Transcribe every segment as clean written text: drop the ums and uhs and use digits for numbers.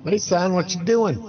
Hey, son, what you doing?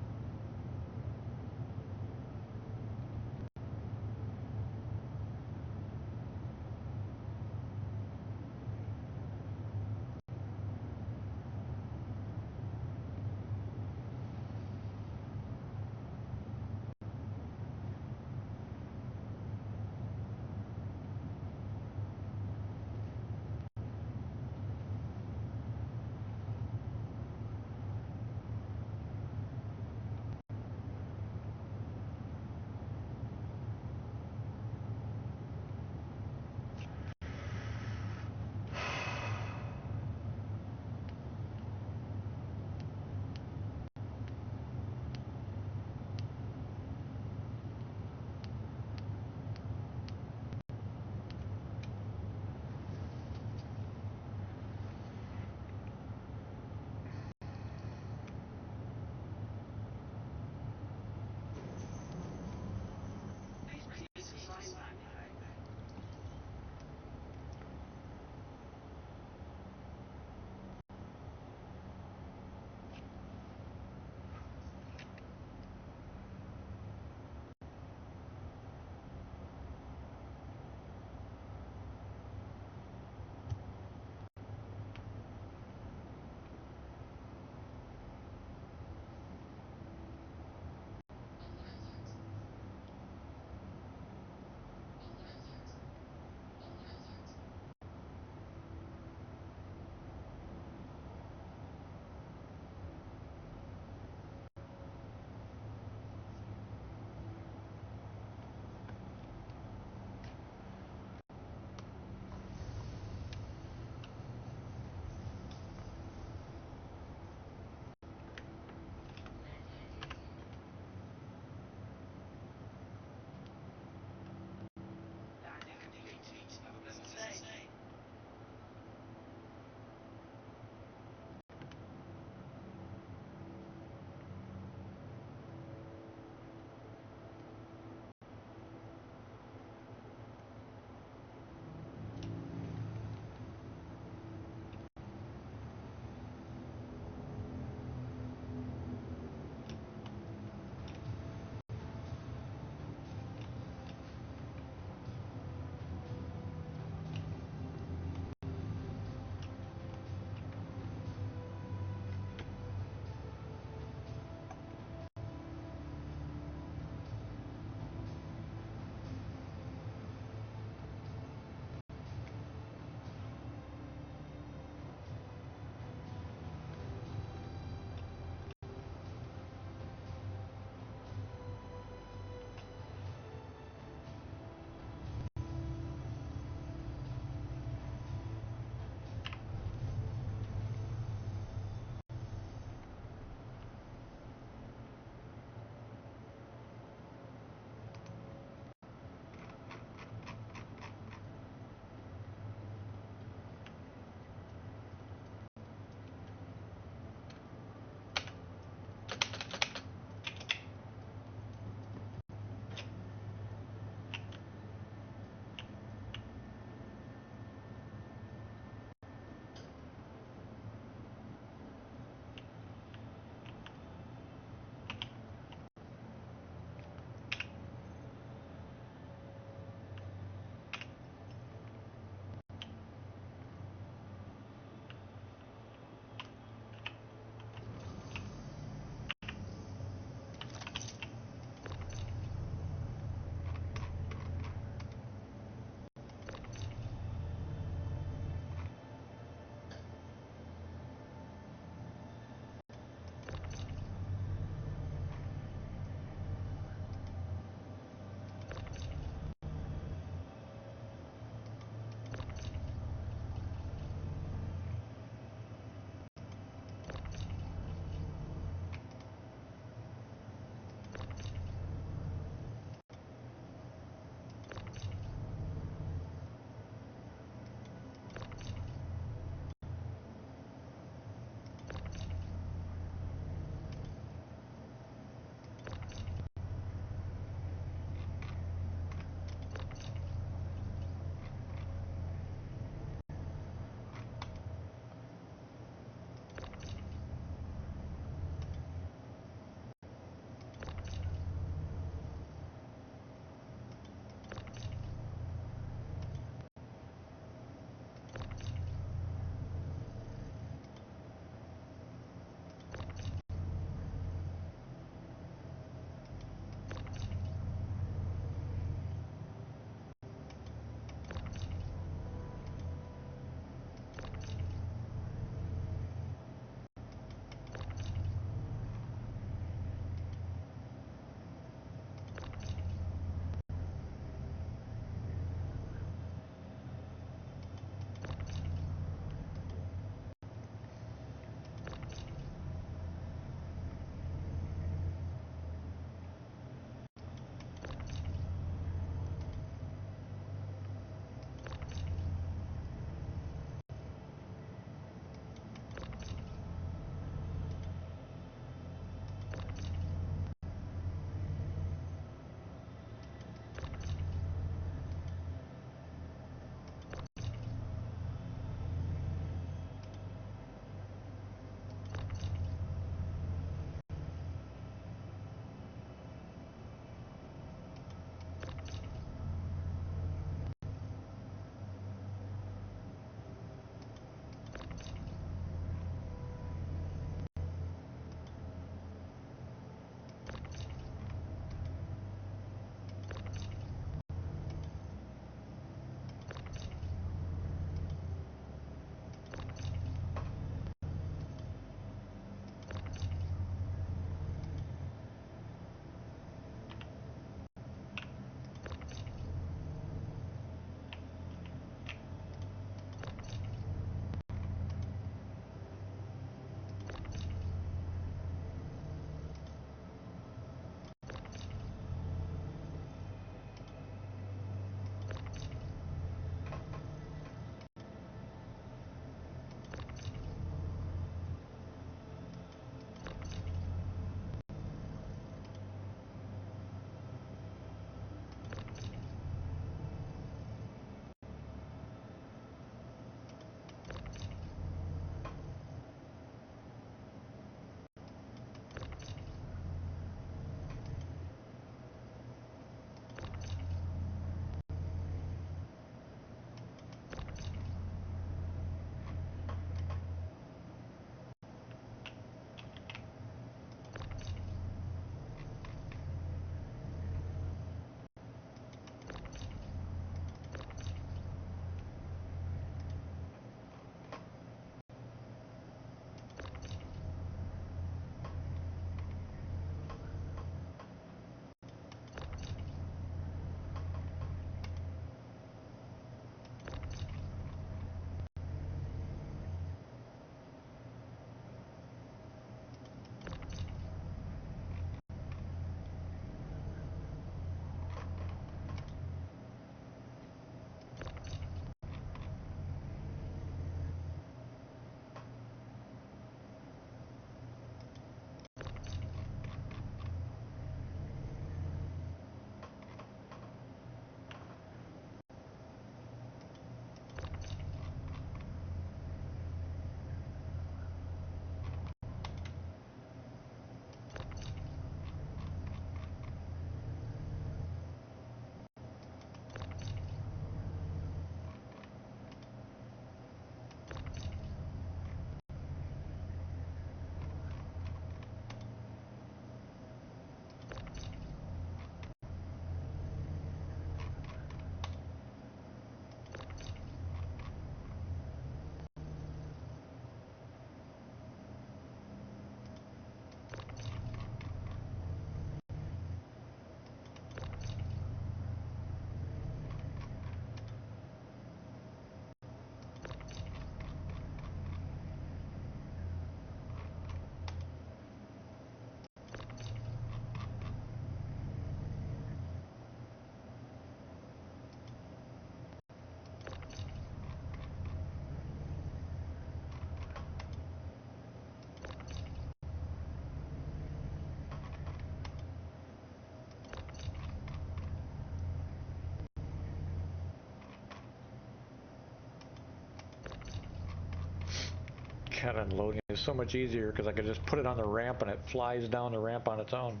God, unloading is so much easier because I could just put it on the ramp and it flies down the ramp on its own.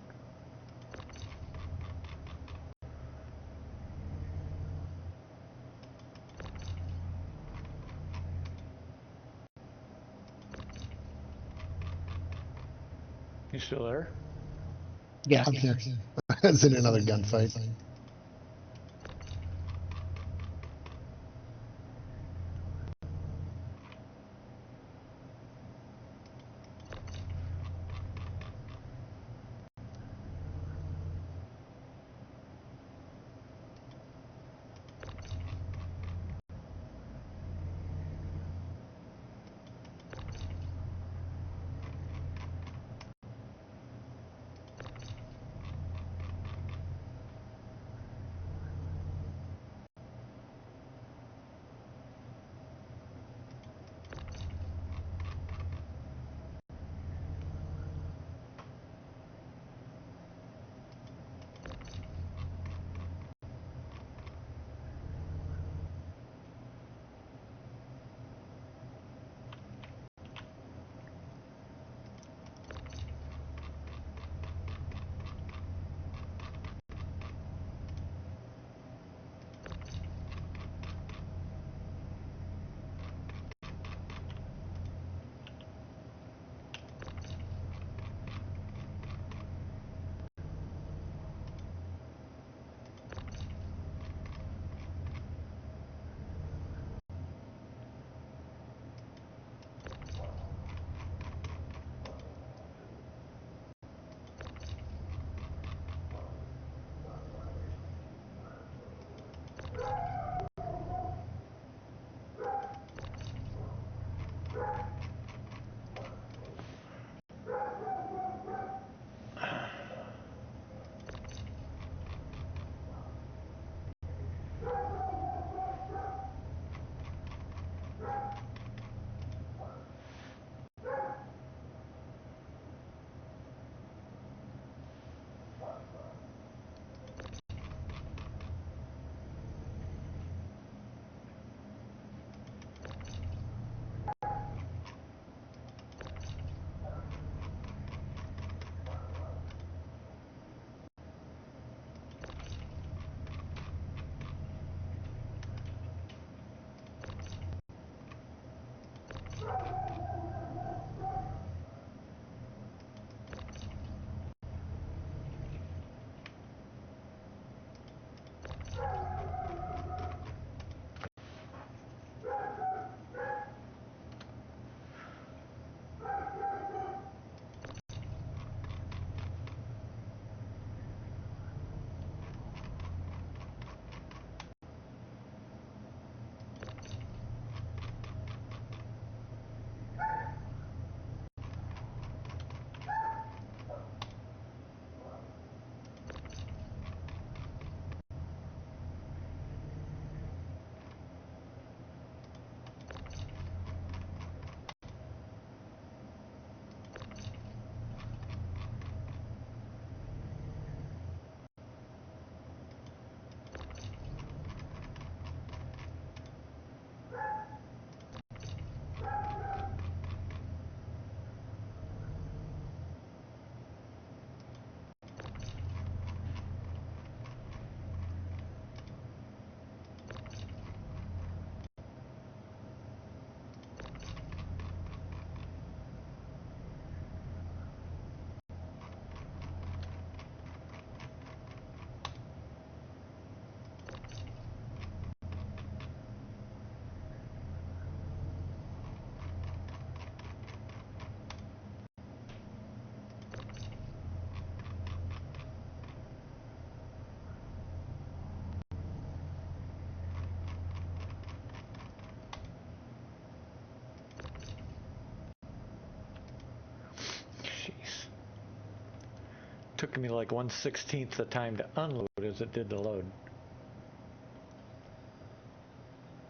You still there? Yeah, I'm here. I was in another gunfight. Jeez. Took me like 1/16 the time to unload as it did to load.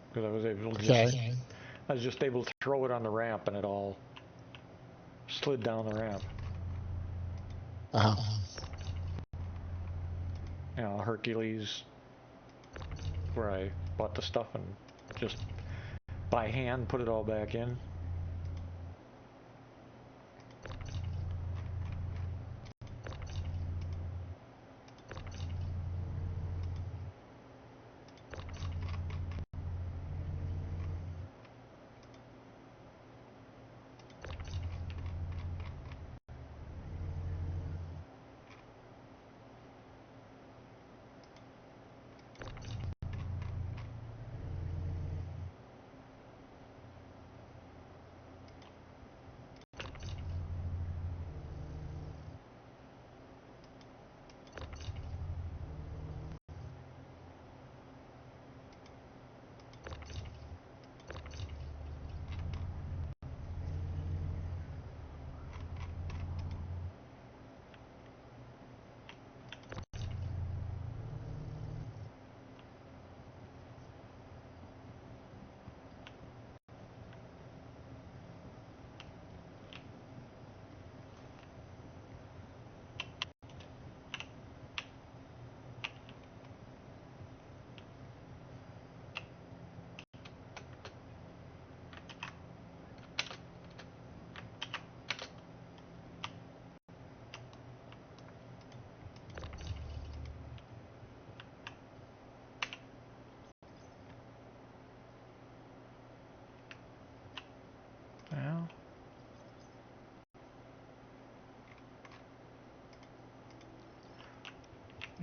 Because I was able to I was just able to throw it on the ramp and it all slid down the ramp. You know, Hercules, where I bought the stuff and just by hand put it all back in.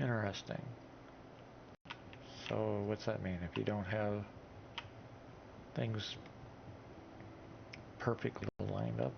Interesting. So what's that mean? If you don't have things perfectly lined up,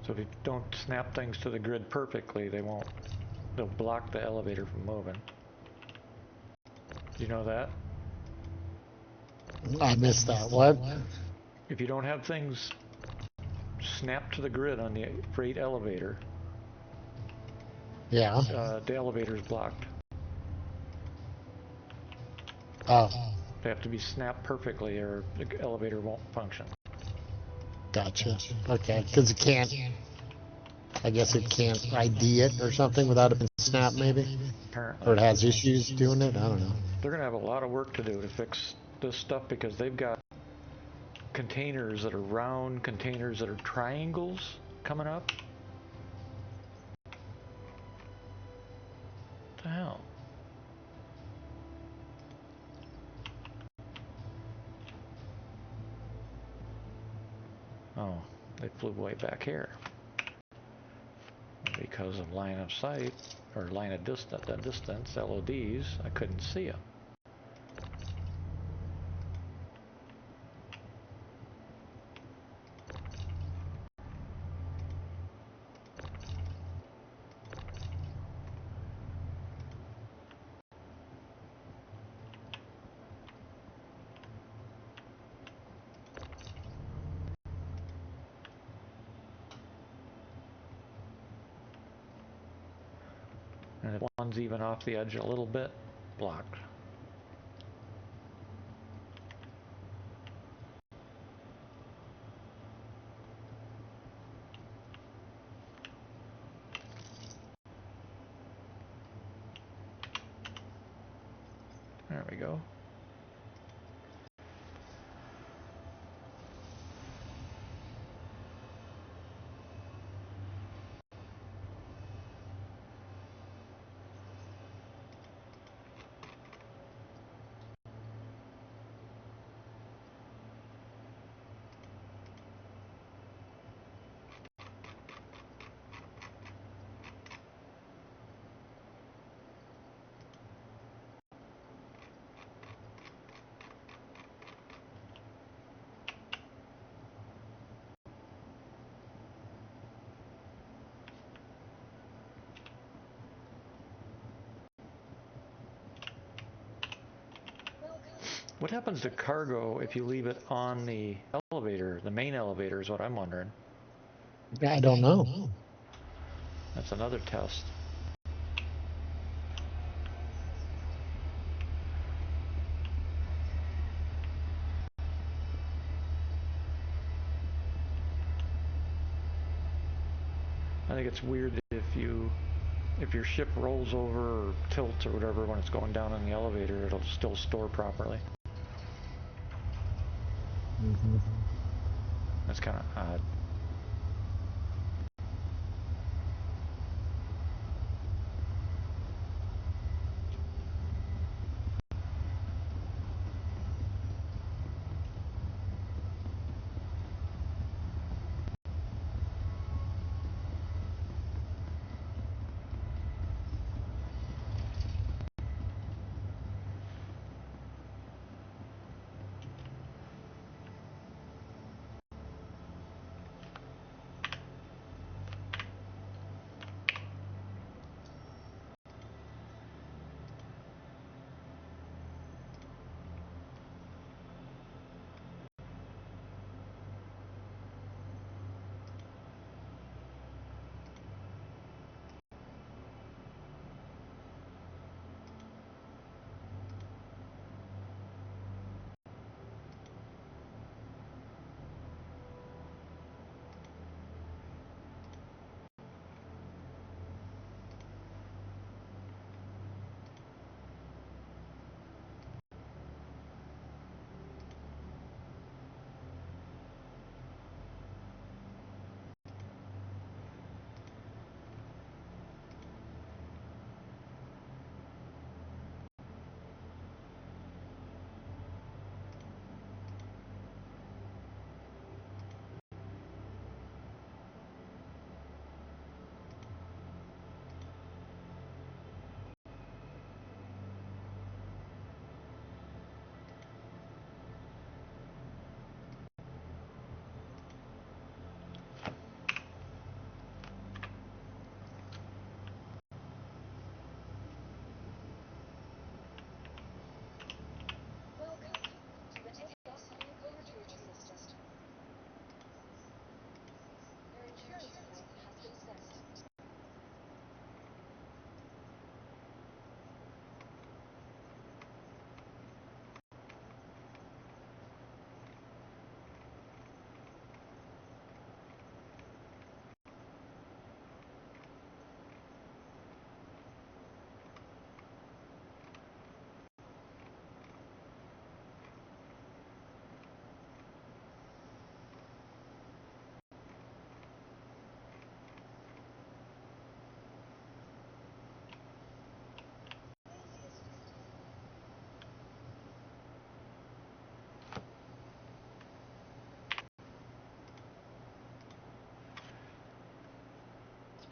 so if you don't snap things to the grid perfectly, they'll block the elevator from moving. Do you know that? I missed that. What? If you don't have things snapped to the grid on the freight elevator, Yeah. the elevator's blocked. Oh, They have to be snapped perfectly or the elevator won't function. gotcha. Okay, because it can't. I guess it can't ID it or something without it being snapped, maybe. Apparently. Or it has issues doing it. I don't know. They're going to have a lot of work to do to fix this stuff because they've got containers that are round, containers that are triangles coming up. What the hell? Oh, they flew way back here. Because of line of sight, or line of distance, LODs, I couldn't see them. And if one's even off the edge a little bit, blocked. There we go. What happens to cargo if you leave it on the elevator? The main elevator is what I'm wondering. I don't know. That's another test. I think it's weird if your ship rolls over or tilts or whatever when it's going down on the elevator, it'll still store properly. Mm-hmm. That's kind of odd.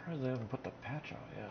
They haven't put the patch out yet.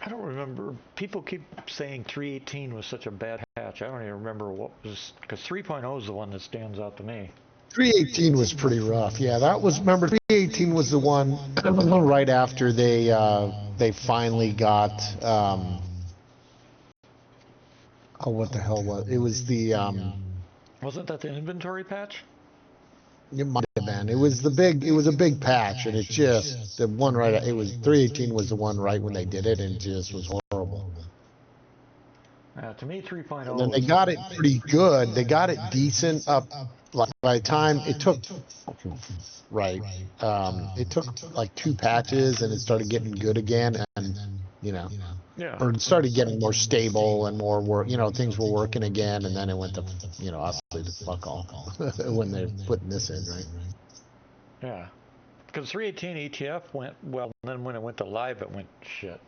I don't remember. People keep saying 3.18 was such a bad patch. I don't even remember what was, because 3.0 is the one that stands out to me. 318 was pretty rough. Yeah, that was, remember, 318 was the one right after they finally got, oh, what the hell was it? Was the, Wasn't that the inventory patch? it might have been. It was a big patch, and it just, the one right, it was, 318 was the one right when they did it, and it just was horrible. To me, 3.0 And then they was got it pretty good. They got it decent up, like, by the time it took, right, it took like 2 patches, and it started getting good again, and, you know, yeah. or it started getting more stable and more work, things were working again, and then it went to, obviously to fuck all when they're putting this in, right? Yeah. Because 318 ETF went well, and then when it went to live, it went shit.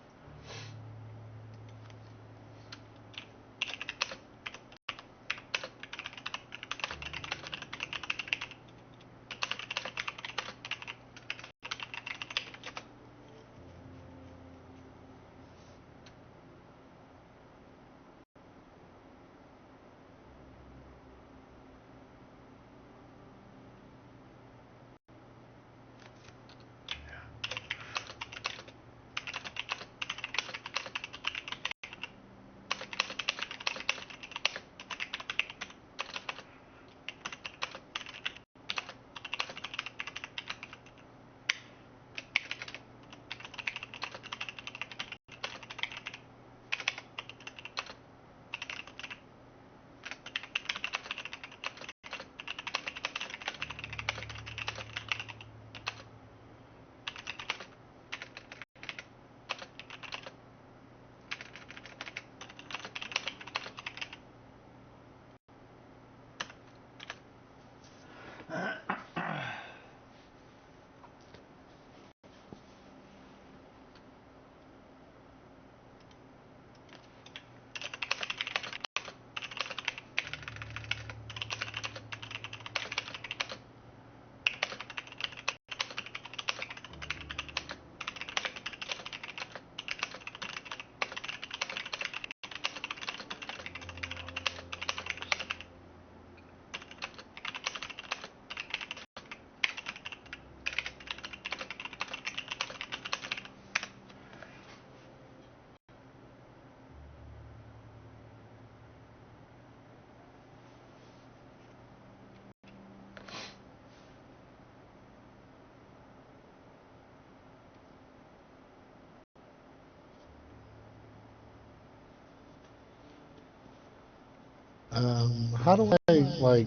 How do I, like,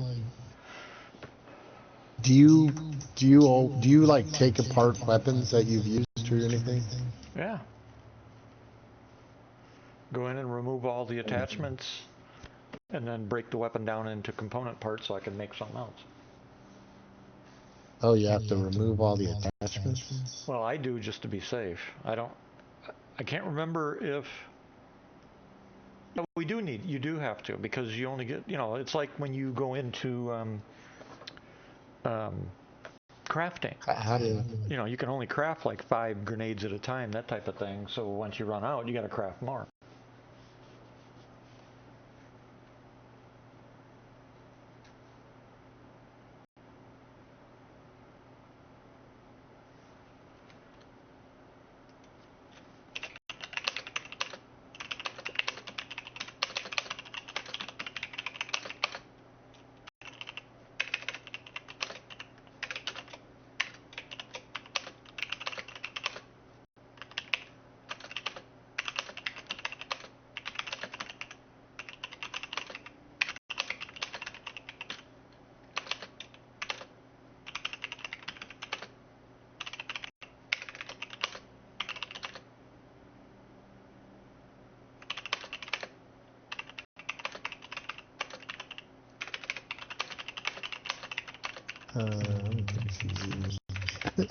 do you like take apart weapons that you've used or anything? Yeah. Go in and remove all the attachments, and then break the weapon down into component parts so I can make something else. Oh, you have to remove all the attachments? Well, I do just to be safe. I can't remember if. No, you do have to, because you only get, it's like when you go into crafting. How do You can only craft like 5 grenades at a time, that type of thing. So once you run out, you got to craft more. I'm confused. Okay.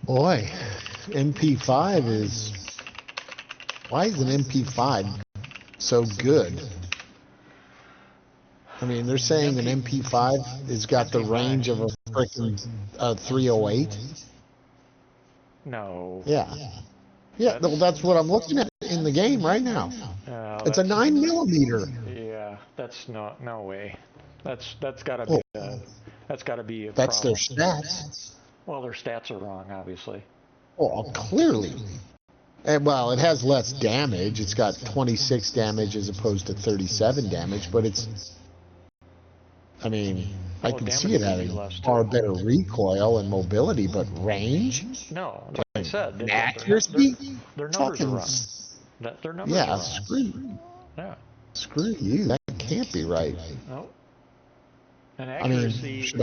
Boy, MP5 is... Why is an MP5 so good? I mean, they're saying an MP5 has got the range of a frickin' 308. No. Yeah. Yeah, well, that's what I'm looking at in the game right now. It's a 9mm. Yeah, that's not, no way. That's gotta be that's gotta be a That's their problem. stats. Well, their stats are wrong, obviously. Well, clearly. And, well, it has less damage. It's got 26 damage as opposed to 37 damage, but it's... I mean, I can see it having far better recoil and mobility, but range? No, like I said, Accuracy? their numbers are wrong. Their numbers are Yeah, wrong. yeah. Screw you. That can't be right. No. And I mean, accuracy, should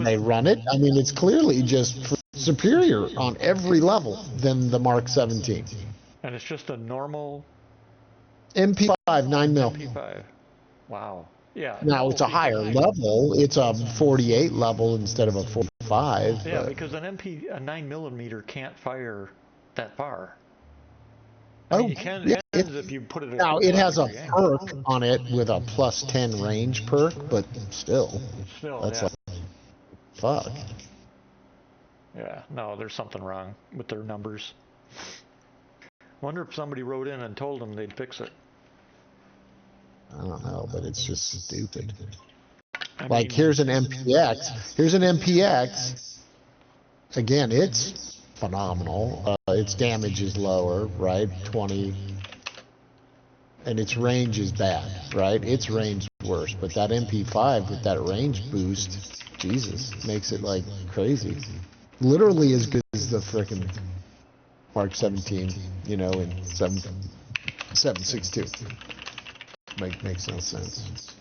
I run it? I mean, it's clearly just superior on every level than the Mark 17. And it's just a normal MP5 9mm. MP5. Wow. Yeah. Now it's a higher level. It's a 48 level instead of a 45. Yeah, because a 9mm can't fire that far. I mean, you can if you put it. Now it has a perk on it with a +10 range perk, but still, that's like fuck. Yeah, no, there's something wrong with their numbers. Wonder if somebody wrote in and told them they'd fix it. I don't know, but it's just stupid. Like, here's an MPX. Here's an MPX. Again, it's phenomenal. Its damage is lower, right? 20, and its range is bad, right? Its range is worse, but that MP5 with that range boost, Jesus, makes it like crazy. Literally as good as the frickin' Mark 17, you know, in 7.62. Makes no sense.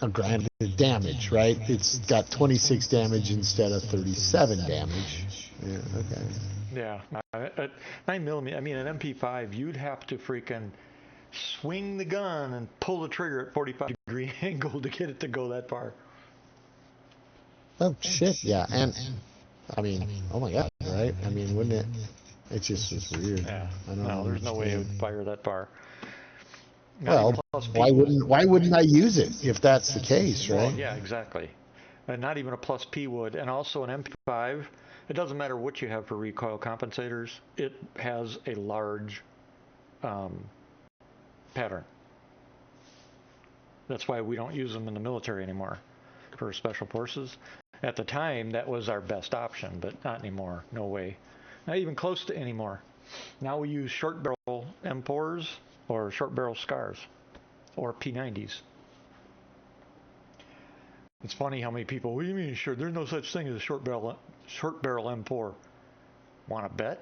Now, granted, damage, right? It's got 26 damage instead of 37 damage. Yeah, okay. Yeah, 9mm. I mean, an MP5, you'd have to freaking swing the gun and pull the trigger at 45-degree angle to get it to go that far. Oh shit, yeah, and I mean, oh my god, right? I mean, wouldn't it? It just was weird. Yeah, I don't no, there's no way it would understand. fire that far. Well, why wouldn't I use it if that's the case, Well, right? yeah, exactly. And not even a plus P would. And also an MP5, it doesn't matter what you have for recoil compensators, it has a large pattern. That's why we don't use them in the military anymore for special forces. At the time, that was our best option, but not anymore. No way. Not even close to anymore. Now we use short barrel M4s or short barrel SCARs or P90s. It's funny how many people, what do you mean sure? There's no such thing as a short barrel M4. Want to bet?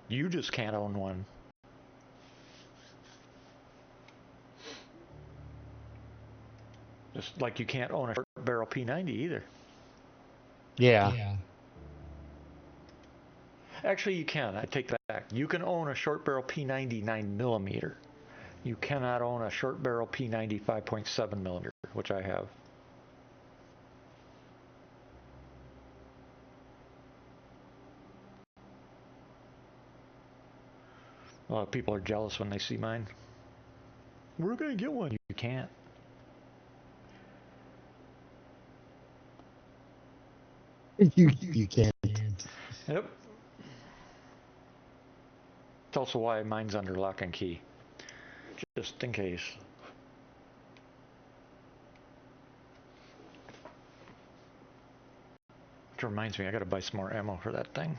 You just can't own one. Just like you can't own a short barrel P90 either. Yeah. Actually, you can. I take that back. You can own a short barrel P90 9mm. You cannot own a short barrel P90 5.7mm, which I have. A lot of people are jealous when they see mine. We're going to get one. You can't. You can't. Yep. It's also why mine's under lock and key. Just in case. Which reminds me, I gotta buy some more ammo for that thing.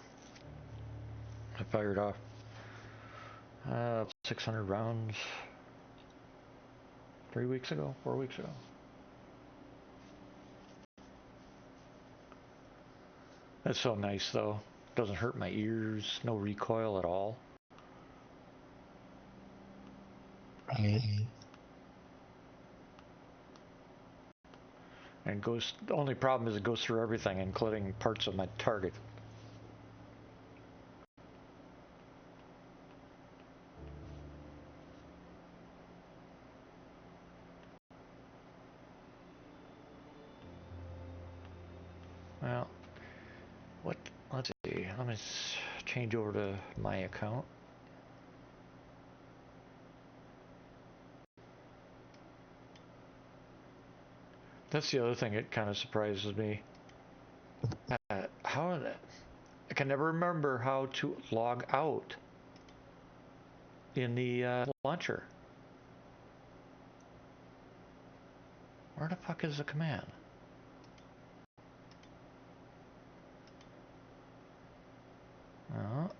I fired off 600 rounds 4 weeks ago. That's so nice though. Doesn't hurt my ears, no recoil at all. Right. And goes. The only problem is it goes through everything, including parts of my target. Well, what? Let's see. Let me change over to my account. That's the other thing that kind of surprises me. How I can never remember how to log out in the launcher. Where the fuck is the command? Oh.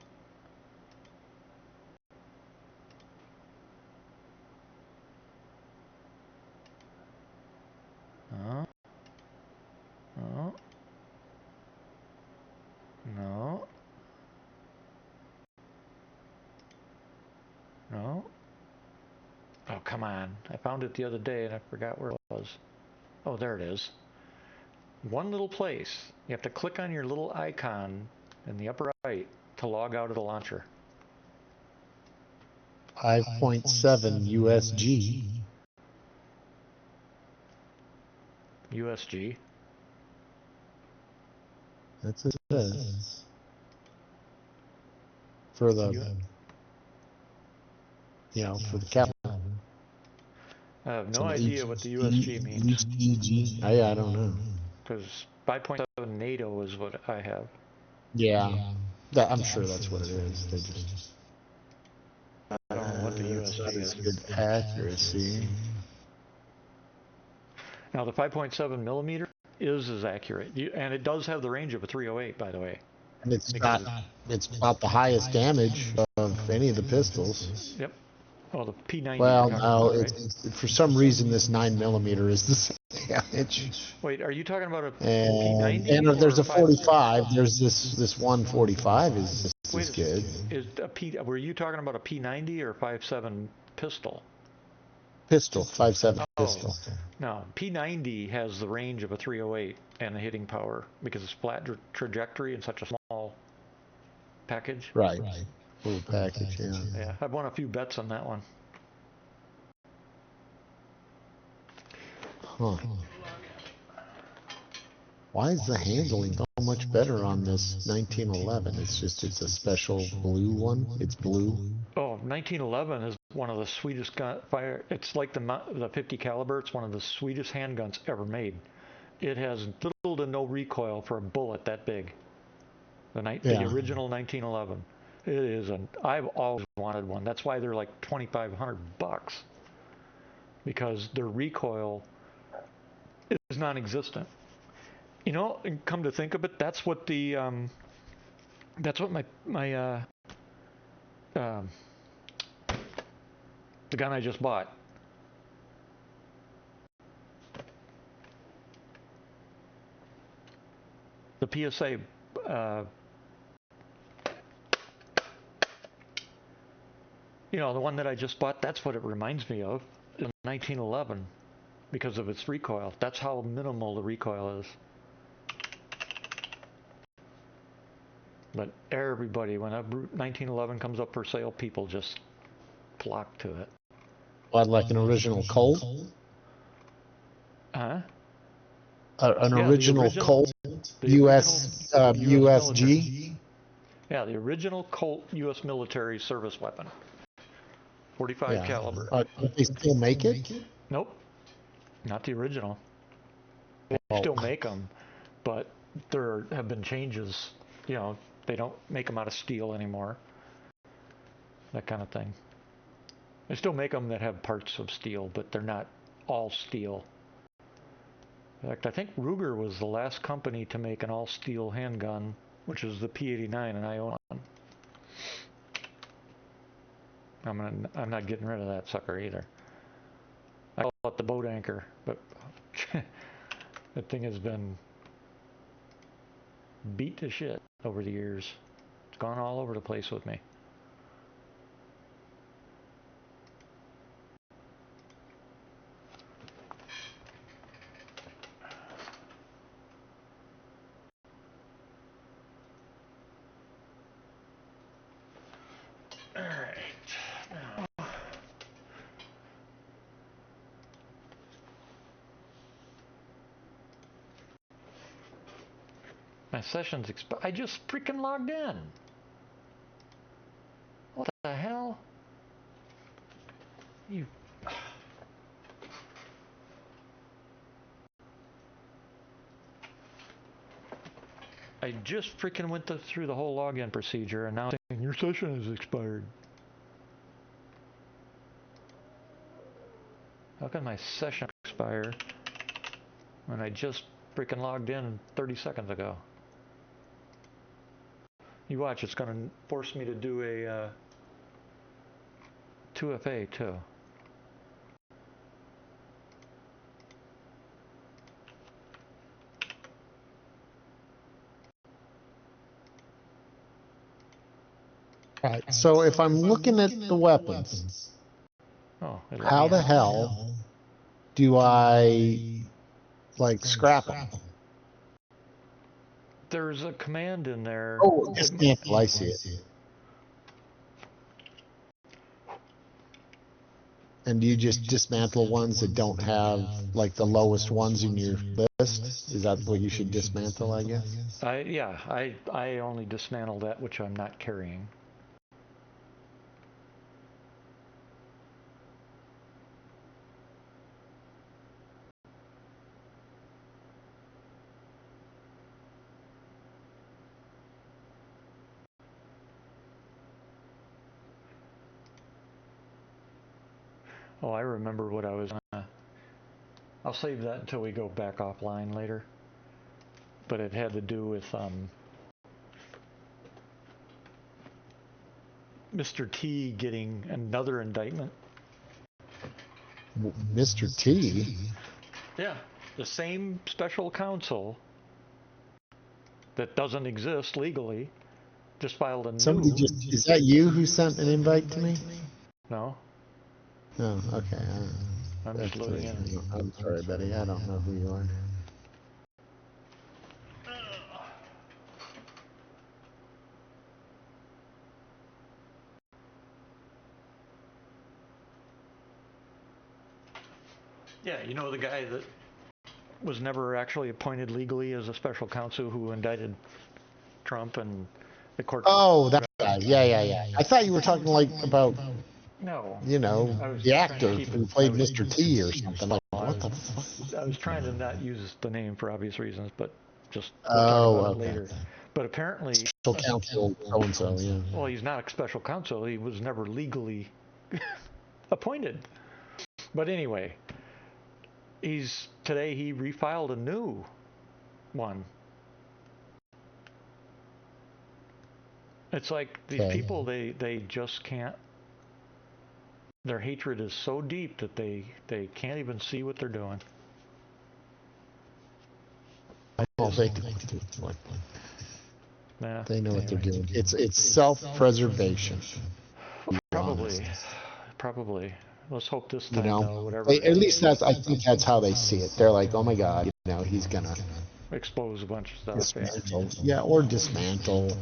Oh. Oh. No. No. Oh, come on. I found it the other day and I forgot where it was. Oh, there it is. One little place. You have to click on your little icon in the upper right to log out of the launcher. 5.7 USG. USG. That's what it says. For the, for the capital. I have no idea what the USG means. HEG. I don't know. Because 5.7 NATO is what I have. Yeah. I'm sure that's what it is. They just. I don't know what the USG not as good accuracy. Now the 5.7 millimeter is as accurate, and it does have the range of a 308, by the way. And it's not the highest damage of any of the pistols. Yep. Well, the P90. Well, no, no, right? it's for some reason this 9mm is the same damage. Wait, are you talking about a And P90? and there's a 45. There's this 145 is just Wait, as good. Is a P? Were you talking about a P90 or 5.7 pistol? Pistol, 5.7 pistol. No, P90 has the range of a 308 and the hitting power because it's flat trajectory and such a small package. Right. Little package, yeah. Yeah, I've won a few bets on that one. Huh. Why is the handling so much better on this 1911? It's a special blue one. It's blue. Oh, 1911 is one of the sweetest fire. It's like the 50 caliber. It's one of the sweetest handguns ever made. It has little to no recoil for a bullet that big. The original 1911. It is I've always wanted one. That's why they're like $2,500 because their recoil is non-existent. You know, and come to think of it, that's what my the gun I just bought. The PSA you know, the one that I just bought, that's what it reminds me of, in 1911 because of its recoil. That's how minimal the recoil is. But everybody, when 1911 comes up for sale, people just flock to it. What, like an original Colt? Huh? An original Colt USG? Yeah, the original Colt U.S. military service weapon. 45 caliber. Do they still make it? Nope, not the original. They still make them, but there have been changes. You know, they don't make them out of steel anymore. That kind of thing. They still make them that have parts of steel, but they're not all steel. In fact, I think Ruger was the last company to make an all-steel handgun, which is the P89, and I own one. I'm not getting rid of that sucker either. I call it the boat anchor, but that thing has been beat to shit over the years. It's gone all over the place with me. All right. Now, my session's expired. I just freaking logged in. What the hell? You. I just freaking went through the whole login procedure, and now it's saying your session is expired. How can my session expire when I just freaking logged in 30 seconds ago? You watch, it's going to force me to do a 2FA too. Right. So if I'm looking at the weapons, how the hell do I scrap them? There's a command in there. Oh, dismantle. I see it. And do you just dismantle ones that don't have the lowest ones in your list? Is that what you should dismantle, I guess? I only dismantle that which I'm not carrying. Oh, I remember what I was gonna. I'll save that until we go back offline later. But it had to do with Mr. T getting another indictment. Mr. T? Yeah, the same special counsel that doesn't exist legally just filed a Somebody new. is that you who sent an invite to me? No, Oh, okay. I'm just loading in. I'm sorry, buddy. I don't know who you are. Yeah, you know the guy that was never actually appointed legally as a special counsel who indicted Trump and the court. Oh, that guy. Yeah. I thought you were talking like about, No, you know, I was the trying to actor keep who it. played Mr. T or something. Like, what the fuck? I was trying to not use the name for obvious reasons, but just we'll talk Oh, about it okay. later. But apparently, Special counsel so and so. Yeah. well, he's not a special counsel. He was never legally appointed. But anyway, today he refiled a new one. It's like these people, they just can't. Their hatred is so deep that they can't even see what they're doing. Oh, they know what they're doing. It's self-preservation. Probably. Let's hope this time, You know, though, whatever. at least I think that's how they see it. They're like, oh my God, you know, he's gonna expose a bunch of stuff. dismantle, yeah, or dismantle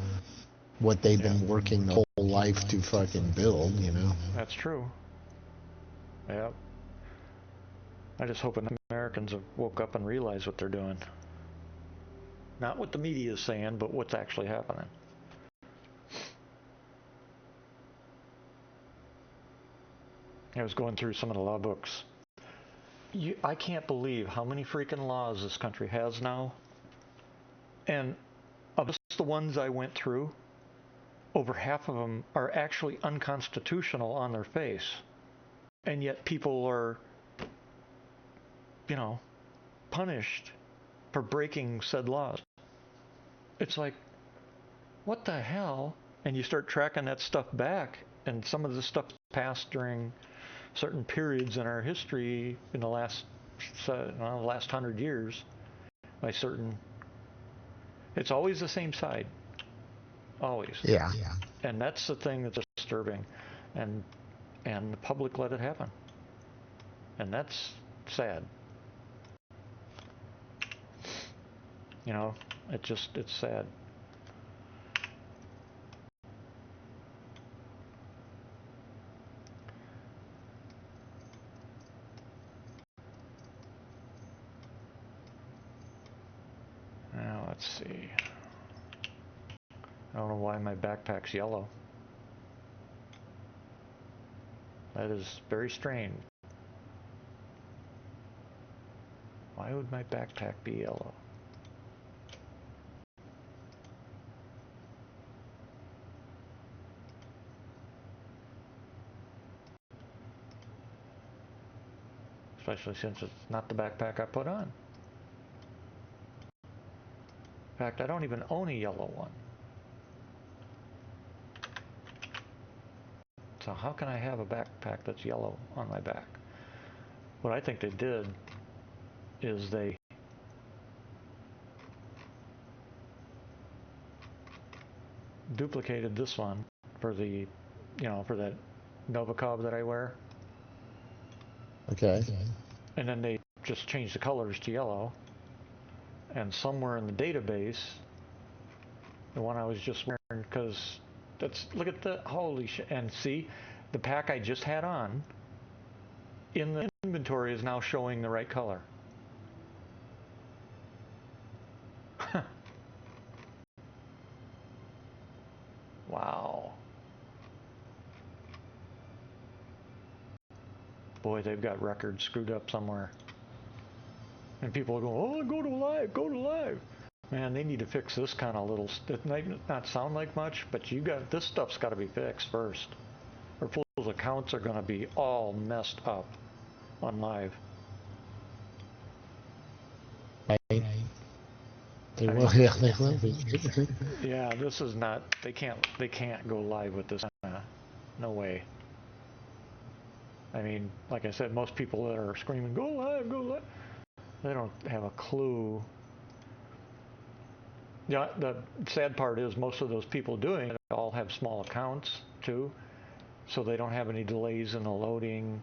what they've been working the whole life to fucking build. You know. That's true. Yep. I just hope Americans have woke up and realized what they're doing. Not what the media is saying, but what's actually happening. I was going through some of the law books. I can't believe how many freaking laws this country has now. And of just the ones I went through, over half of them are actually unconstitutional on their face. And yet people are, punished for breaking said laws. It's like, what the hell? And you start tracking that stuff back, and some of the stuff passed during certain periods in our history in the last 100 years by certain. It's always the same side, always. Yeah. And that's the thing that's disturbing, and the public let it happen, and that's sad. It's sad. Now, let's see. I don't know why my backpack's yellow. That is very strange. Why would my backpack be yellow? Especially since it's not the backpack I put on. In fact, I don't even own a yellow one. So how can I have a backpack that's yellow on my back? What I think they did is they duplicated this one for the, for that Novicob that I wear. Okay. And then they just changed the colors to yellow. And somewhere in the database, the one I was just wearing, because look at the, holy shit, and see, the pack I just had on, in the inventory is now showing the right color. Wow. Boy, they've got records screwed up somewhere. And people are going, oh, go to live. Man, they need to fix this kind of little, it might not sound like much, but this stuff's got to be fixed first. Or accounts are going to be all messed up on live. Right. They will. Yeah, they will be. Yeah, this is not. They can't go live with this. No way. I mean, like I said, most people that are screaming, "Go live, go live," they don't have a clue. Yeah, the sad part is most of those people doing it all have small accounts too, so they don't have any delays in the loading,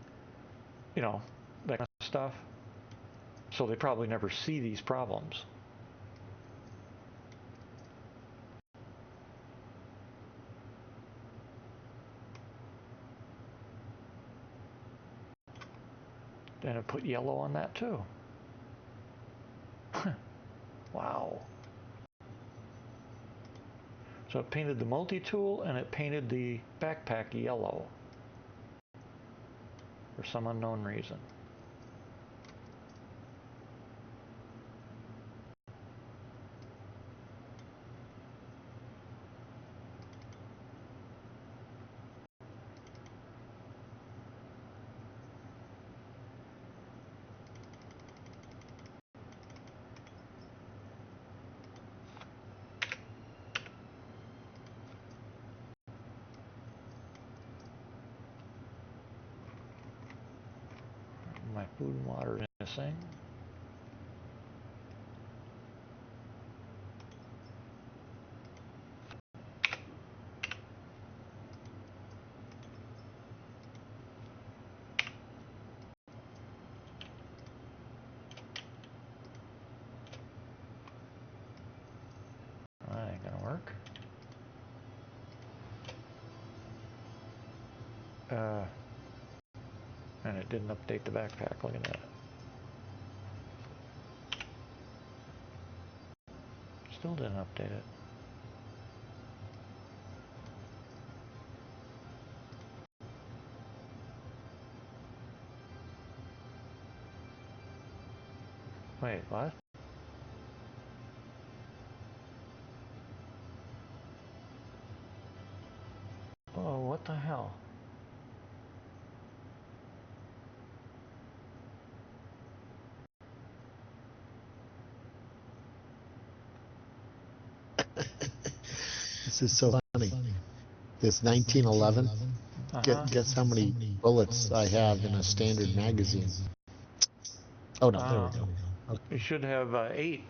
you know, that kind of stuff. So they probably never see these problems. And it put yellow on that too. Wow. So it painted the multi-tool and it painted the backpack yellow for some unknown reason. My food and water is missing. That ain't gonna work. And it didn't update the backpack. Look at that. Still didn't update it. Wait, what? Oh, what the hell? This is so funny. This 1911. Guess how many bullets I have in a standard magazine? Oh no, there we go. Okay. You should have 8.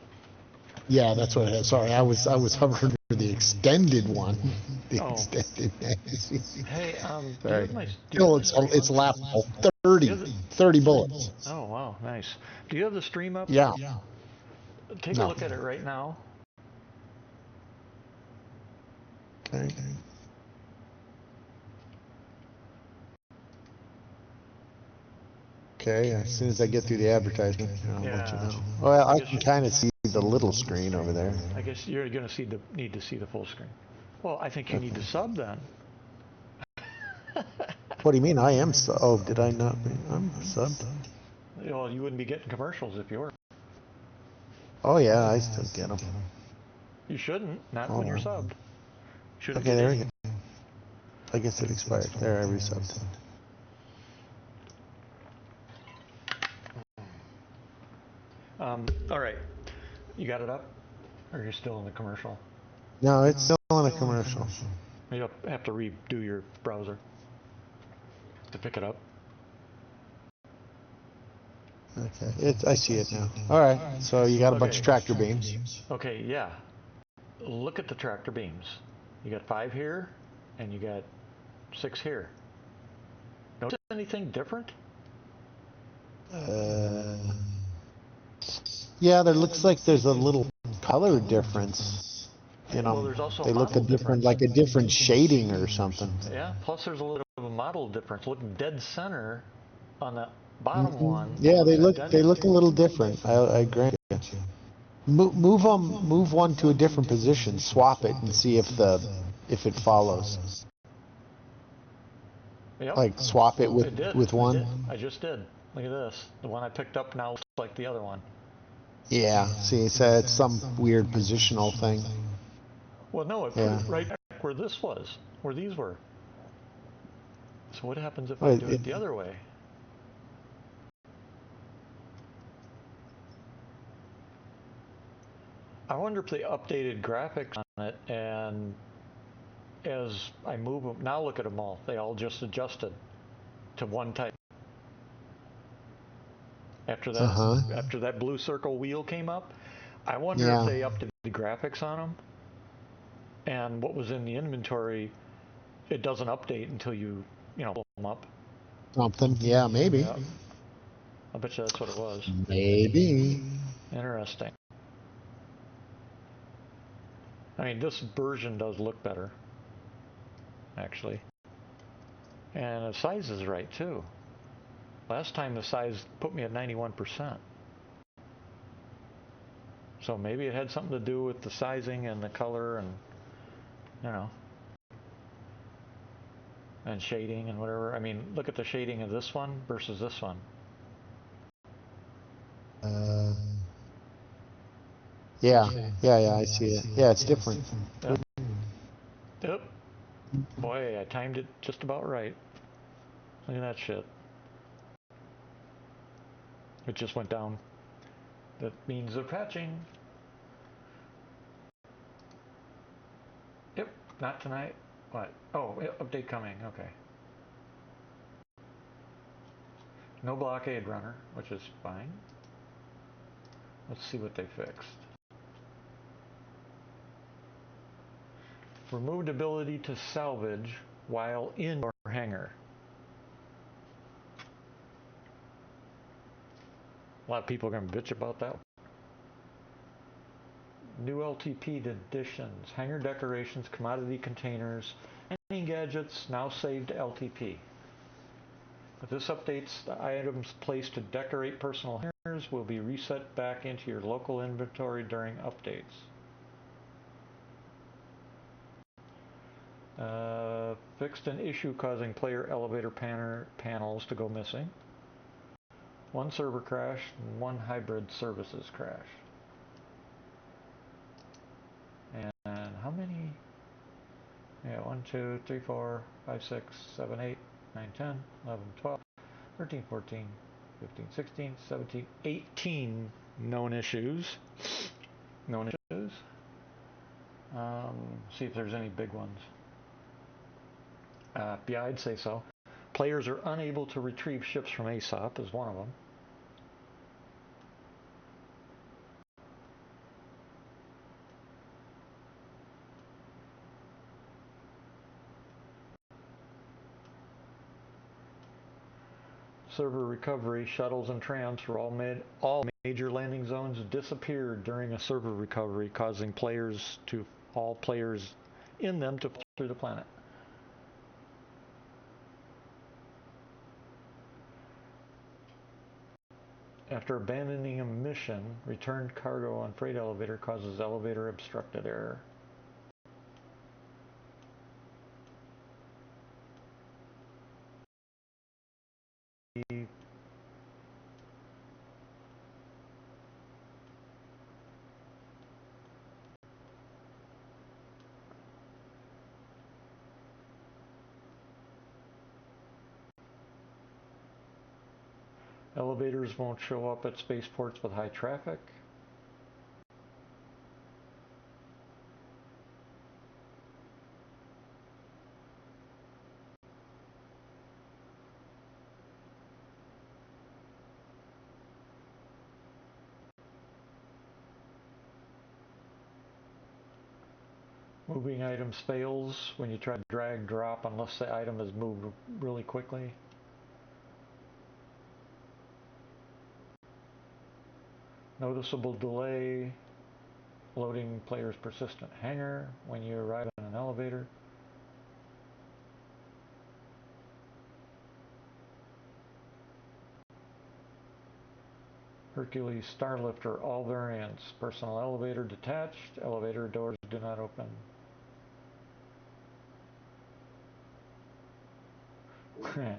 Yeah, that's what I had. Sorry, I was hovering for the extended one. The extended magazine. Hey, Sorry. Still, it's laughable. 30 bullets. Oh wow, nice. Do you have the stream up? Yeah. Take a look at it right now. Okay. Okay, as soon as I get through the advertisement, I'll let you know. Well, I can kind of see the little screen over there. I guess you're going to need to see the full screen. Well, I think you need to sub then. What do you mean? I am oh, did I not? I'm subbed. Well, you wouldn't be getting commercials if you were. Oh yeah, I still get them. You shouldn't. Not when you're subbed. Shouldn't okay, there we go. I guess it expired. There, I resubbed. All right. You got it up? Or are you still in the commercial? No, it's still in a commercial. You'll have to redo your browser to pick it up. Okay, I see it now. All right, so you got a bunch of tractor beams. Okay, yeah. Look at the tractor beams. You got 5 here, and you got 6 here. Notice anything different? Yeah, there looks like there's a little color difference. You know, well, they look like a different shading or something. Yeah, plus there's a little bit of a model difference. Look dead center on the bottom one. Yeah, they look a little different. I grant you. Move one to a different position. Swap it and see if it follows. Yep. Like swap it with one. I just did. Look at this. The one I picked up now looks like the other one. Yeah. See, so it's some weird positional thing. Well, no, it put it right back where this was, where these were. So what happens if Well, I do it the other way? I wonder if they updated graphics on it, and as I move them, now look at them all. They all just adjusted to one type. After that blue circle wheel came up, I wonder if Yeah. they updated the graphics on them, and what was in the inventory, it doesn't update until you pull them up. Something. Yeah, maybe. Yeah. I bet you that's what it was. Maybe. Interesting. I mean, this version does look better, actually. And the size is right, too. Last time the size put me at 91%. So maybe it had something to do with the sizing and the color and, and shading and whatever. I mean, look at the shading of this one versus this one. Yeah, I see it. Yeah, it's different. Yep. Boy, I timed it just about right. Look at that shit. It just went down. That means they're patching. Yep, not tonight. What? Oh, update coming. Okay. No blockade runner, which is fine. Let's see what they fixed. Removed ability to salvage while in your hangar. A lot of people are going to bitch about that. New LTP additions, hangar decorations, commodity containers, any gadgets now saved to LTP. If this updates, the items placed to decorate personal hangars will be reset back into your local inventory during updates. Fixed an issue causing player elevator panels to go missing. One server crash and one hybrid services crash. And how many? Yeah, 1, 2, 3, 4, 5, 6, 7, 8, 9, 10, 11, 12, 13, 14, 15, 16, 17, 18 known issues. See if there's any big ones. Yeah, I'd say so. Players are unable to retrieve ships from ASOP is one of them. Server recovery, shuttles and trams for all major landing zones disappeared during a server recovery, causing all players in them to fall through the planet. After abandoning a mission, returned cargo on freight elevator causes elevator obstructed error. Elevators won't show up at spaceports with high traffic. Moving items fails when you try to drag drop unless the item is moved really quickly. Noticeable delay loading player's persistent hangar when you arrive in an elevator. Hercules Starlifter, all variants. Personal elevator detached. Elevator doors do not open. I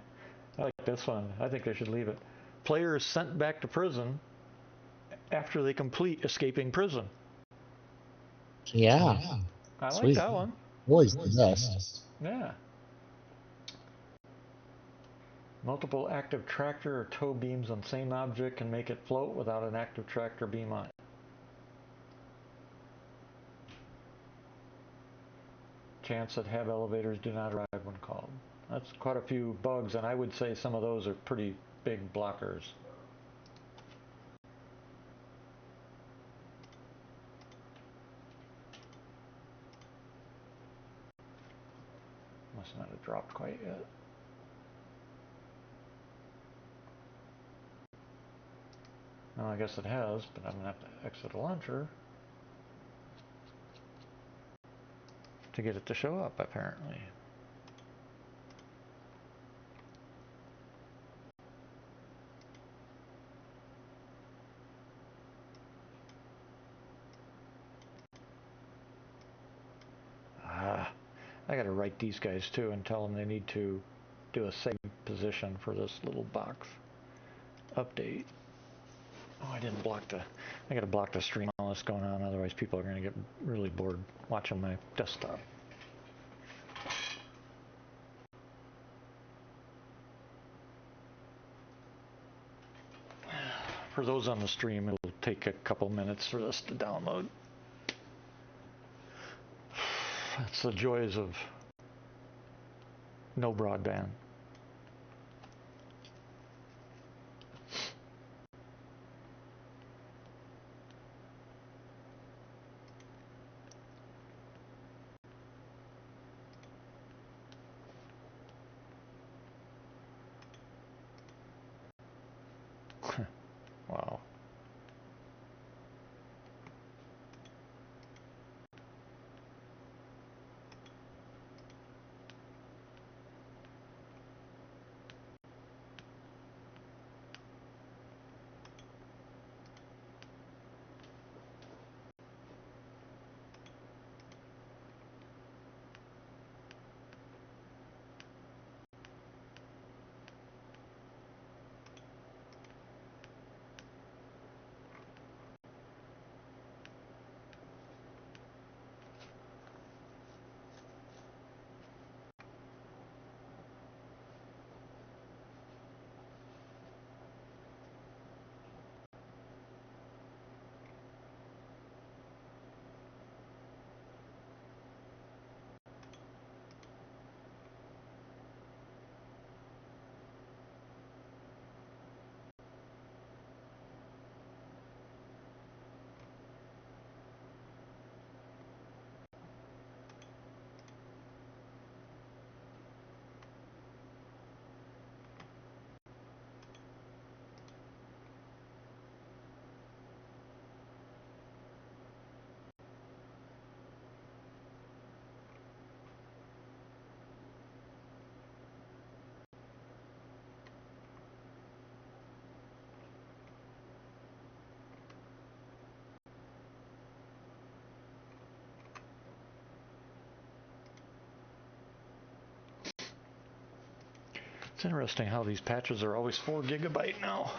like this one. I think they should leave it. Players sent back to prison after they complete escaping prison. Yeah. I Sweet. like that one. Always the best. Yeah. Multiple active tractor or tow beams on same object can make it float without an active tractor beam on it. Chance that have elevators do not arrive when called. That's quite a few bugs, and I would say some of those are pretty big blockers. Must not have dropped quite yet. Well, I guess it has, but I'm going to have to exit the launcher to get it to show up, apparently. I got to write these guys too and tell them they need to do a save position for this little box update. Oh, I didn't block the. I got to block the stream. All this going on, otherwise people are going to get really bored watching my desktop. For those on the stream, it'll take a couple minutes for this to download. That's the joys of no broadband. Wow. It's interesting how these patches are always 4 GB now.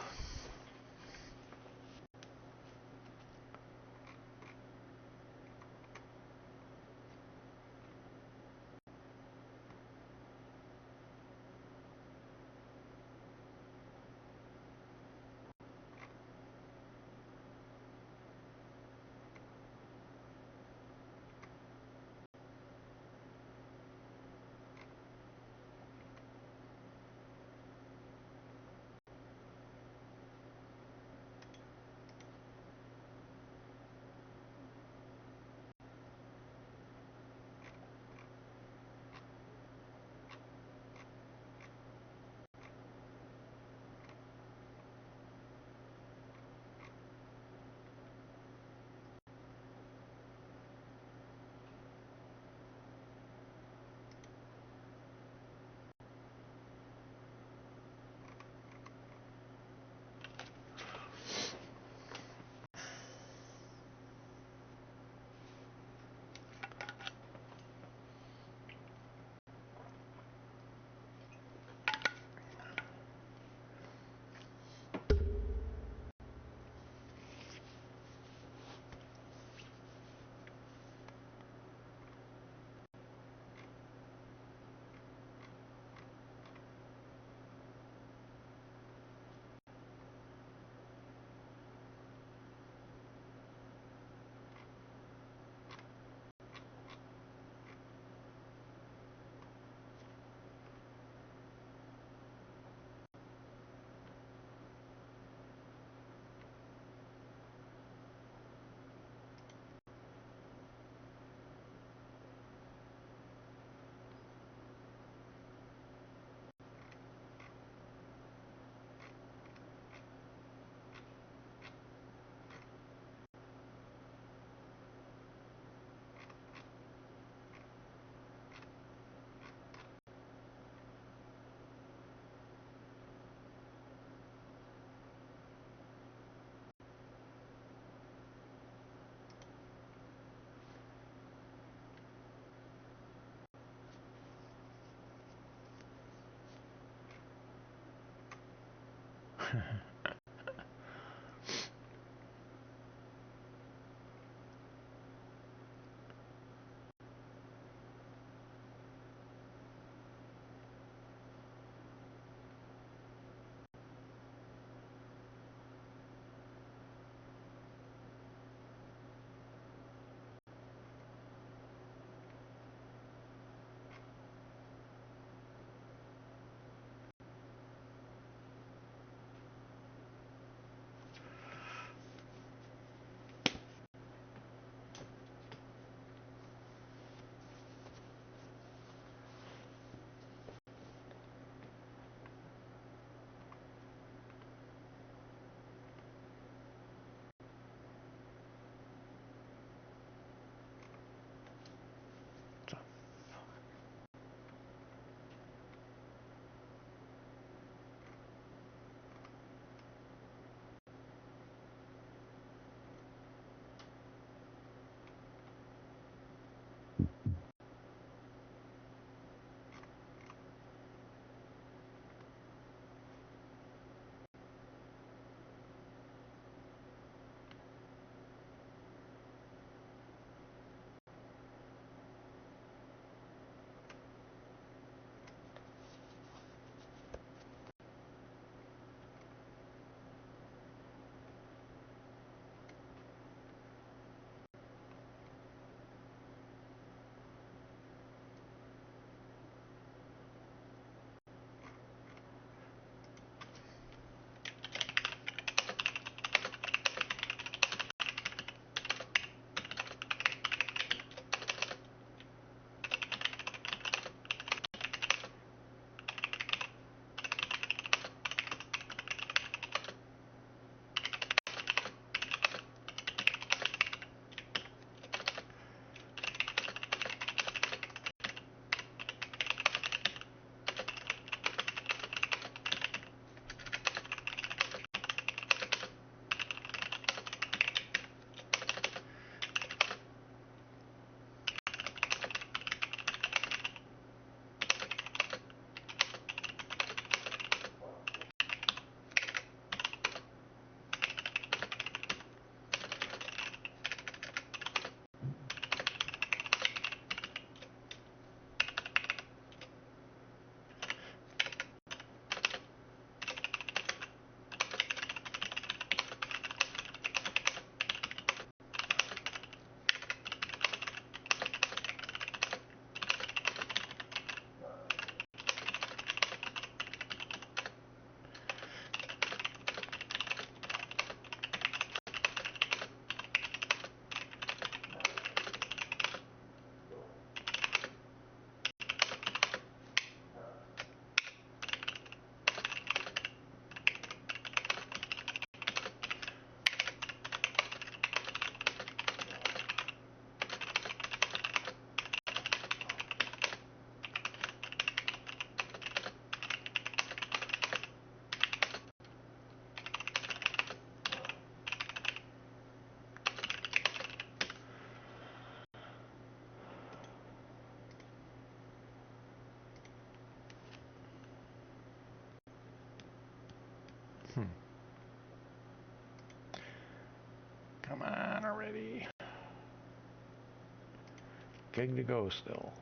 Come on already. Gig to go still.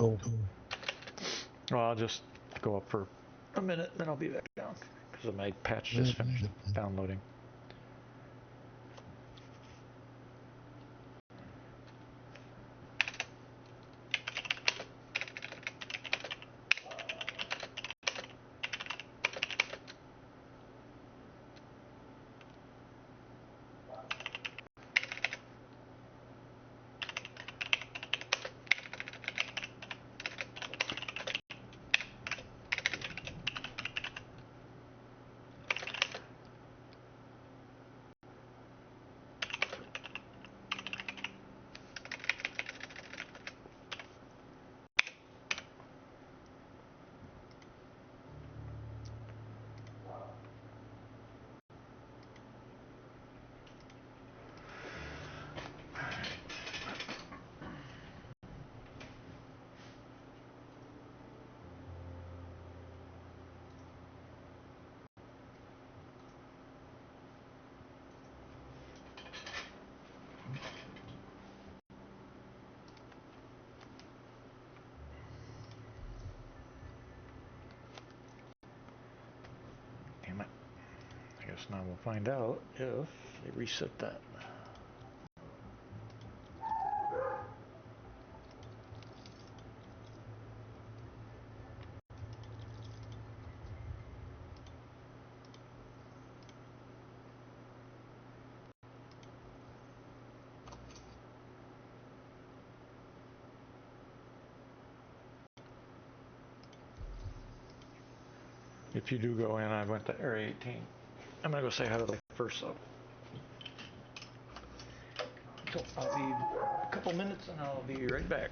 Cool. Well, I'll just go up for a minute, then I'll be back down because my patch just finished downloading. Damn it. I guess now we'll find out if they reset that. If you do go in, I went to Area 18. I'm gonna go say hi to the first sub. So I'll be a couple minutes and I'll be right back.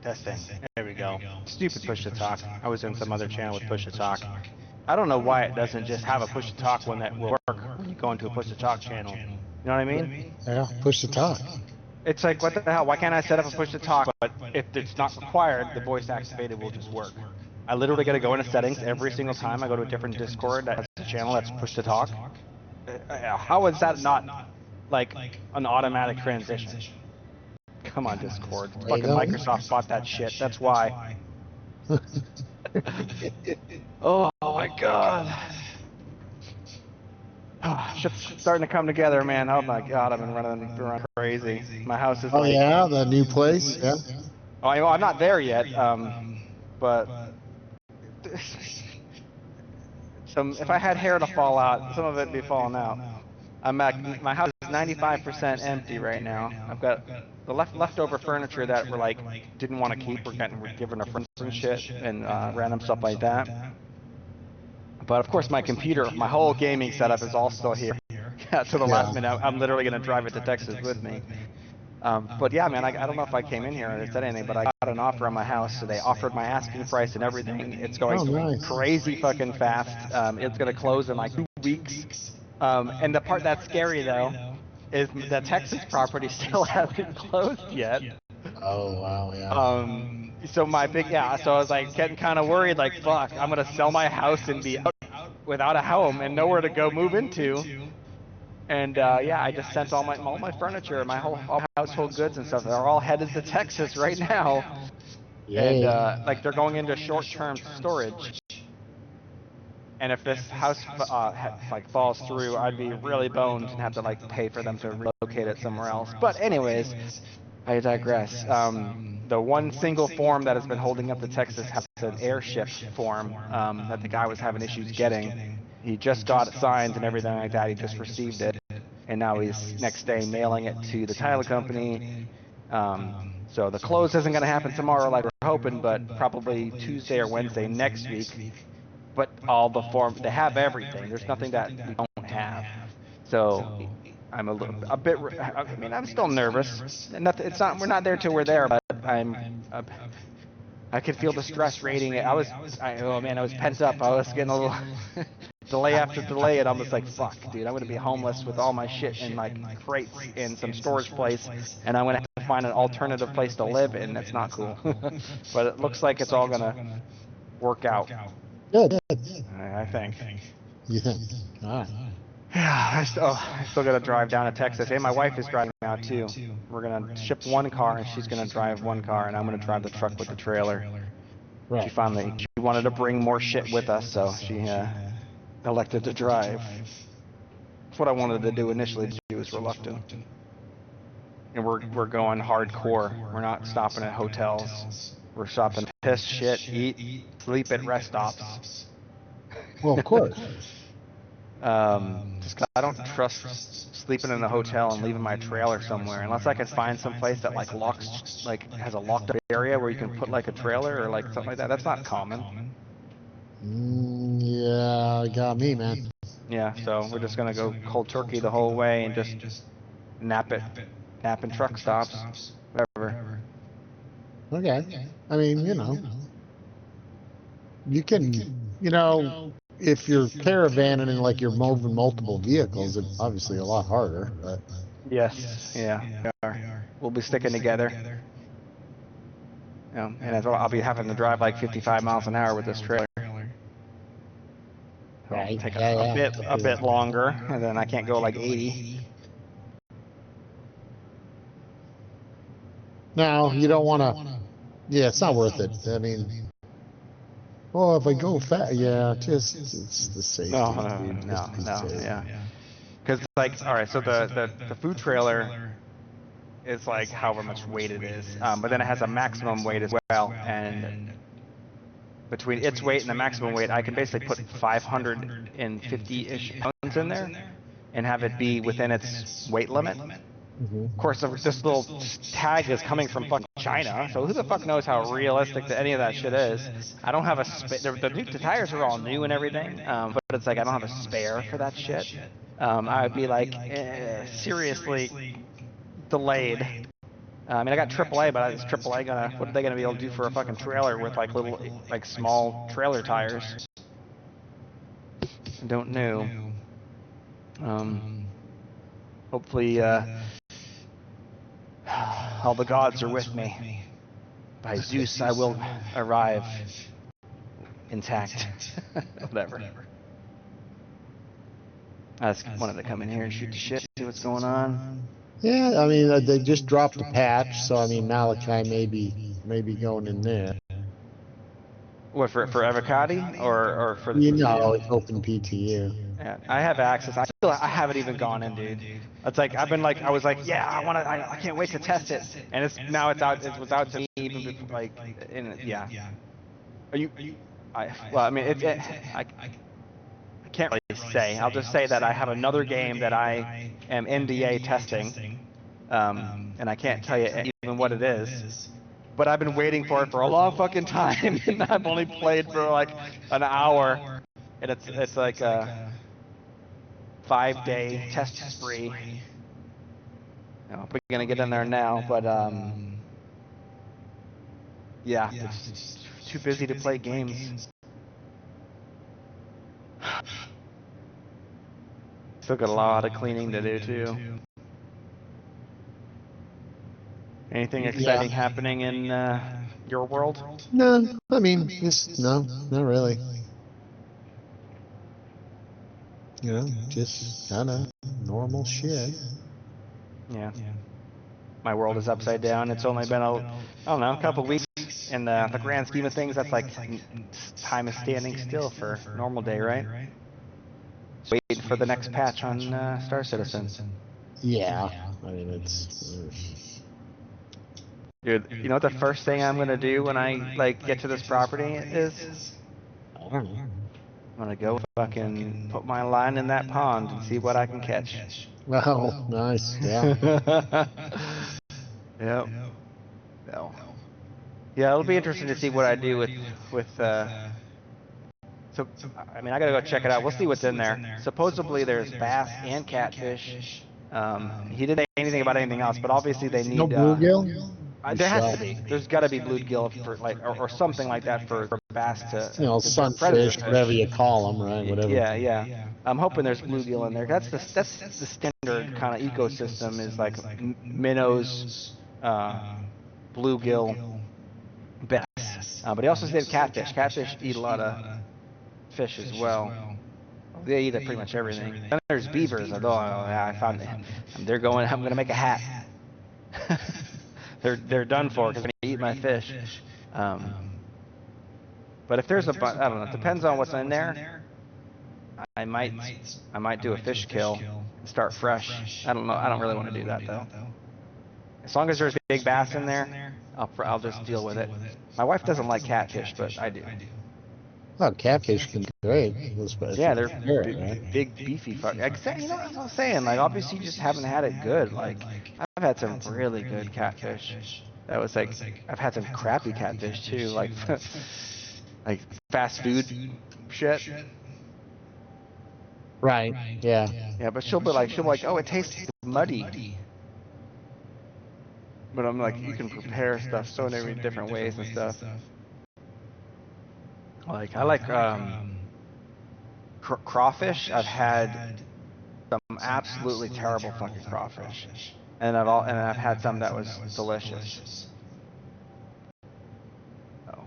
Testing. There we go. Stupid push to talk. I was in some other channel with push to talk. I don't know why it doesn't just have a push to talk one that will work when you go into a push to talk channel. You know what I mean? Yeah, push to talk. It's like, what the hell? Why can't I set up a push to talk? But if it's not required, the voice activated will just work. I literally got to go into settings every single time I go to a different Discord that has a channel that's push to talk. How is that not like an automatic transition? Come on, Discord. Fucking Microsoft bought that shit. That's why. Oh my god. Shit's starting to come together, man. Oh my god, I've been running around crazy. My house is like... yeah, the new place, yeah. Oh, I'm not there yet, but... if I had hair to fall out, some of it would be falling out. My house is 95% empty right now. I've got the leftover furniture that we're like didn't want to keep. We're giving our friends and shit and random stuff like that. But of course, my computer, my whole gaming setup is all still here. Yeah, to the last minute, I'm literally gonna drive it to Texas with me. But yeah, man, I don't know if I came in here and said anything, but I got an offer on my house, so they offered my asking price and everything. It's going crazy fucking fast. It's gonna close in like 2 weeks. And the part that's scary though is the Texas property still hasn't closed yet. Oh wow, yeah. So my big so I was like getting kind of worried, like fuck, I'm gonna sell my house and be out without a home and nowhere to go move into. And yeah, I just sent all my furniture, all my household goods and stuff. They're all headed to Texas right now. Yay. And like they're going into short-term storage. And if this house like falls through, I'd be really boned and have to like pay for them to relocate it somewhere else. But anyways, I digress. The one single form that has been holding up the Texas has an airship form that the guy was having issues getting. He just got it signed and everything like that. He just received it, and now he's next day mailing it to the title company. So the close isn't going to happen tomorrow like we're hoping, but probably Tuesday or Wednesday next week. But all the forms, they have everything. There's nothing that we don't have. So I'm a bit. I mean, I'm still nervous. We're not there till we're there, but I could feel the stress rating. Oh man, I was pent up. I was getting a little delay after delay, and I'm just like, fuck, dude, I'm gonna be homeless with all my shit in like crates in some storage place, and I'm gonna have to find an alternative place to live in. That's not cool. But it looks like it's all gonna work out. Good. I think. You think? All right. Yeah, I still gotta drive down to Texas. And my wife is driving out too. We're gonna ship one car, and she's gonna drive one car, and I'm gonna drive the truck with the trailer. Right. She wanted to bring more shit with us, so she elected to drive. That's what I wanted to do initially, but she was reluctant. And we're going hardcore. We're not stopping at hotels. We're stopping piss, shit, eat, sleep at rest stops. Well, of course. Just 'cause I don't trust sleeping in a hotel and leaving my trailer somewhere unless I can find some place that like has a locked up area where you can put like a trailer or like something like that. That's not common. Yeah, got me, man. Yeah, so we're just gonna go cold turkey the whole way and just nap in truck stops, whatever. Okay. I mean, you can, if you're caravanning and like you're moving multiple vehicles, it's obviously a lot harder. But yes, yeah, we are. We'll be sticking together. And as well, I'll be having to drive like 55 miles an hour with this trailer. So it'll take a bit longer, and then I can't go like 80. now you don't want to. Yeah, it's not worth it. I mean, oh, if I go fast, yeah, it's the safety. Dude, No, just be safe. yeah. Because like, all right, so the food trailer is like however much weight it is, but then it has a maximum weight as well, and between its weight and the maximum weight, I can basically put 550-ish pounds in there and have it be within its weight limit. Of course, this little tag is coming from fucking China, so who the fuck knows how realistic any of that shit is. I don't have a the tires are all new and everything, but it's like I don't have a spare for that shit. I would be like seriously delayed. I mean, I got AAA, but is AAA what are they gonna be able to do for a fucking trailer with like little, like small trailer tires? I don't know. Hopefully, all the gods are with me. By Zeus, I will arrive intact. Whatever. I just wanted to come in here and shoot the shit, see what's going on. Yeah, I mean, they just dropped a patch, so I mean, Malachi may be going in there. What, for Avocado or for the? You know, it's open PTU. Yeah, I have access. I haven't even gone in, dude. It's like I've been like, I was like, yeah, I can't wait to test it, and it's out. It was out to me even before, like, yeah. Are you? Well, I mean, I can't really say. I'll just say that I have another game that I am NDA testing, and I can't tell you even what it is. But I've been waiting for it for a long fucking time, and I've only played for like an hour, and it's like a 5-day test spree. We're gonna get in there now, but yeah, it's too busy to play games. Still got a lot of cleaning to do too. Anything exciting happening in your world? No, I mean, no, not really. You know, just kind of normal shit. Yeah. My world is upside down. It's only been I don't know, a couple weeks. In the grand scheme of things, that's like time is standing still for normal day, right? Waiting for the next patch on Star Citizen. Yeah, I mean, it's. Dude, you know what the first thing I'm gonna do when I like get to this property is? I don't know. I'm gonna go fucking put my line in that pond and see what I can catch. Oh, nice. Yeah. Yep. No. Yeah, it'll be interesting to see what I do with so I mean, I gotta go check it out. We'll see what's in there. Supposedly there's bass and catfish. He didn't say anything about anything else, but obviously they need No bluegill? there has to be. There's got to be bluegill for like or something like that for bass to, You know, sunfish, whatever you call them, right? Whatever. Yeah. I'm hoping there's bluegill in there. That's the standard kind of ecosystem is like minnows, bluegill, bass. But he also said catfish. Catfish eat a lot of fish as well. They eat pretty much everything. Then there's beavers. Although I found they're going. I'm gonna make a hat. They're done for because they eat my fish. But if there's I don't know. It depends on what's in there. I might do a fish kill and start fresh. I don't know. I don't really want to do that though. As long as there's big bass in there, I'll just deal with it. My wife doesn't like catfish, but I do. Oh, catfish can be great. Yeah, they're big beefy fuck. You know what I'm saying? Like, obviously, you just haven't had it good. Like, I've had some really good catfish. That was like, I've had some crappy catfish too, like, like fast food shit. Right. Yeah. Yeah, but she'll be like, oh, it tastes muddy. But I'm like, you can prepare stuff so many different ways and stuff. Like, I like crawfish. I've had some absolutely terrible fucking crawfish, and I've had some that was delicious. Oh,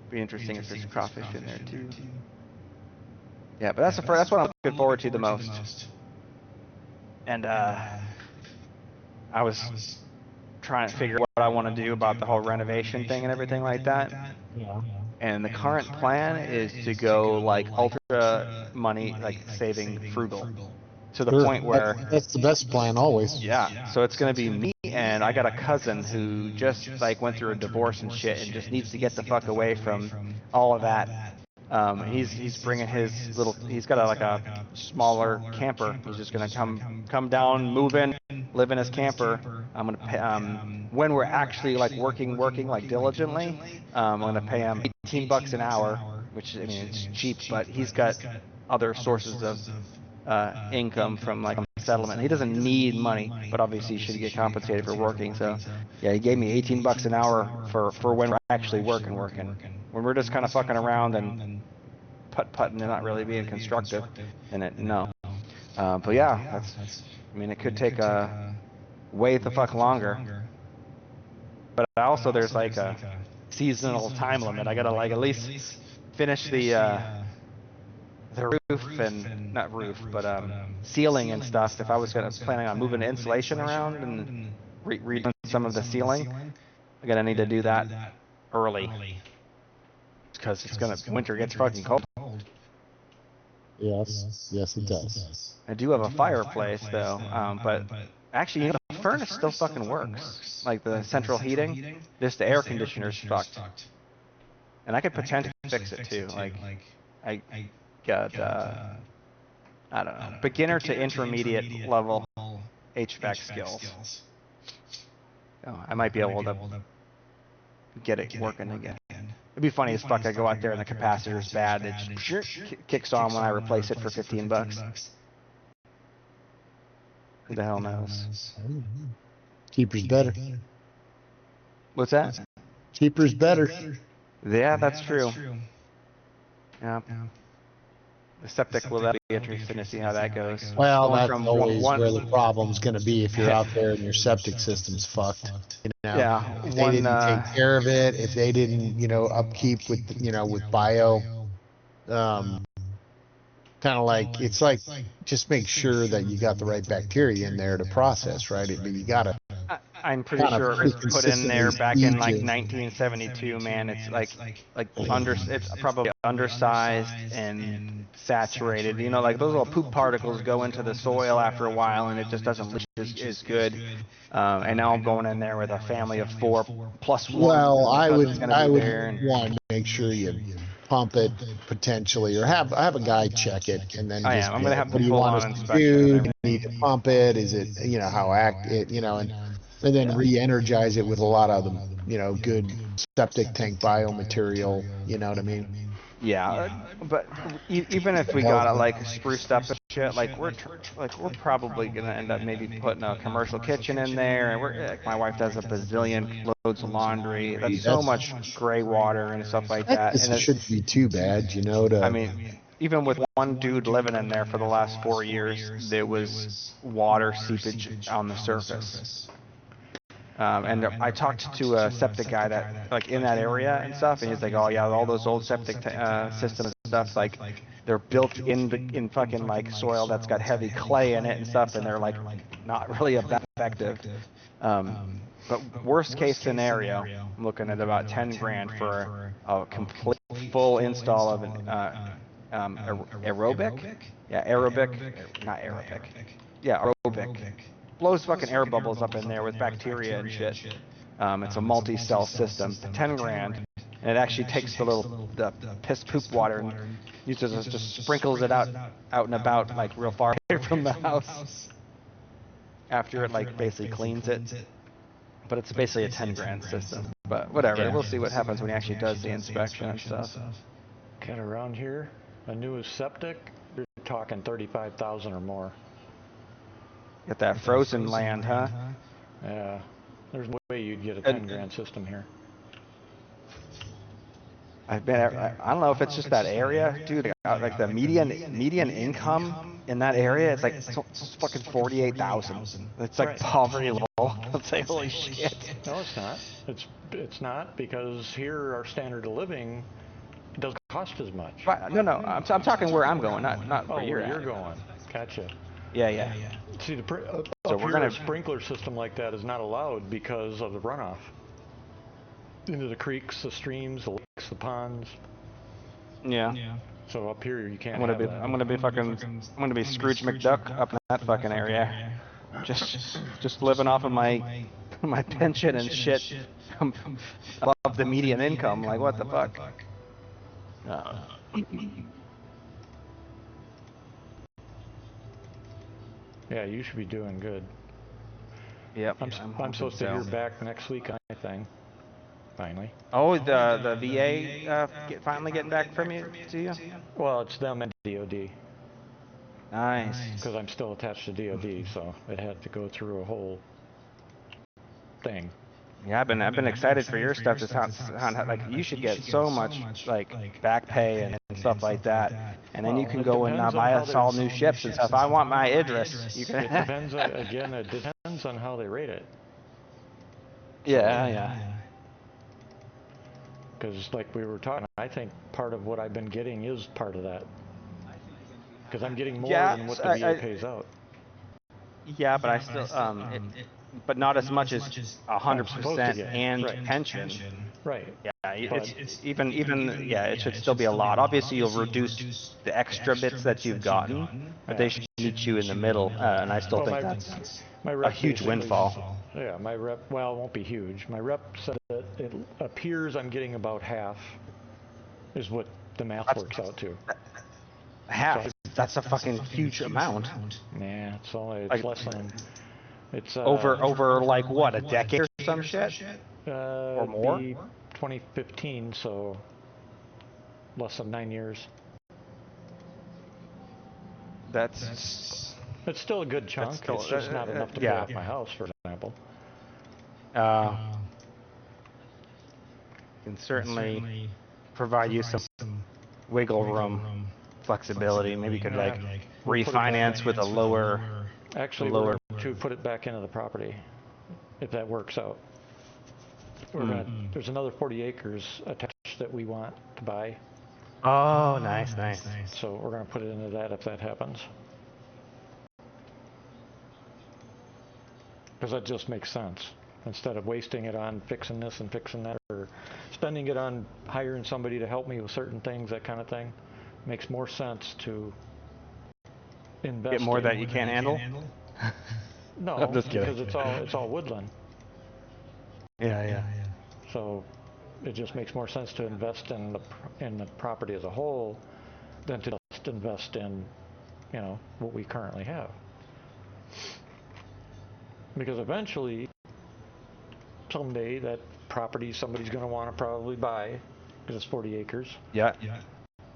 be interesting if there's crawfish in there too. Yeah, but that's what I'm looking forward to the most. And I was trying to figure out what I want to do about the whole renovation thing and everything like that. Yeah. And the current plan is to go like ultra money, like saving frugal, to the Sure. point where, That's the best plan always. yeah. So it's gonna be me, and I got a cousin who just like went through a divorce and shit, and just needs to get the fuck away from all of that. He's bringing his little. He's got like a smaller camper. He's just gonna come down, move in, live in his camper. I'm gonna pay, when we're actually like working like diligently. I'm gonna pay him $18 an hour, which I mean it's cheap, but he's got other sources of income from like settlement. He doesn't need money, but obviously he should get compensated for working. So yeah, he gave me $18 an hour for when we're actually working. When we're just kind of fucking around and putting and not really being constructive, and no. But yeah, that's. I mean, it could take way the fuck longer. But also there's like a seasonal time limit. I gotta like at least finish the roof and not roof, but ceiling and stuff. If I was planning on moving the insulation around and redoing some of the ceiling, I'm gonna need to do that early because winter gets fucking cold. Yes, it does. I do have a fireplace though, but actually, the furnace still fucking works. Like the central heating, just the air conditioner's fucked. And I could potentially fix it too. Like, I got, I don't know, beginner to intermediate level HVAC skills. Oh, I might be able to get it working again. It'd be funny as fuck. I go out there and the capacitor's bad. It just kicks on when I replace it for $15. Who the hell knows? Cheaper's better. What's that? Cheaper's better. Yeah, that's true. Yeah. The septic will be interesting to see how that goes. Well, Going that's from always one- where the problem's going to be if you're out there and your septic system's fucked. You know? Yeah, If they didn't take care of it, if they didn't, upkeep with, with bio, kind of like, it's like, just make sure that you got the right bacteria in there to process, right? But you gotta. I'm pretty kinda sure it was pretty put in there back in like consistently 1972, man. It's it's probably undersized and saturated. You know, like those little poop particles go into the soil after a while, and it just doesn't leach as good. And now I'm going in there with a family of 4 plus 1. Well, I would and want to make sure you pump it potentially, or have a guy check it, and then just I'm gonna have what do you full want on us to inspection do? and Do you everything. need to pump it? Is it how active? And then re-energize it with a lot of good septic tank biomaterial. You know what I mean? Yeah, but even if we got it like spruced up and shit, like we're probably gonna end up maybe putting a commercial kitchen in there, and my wife does a bazillion loads of laundry. That's so much gray water and stuff like that. It shouldn't be too bad, I mean, even with one dude living in there for the last 4 years, there was water seepage on the surface. And I talked to a septic guy that, like, in that area and stuff, and he's like, oh yeah, all those old septic systems and stuff, like, they're built in fucking, like, soil that's got heavy clay in it and stuff, and they're, like, not really that effective. But worst case scenario, I'm looking at about 10 grand for a complete full install of an aerobic? Yeah, aerobic. Not Arabic. Yeah, aerobic. Blows fucking air bubbles up in there with bacteria and shit. It's a multi-cell system. 10 grand. And it actually takes the piss poop water and just sprinkles it out and about, like real far away from the house. After it like basically cleans it. But it's basically a 10 grand system. But whatever, we'll see what happens when he actually does the inspection and stuff. Kind of around here, a new septic, you're talking 35,000 or more. Get that frozen land, huh? Yeah, there's no way you'd get a 10 grand system here. I don't know if it's just that area, dude. Like the median income in that area, it's like it's fucking 48,000. It's like poverty level. I'd say, holy shit. No, it's not. It's not, because here our standard of living doesn't cost as much. Right, no, I'm talking where I'm going, not where you're at. at. You're going. Gotcha. Yeah. See, So So up we're here, gonna a sprinkler system like that is not allowed because of the runoff into the creeks, the streams, the lakes, the ponds. yeah. So up here you can't I'm have that. I'm gonna be Scrooge McDuck up in that fucking area. Just living off of my pension and shit above the median income. Like what the fuck? Yeah, you should be doing good. Yep. I'm supposed to hear back next week on my thing. Finally. Oh, the VA finally getting back from you to you? Well, it's them and DOD. Nice. Because I'm still attached to DOD, so it had to go through a whole thing. Yeah, I've been excited for your stuff to sound like you should get so much like back pay and stuff like that, and then you can go and buy us all new ships and stuff. I want my Idris. You can. It depends again. It depends on how they rate it. Yeah. Because like we were talking, I think part of what I've been getting is part of that. Because I'm getting more than what the VA pays out. Yeah, but I still but not as much as 100% and right. pension. Right. Yeah, it's even it should still be a lot. Obviously, you'll reduce the extra bits that you've gotten, but they should meet you in the middle, and I still think that's a huge windfall. Yeah, my rep. Well, it won't be huge. My rep said that it appears I'm getting about half, is what the math works out to. Half. That's a fucking huge amount. Nah, it's less than. It's over like what, a decade or some shit? Or more? 2015, so less than 9 years. That's. It's still a good chunk. It's just not enough to pay off my house, for example. Can certainly provide you some wiggle room, flexibility. Maybe you could like refinance with a lower. Actually, we're going to put it back into the property, if that works out. There's another 40 acres attached that we want to buy. Oh, nice. So we're going to put it into that if that happens. Because that just makes sense. Instead of wasting it on fixing this and fixing that, or spending it on hiring somebody to help me with certain things, that kind of thing, makes more sense to invest. Get more that you can't handle? No, I'm just kidding. because it's all woodland. Yeah. So it just makes more sense to invest in the property as a whole than to just invest in, what we currently have. Because eventually, someday, that property somebody's going to want to probably buy, because it's 40 acres. Yeah.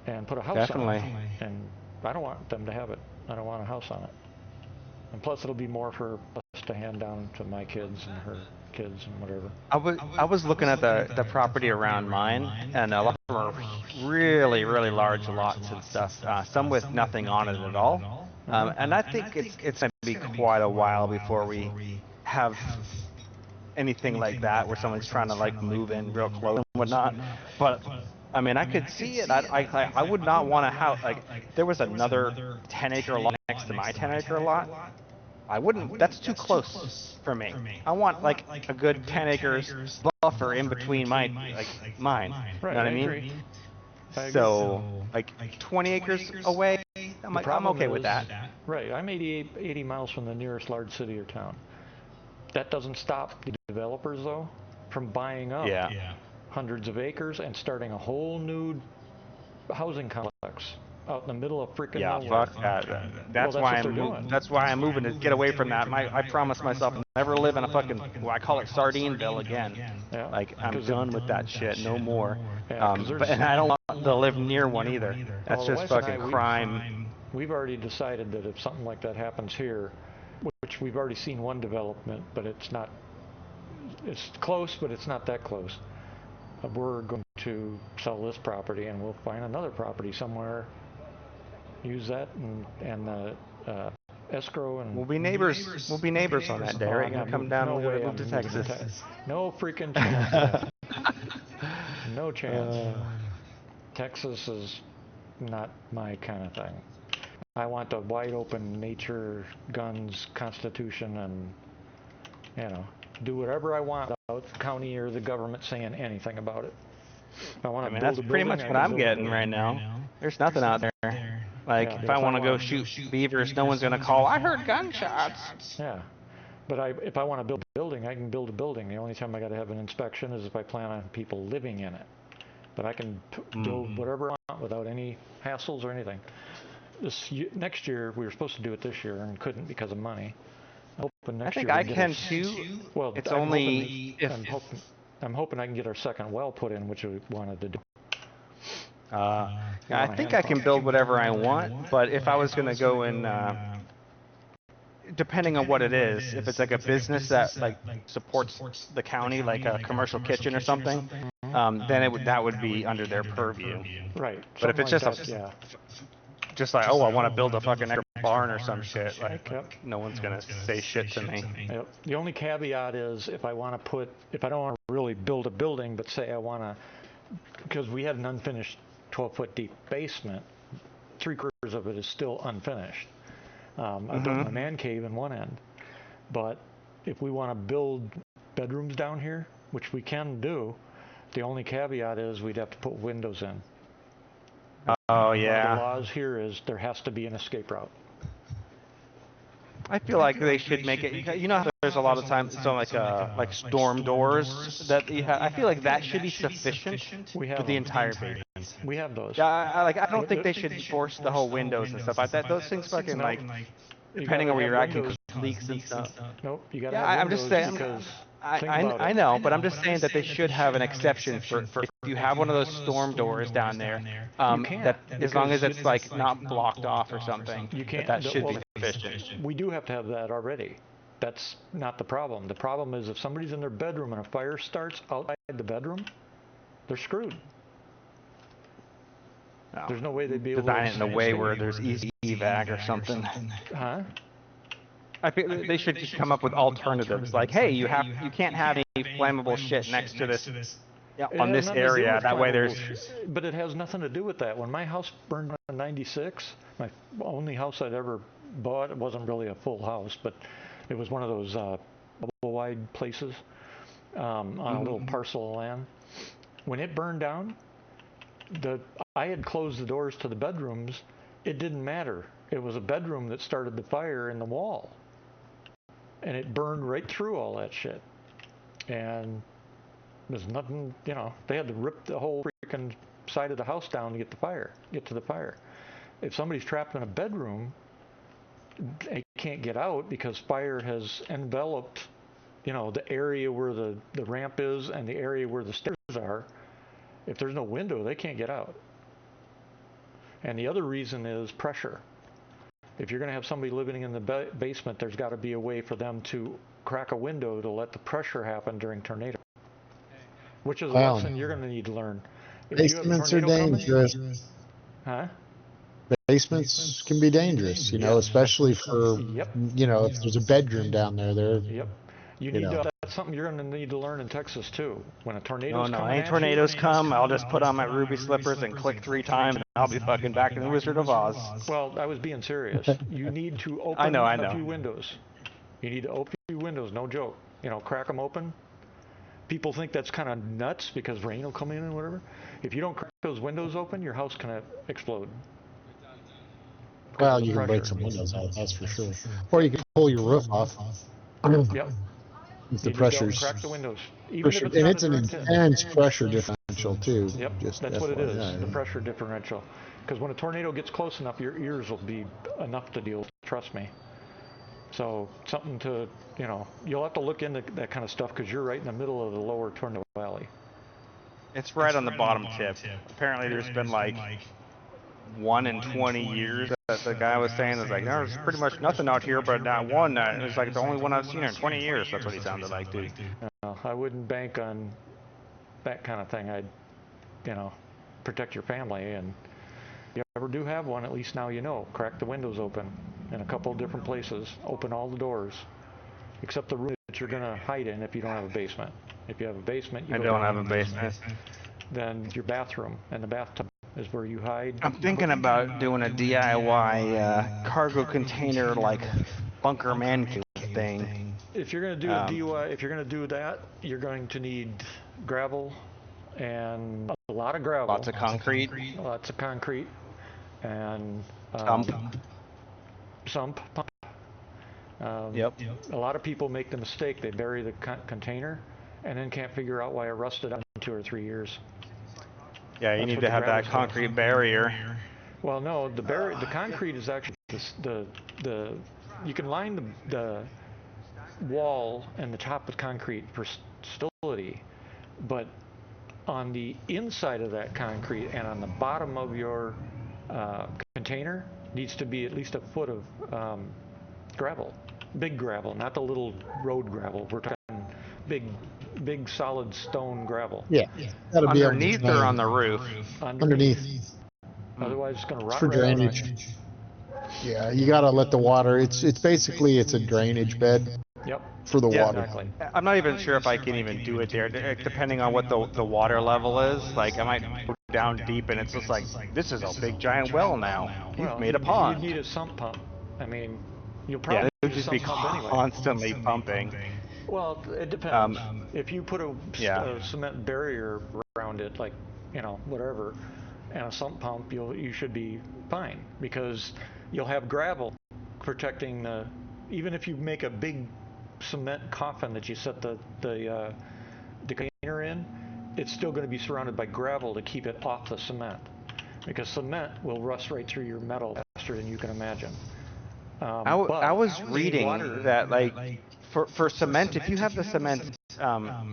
And put a house Definitely. on it. And I don't want them to have it. I don't want a house on it. And plus, it'll be more for us to hand down to my kids and her kids and whatever. I was looking at the property around mine, and a lot of them are really large lots and stuff. Some with nothing on it at all. And I think it's going to be quite a while before we have anything like that, where someone's trying to like move in real close and whatnot. But I mean, I could see it. I would not want a house. Like, if there was another 10-acre lot next to my 10-acre lot, I wouldn't. That's too close for me. I want like a good 10 acres buffer in between mine. Right, you know what I mean? agree. So like 20 acres away, I'm okay with that. Right, I'm 80 miles from the nearest large city or town. That doesn't stop the developers, though, from buying up hundreds of acres and starting a whole new housing complex out in the middle of freaking nowhere. Fuck that. That's why I'm moving to get away from that. I promised myself I'll never live in a fucking, I call it Sardineville again. Yeah. Like, I'm done with that shit. No more. Yeah, and I don't want to live near one either. That's just fucking crime. We've already decided that if something like that happens here, which we've already seen one development, but it's close, but it's not that close. We're going to sell this property, and we'll find another property somewhere. Use that and escrow, and We'll be neighbors. We'll be neighbors on that day, right? You're gonna come down and move to Texas. No freaking chance. No chance. Texas is not my kind of thing. I want the wide open nature, guns, constitution, and, you know, do whatever I want without the county or the government saying anything about it. If I want to I mean, build that's a pretty building, much I what can I'm build a getting building. right now. There's nothing out there. Like, Yeah, if I want to go shoot beavers, no one's gonna call. I heard gunshots. Yeah, but if I want to build a building, I can build a building. The only time I got to have an inspection is if I plan on people living in it. But I can build whatever I want without any hassles or anything. Next year, we were supposed to do it this year and couldn't because of money. I'm hoping next I think year I we can get too. well, It's only if I'm hoping I can get our second well put in, which we wanted to do. I think I can build whatever I want, but if I was gonna go in, depending on what it is, if it's like a business that like supports the county, like a commercial kitchen or something, then that would be under their purview. Right. But if it's like just that, just like, oh, I want to build a fucking extra barn or some shit, like, Yep. no one's gonna say shit to me. Yep. The only caveat is if I don't want to really build a building, but say I want to, because we had an unfinished 12-foot deep basement, 3/4 of it is still unfinished. I built my man cave in one end, but if we want to build bedrooms down here, which we can do, the only caveat is we'd have to put windows in. Oh One of the yeah. laws here is there has to be an escape route. I feel like they should make it. You know how there's a lot of times so like storm doors that you have. I feel like that should be sufficient We for have the them. entire basement. We have those. Yeah, I don't think they should force the whole windows and stuff like that. Those things fucking like, depending on where you're at, can cause leaks and stuff. Nope, you gotta Yeah, have I'm just windows saying. because think I about it. know, but I'm just saying that they should have an exception for if you have one of those storm doors down there. can't, That as long as because it's like not blocked off or something, You can't. that should well, be sufficient. We do have to have that already. That's not the problem. The problem is if somebody's in their bedroom and a fire starts outside the bedroom, they're screwed. There's no way they'd be able to design it in a way where there's easy evac or something. Huh? I feel they should just come up with alternatives. Like, hey, you can't have any flammable shit next to this on this area. That way there's. But it has nothing to do with that. When my house burned in '96, my only house I'd ever bought, it wasn't really a full house, but it was one of those double-wide places on a little parcel of land. When it burned down, I had closed the doors to the bedrooms. It didn't matter. It was a bedroom that started the fire in the wall. And it burned right through all that shit. And there's nothing, they had to rip the whole freaking side of the house down to get to the fire. If somebody's trapped in a bedroom, they can't get out because fire has enveloped, the area where the ramp is and the area where the stairs are. If there's no window, they can't get out. And the other reason is pressure. If you're going to have somebody living in the basement, there's got to be a way for them to crack a window to let the pressure happen during tornado. Which is a lesson you're going to need to learn. Basements are dangerous. Huh? Basements can be dangerous, especially for, if there's a bedroom down there. Yep. That's something you're going to need to learn in Texas too. When a tornado's any tornadoes come, I'll just put on my ruby slippers and click 3 times, and I'll be fucking back in the Wizard of Oz. Well, I was being serious. You need to open a few windows. You need to open a few windows, no joke. Crack them open. People think that's kind of nuts because rain will come in and whatever. If you don't crack those windows open, your house can explode. Well, you can break some windows out, that's for sure. Or you can pull your roof off. Yep. If the pressure's crack the windows. and it's an intense pressure differential too. Yep, that's what it is, the pressure differential. Because when a tornado gets close enough, your ears will be enough to deal with, trust me. So something to, you'll have to look into that kind of stuff because you're right in the middle of the lower tornado valley. It's right on the bottom tip. Apparently there's been like 1 in 20 years that the guy was saying. Is like, there's pretty much nothing out here but that one. It was like the only one I've seen in 20 years. That's what he sounded like, dude. I wouldn't bank on that kind of thing. I'd, protect your family. And if you ever do have one, at least now crack the windows open in a couple of different places. Open all the doors, except the room that you're going to hide in if you don't have a basement. If you have a basement, I don't have a basement. Then your bathroom and the bathtub. is where you hide. I'm thinking about doing a DIY cargo container like bunker man cave thing. If you're going to do a DIY, if you're going to do that, you're going to need gravel and a lot of gravel. Lots of concrete. Lots of concrete. And sump pump. Yep. A lot of people make the mistake, they bury the container and then can't figure out why it rusted out in 2 or 3 years. Yeah, you need to have that concrete barrier. Well, no, the concrete is actually you can line the wall and the top with concrete for stability, but on the inside of that concrete and on the bottom of your container needs to be at least a foot of gravel, big gravel, not the little road gravel. We're talking big solid stone gravel. Yeah, that'll be underneath or on the roof. Underneath. Otherwise, it's going to rot for right drainage. out on you. Yeah, you gotta let the water. It's basically it's a drainage bed. Yep. For the water. Exactly. I'm not even sure if I can even do it there, depending on what the water level is. Like, I might go down deep and it's just like, this is a big giant well now. You've made a pond. You need a sump pump. I mean, you'll probably it would just be constantly pumping. Well, it depends. If you put a cement barrier around it, like, whatever, and a sump pump, you should be fine, because you'll have gravel protecting even if you make a big cement coffin that you set the container in, it's still going to be surrounded by gravel to keep it off the cement, because cement will rust right through your metal faster than you can imagine. I was reading that, like, for cement, if you have the cement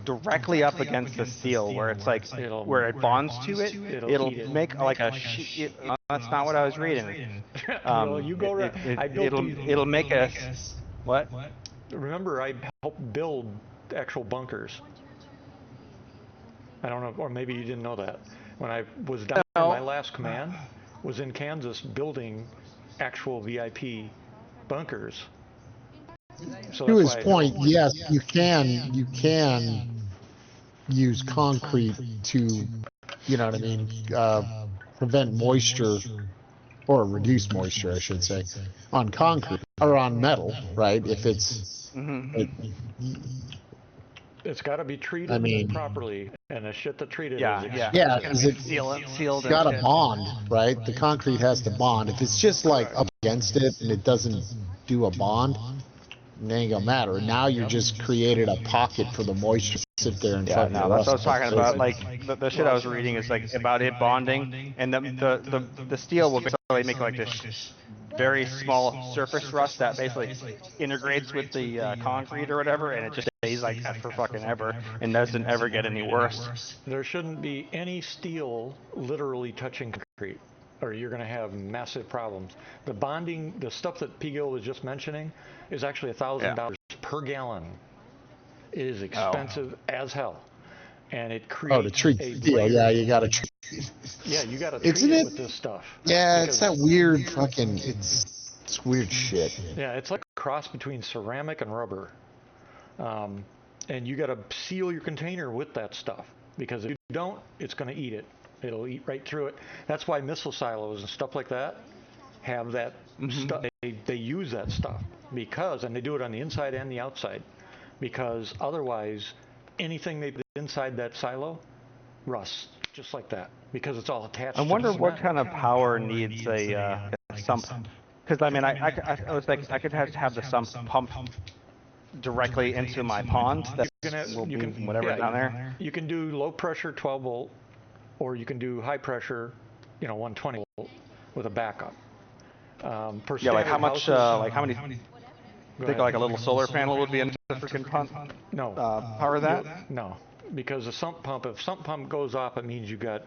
directly up against the steel, where it's like where it bonds to it, it'll make like a sheet. That's not what I was reading. Well, you go right. It'll make a what? Remember, I helped build actual bunkers. I don't know, or maybe you didn't know that. When I was down in my last command, was in Kansas building actual VIP bunkers. So to his point, yes, you can use concrete to, prevent moisture or reduce moisture, I should say, on concrete or on metal, right? If it's it's got to be treated properly, and the shit that treated because it's sealed. Got to bond, right? The concrete has to bond. If it's just like up against it and it doesn't do a bond, it ain't gonna matter. Now you just created a pocket for the moisture to sit there and fucking that's what I was talking about. Like the shit I was reading is like about it bonding, and the steel will basically make like this very small surface rust that basically integrates with the concrete or whatever, and it just stays like that for fucking ever and doesn't ever get any worse. There shouldn't be any steel literally touching concrete, or you're going to have massive problems. The bonding, the stuff that P. Gill was just mentioning, is actually $1,000 per gallon. It is expensive as hell, and it creates to treat steel. Yeah, you got to treat. Yeah, you got to treat it with this stuff. Yeah, it's that weird fucking. It's weird shit. Yeah, it's like a cross between ceramic and rubber, and you got to seal your container with that stuff, because if you don't, it's going to eat it. It'll eat right through it. That's why missile silos and stuff like that have that stuff. They use that stuff and they do it on the inside and the outside, because otherwise anything they put inside that silo rusts just like that, because it's all attached. I wonder what kind of power needs a sump. Because I mean, I was like, I could have the sump pump directly into my pond. That's whatever down there. You can do low pressure 12 volt, or you can do high pressure, 120 volt with a backup. Like how much? Like how many? I think like a little solar panel would be enough to freaking pump. No. Power that? No, because a sump pump. If sump pump goes off, it means you've got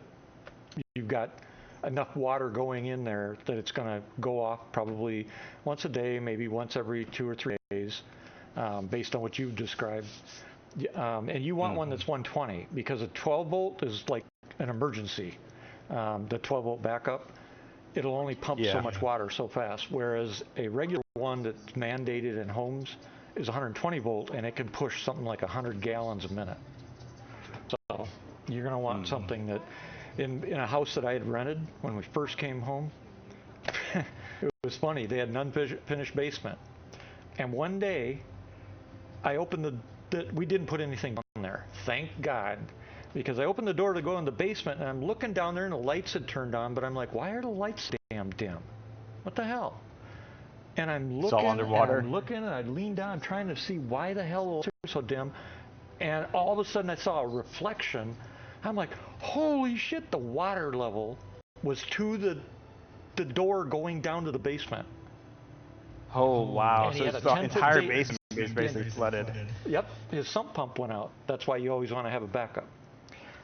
enough water going in there that it's going to go off probably once a day, maybe once every 2 or 3 days, based on what you've described. And you want one that's 120, because a 12 volt is like an emergency. The 12 volt backup, it'll only pump so much water so fast, whereas a regular one that's mandated in homes is 120 volt, and it can push something like 100 gallons a minute. So you're going to want something that in a house that I had rented when we first came home. It was funny. They had an unfinished basement, and one day I opened we didn't put anything down there, thank God, because I opened the door to go in the basement, and I'm looking down there, and the lights had turned on, but I'm like, why are the lights damn dim? What the hell? And I'm looking, it's all underwater. and I'm looking, and I lean down, I'm trying to see why the hell the lights are so dim, and all of a sudden I saw a reflection. I'm like, holy shit, the water level was to the door going down to the basement. Oh, wow. And So he had it's a the 10-foot entire gate. basement is basically flooded. Yep, his sump pump went out. That's why you always want to have a backup.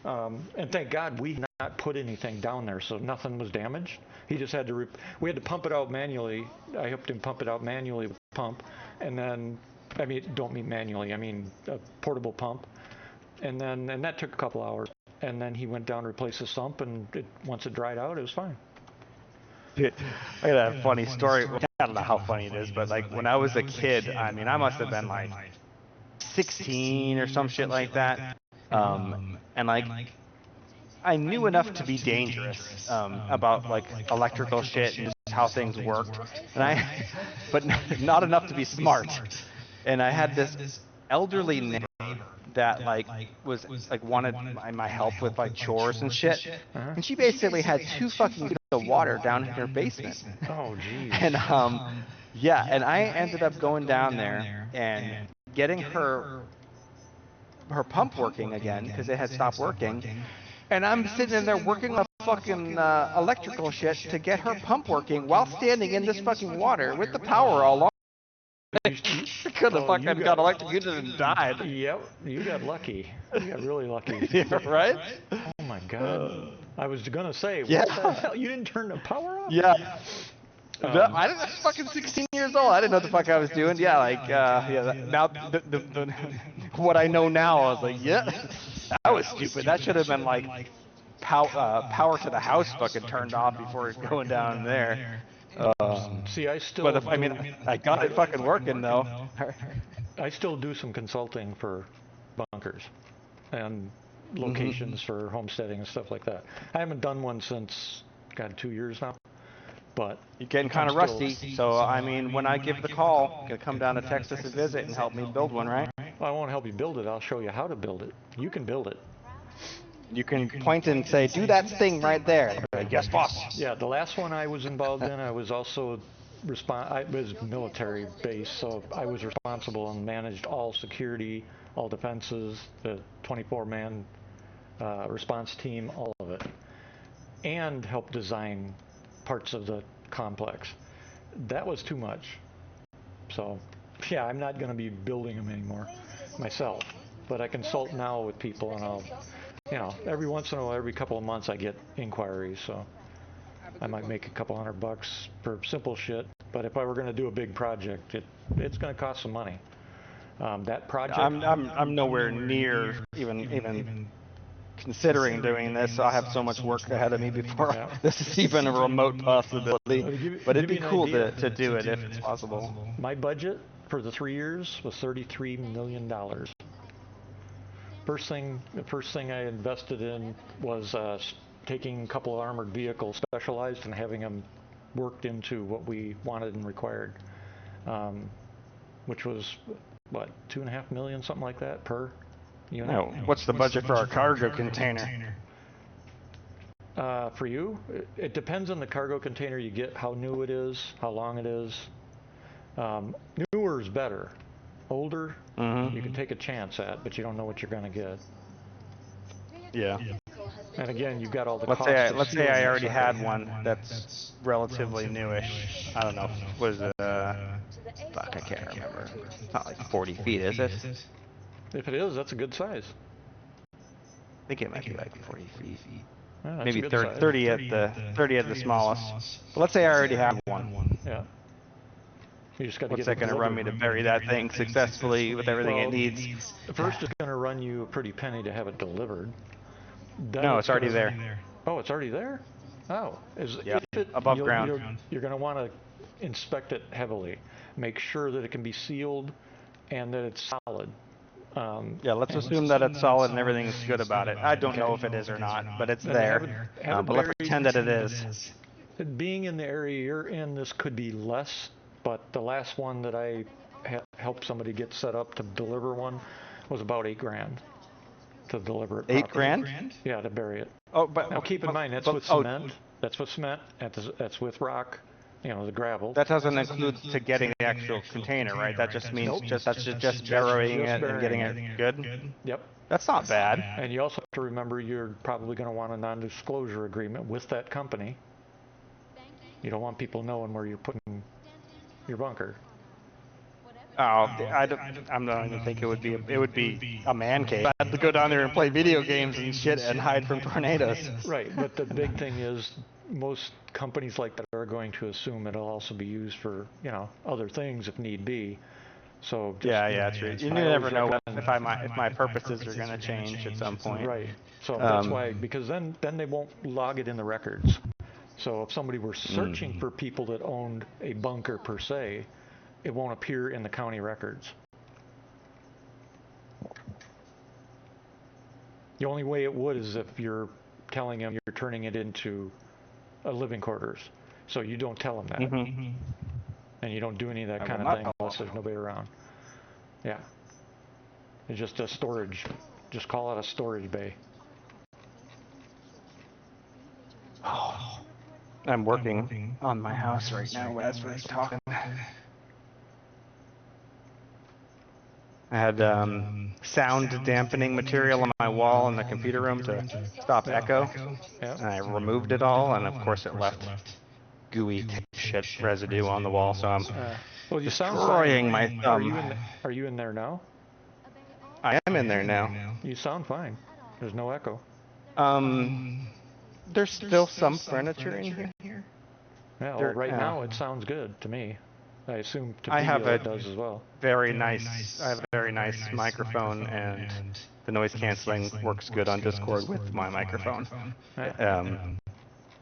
And thank God we did not put anything down there, so nothing was damaged. He just had to, we had to pump it out manually. I helped him pump it out manually with the pump. And then, I mean, don't mean manually, I mean a portable pump. And that took a couple hours. And then he went down to replace the sump, and once it dried out, it was fine. Dude, I got a funny story. I don't know how funny it is, but like when I was a kid, I mean, I must have been like 16 or some shit like that. And like, I knew enough to be dangerous about like electrical shit and just how things worked, but not enough to be smart. And I had this elderly neighbor that like was like wanted my help with like chores and shit, and she basically had 2 fucking feet of water down in her basement. Oh, geez. And yeah, and I ended up going down there and getting her pump working again because it had stopped working. And I'm sitting in there working on fucking electrical shit to get her pump working while standing in this fucking water with the power all on. Could have fucking got electrocuted and died. Yep, you got lucky. You got really lucky. Yeah, right? Oh my God. I was gonna say, what Yeah. the hell? You didn't turn the power off? Yeah. I was fucking 16 years old. I didn't know what the fuck I was doing. Yeah, like, now, what I know now, I was like, yeah, that was stupid. That should have been like, power to the house fucking turned off before it's going down there. See, I still. But I mean, I got it fucking working though. I still do some consulting for bunkers and locations for homesteading and stuff like that. I haven't done one since, God, 2 years now. But you're getting kind of rusty, so I mean, when I give the call, you can come down to Texas and visit and help me build one, right? Well, I won't help you build it. I'll show you how to build it. You can build it. You can point and say, do that thing right there. Like, yes, boss. Yeah, the last one I was involved in, I was also I was military base, so I was responsible and managed all security, all defenses, the 24-man response team, all of it, and helped design parts of the complex. That was too much. So, yeah, I'm not going to be building them anymore myself, but I consult now with people, and I'll, you know, every once in a while, every couple of months I get inquiries, so I might make a couple $100 for simple shit, but if I were going to do a big project, it's going to cost some money. That project, I'm nowhere near even considering doing this. I have so much work ahead of me before this is even a remote possibility. But it'd be cool to do it if it's possible. My budget for the 3 years was $33 million. The first thing I invested in was taking a couple of armored vehicles, specialized, and having them worked into what we wanted and required, which was what, $2.5 million, something like that per unit. No, what's the budget for our cargo container? For you, it depends on the cargo container you get, how new it is, how long it is. Newer is better. Older, you can take a chance at, but you don't know what you're going to get. Yeah. And again, you've got all the let's costs. say I already had one that's relatively newish. I don't know. What is it? Fuck, I can't remember. It's not like 40 feet, is it? If it is, that's a good size. I think it might be like 40 feet. Yeah, maybe 30 at the smallest. But let's say I already have one. Yeah. You just got to What's that going to run me to bury that thing successfully with everything it needs? First, it's going to run you a pretty penny to have it delivered. Then No, it's already there. Oh, it's already there? Oh. Above ground. You're going to want to inspect it heavily. Make sure that it can be sealed and that it's solid. Yeah, let's assume that it's solid and everything's good about it. I don't know if it is or not, but it's Then there. have it But let's buried. pretend that it is. Being in the area you're in, this could be less, but the last one that I helped somebody get set up to deliver one was about $8,000 to deliver it. $8 properly. grand? Yeah, to bury it. Oh, but Now keep in mind that's with cement. That's with cement. That's with rock. You know, the gravel. That doesn't include to getting the actual container, right? That just means just burying it and getting it good. Yep. That's not bad. And you also have to remember you're probably going to want a non-disclosure agreement with that company. You don't want people knowing where you're putting your bunker. Oh, I'm not even think it would be a man cave. I had to go down there and play video games and shit and hide from tornadoes. Right, but the big thing is most companies like that are going to assume it'll also be used for, you know, other things if need be. So just, yeah, true. You never know if my purposes are going to change at some point. Right. So that's why, because then they won't log it in the records. So if somebody were searching for people that owned a bunker per se, it won't appear in the county records. The only way it would is if you're telling them you're turning it into a living quarters. So you don't tell them that. And you don't do any of that kind of thing unless there's nobody around. Yeah. It's just a storage. Just call it a storage bay. Oh, I'm working on my house right now as we're talking. I had sound dampening material on my wall in the computer room to stop echo. Yeah. And I removed it all, and of course it left gooey shit residue on the wall, so I'm well, you destroying my thumb. Are you in there now? I am in there now. You sound fine. There's no echo. There's still some furniture in here. Yeah, well, right now it sounds good to me. I assume it does as well. I have a very nice microphone, and the noise canceling works good on Discord with my microphone.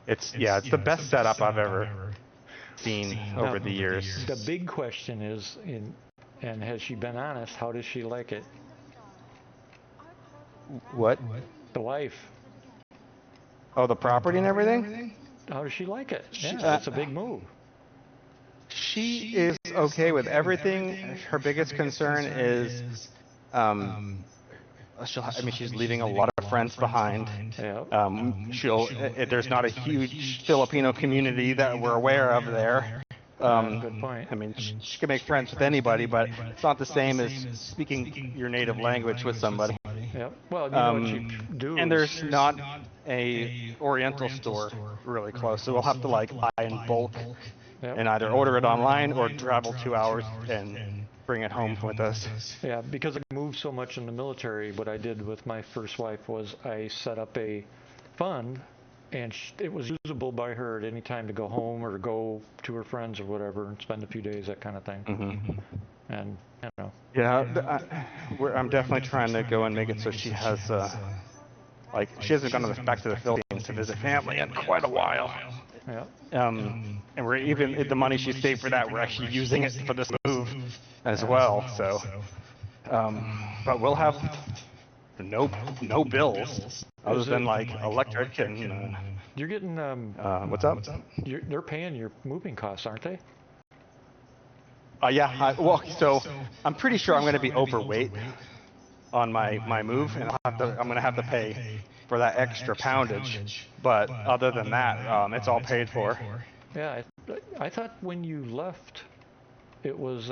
It's the best setup I've ever seen over the years. The big question is, and has she been honest? How does she like it? What? The wife. Oh, the property and everything? How does she like it? Yeah, that's a big move. She is okay with everything. Her biggest concern is, she's leaving a lot of friends behind. Yeah. There's not a huge Filipino community that we're aware of there. Good point. I mean, she can make friends with anybody, but it's not the same as speaking your native language with somebody. Yep. Well, you know what you do. And there's not a Oriental store really close, so we'll have to like buy in bulk. Yep. And either order it online or travel 2 hours and bring it home with us. Yeah, because I moved so much in the military, what I did with my first wife was I set up a fund, and it was usable by her at any time to go home or go to her friends or whatever and spend a few days, that kind of thing. And, you know. Yeah, I'm definitely trying to go and make it so she has, she hasn't gone back to the Philippines to visit family in quite a while. Yeah. And we're even the money she saved for that, we're actually using it for this move as well. So, but we'll have no bills other than like electric and. You're getting what's up? They're paying your moving costs, aren't they? Yeah. So I'm pretty sure I'm going to be overweight on my move, and I'm going to have to pay for that extra poundage. But other than that, it's all paid for. Yeah, I thought when you left, it was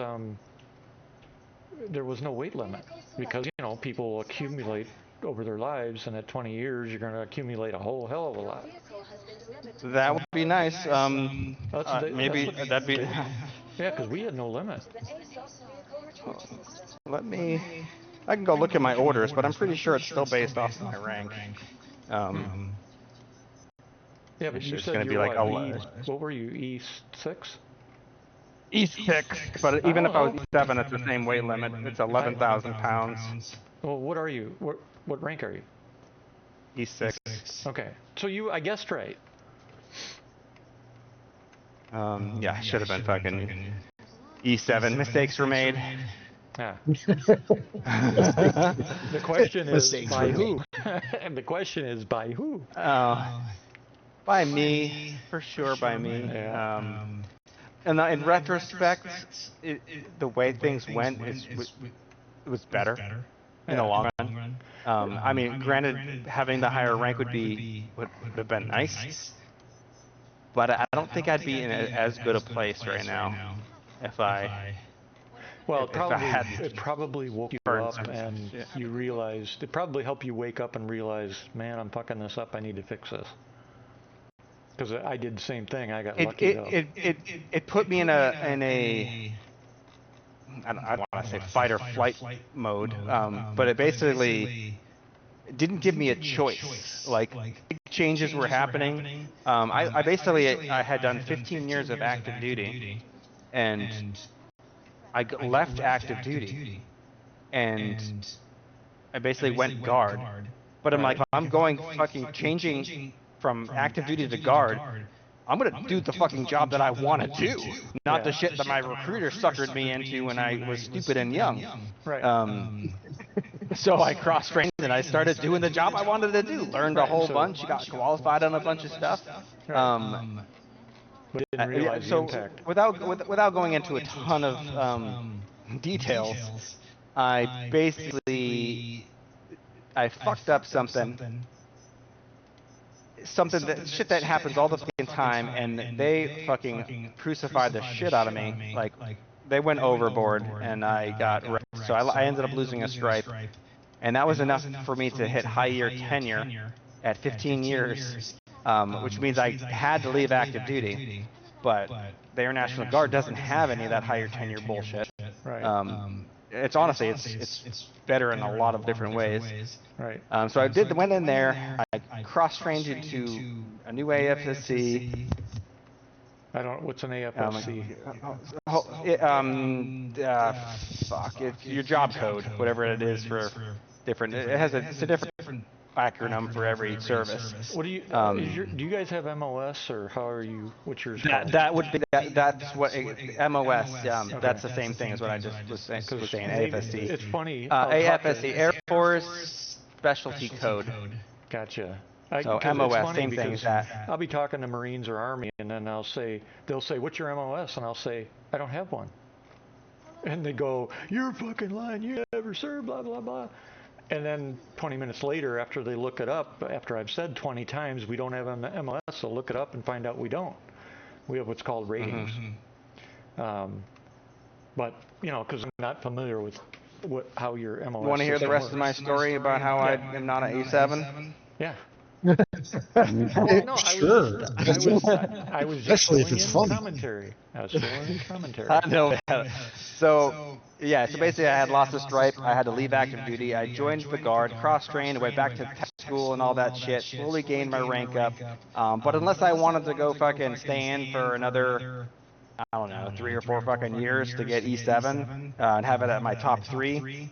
there was no weight limit because people accumulate over their lives, and at 20 years you're going to accumulate a whole hell of a lot. That would be nice. Maybe that'd be. Yeah, because we had no limit. I can go look at my orders, but I'm pretty sure it's still based off of my rank. Yeah, but you said going to be you're like what were you, E6? E6, but even if I was E7, it's the same weight limit. It's 11,000 pounds. Well, what are you? What rank are you? E6. Okay, so I guessed right. Yeah, I should have been fucking E7. Mistakes were made. Yeah. The question is Mistakes by were who? And the question is by who? By me, for sure, by me. Yeah. And in retrospect, the way things went it was better in the long run. I mean, granted, having the higher rank would have been nice, but I don't think I'd be in as good a place right now if I Well, if I had it probably woke you burned up some and shit. you realized, it probably helped you wake up and realize, man, I'm fucking this up. I need to fix this. Because I did the same thing. I got lucky though. It put me in a I don't want to say fight or flight mode, but it basically didn't give me a choice. Like, big changes were happening. I basically I had done 15 years of active duty, and I left active duty, and I basically went guard. But I'm like, if I'm going fucking changing from active duty to guard, I'm gonna do the fucking job that I want to do, not the shit that my recruiter suckered me into when I was stupid and young. Right. So I cross-trained and I started doing the job I wanted to do. Learned a whole so- bunch, got qualified on a bunch of stuff. But didn't realize the So impact. without going into a ton of details, I basically fucked up something that shit that happens all the fucking time, and they fucking crucified the shit out of me. Like, they went overboard, and I got wrecked. So I ended up losing a stripe, and that was enough for me to hit high year tenure at 15 years, which means I had to leave active duty. But the Air National Guard doesn't have any of that higher tenure bullshit. Right. It's honestly, it's better in a lot of different ways. Right. So I went in there, I cross-trained into a new AFSC. I don't. What's an AFSC? Fuck, it's your job code, whatever it is for different. It's a different acronym for every service. What do you? Do you guys have MOS or how are you? What's yours called? That would be that's what MOS. That's the same thing as what I just was saying. AFSC. It's funny. AFSC, Air Force Specialty Code. Gotcha. So MOS, same thing as that. I'll be talking to Marines or Army, and then they'll say, "What's your MOS?" And I'll say, "I don't have one." And they go, "You're fucking lying. You never served." Blah blah blah. And then 20 minutes later, after they look it up, after I've said 20 times we don't have an MOS, they'll look it up and find out we don't. We have what's called ratings. But because I'm not familiar with how your MOS. You want to hear the rest of my story about how I am not an A7? Yeah. Sure. I was just Especially if it's funny. commentary. I was filling commentary. I know. So basically I had lost a stripe. I had to leave active duty. I joined the Guard, cross-trained, went back to tech school and all that shit, slowly gained my rank up. But unless I wanted to go fucking stay in for another, I don't know, 3 or 4 fucking years to get E7 and have it at my top 3.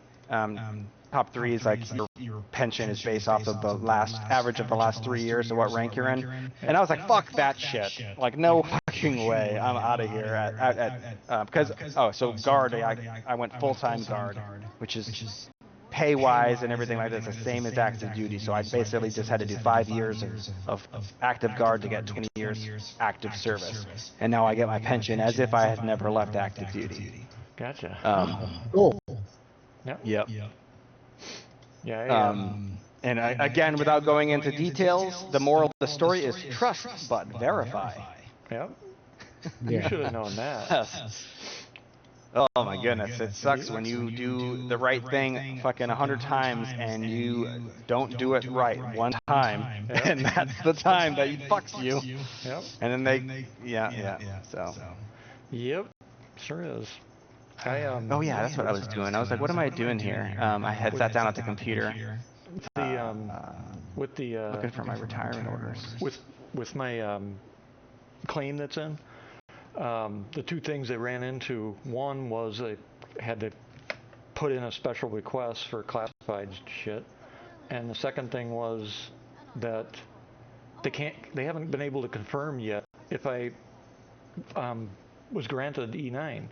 Top 3 is like your pension is based off of the last average of the last 3 years of what rank you're in. And I was like, fuck that shit. Like, no fucking way. I'm out of here. So Guard, I went full-time Guard, which is pay-wise and everything like that. It's the same as active duty. So I basically just had to do 5 years of active Guard to get 20 years active service. And now I get my pension as if I had never left active duty. Gotcha. Cool. Yep. Yeah. And again, without going into details, the moral of the story is trust but verify. Yep. You should have known that. Oh my goodness, it sucks when you do the right thing fucking 100 times and you don't do it right one time, and that's the time that he fucks you. Yep. And then so. Yep. Sure is. Oh yeah, that's what I was doing. I was like, what am I doing here? I had sat down at the computer. Looking for my retirement orders. With my claim that's in, the 2 things they ran into, one was they had to put in a special request for classified shit, and the second thing was that they haven't been able to confirm yet if I was granted E9.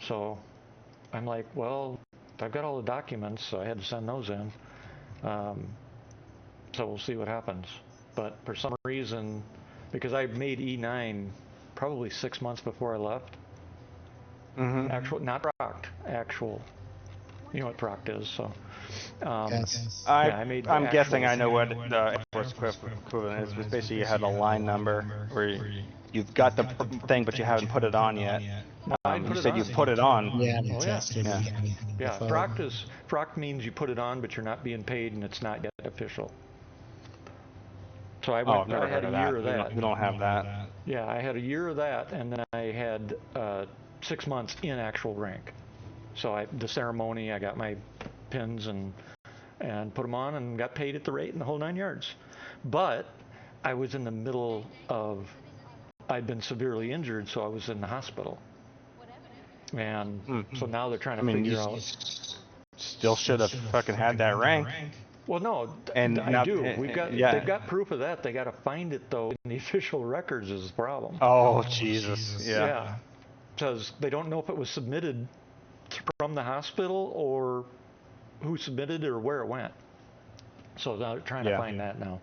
So I'm like, well, I've got all the documents, so I had to send those in. So we'll see what happens. But for some reason, because I made E9 probably 6 months before I left. Actual, not proct, actual. You know what proct is, so. Yes. I'm guessing I know what the Air Force equivalent is. It's basically you had a line number where you've got the thing, but you haven't put it on yet. You said you put it on. Yeah, Oh, yeah. tested. Yeah, proct means you put it on, but you're not being paid, and it's not yet official. So I went. I've never heard of that. We don't have that. Yeah, I had a year of that, and then I had 6 months in actual rank. So the ceremony, I got my pins and put them on, and got paid at the rate and the whole 9 yards. But I was in the middle of. I'd been severely injured, so I was in the hospital. And so now they're trying to figure out. Still should have fucking had that rank. Well, no, and I do. They've got proof of that. They got to find it though in the official records is the problem. Oh Jesus! Yeah. Because they don't know if it was submitted from the hospital or who submitted it or where it went. So they're trying to find that now.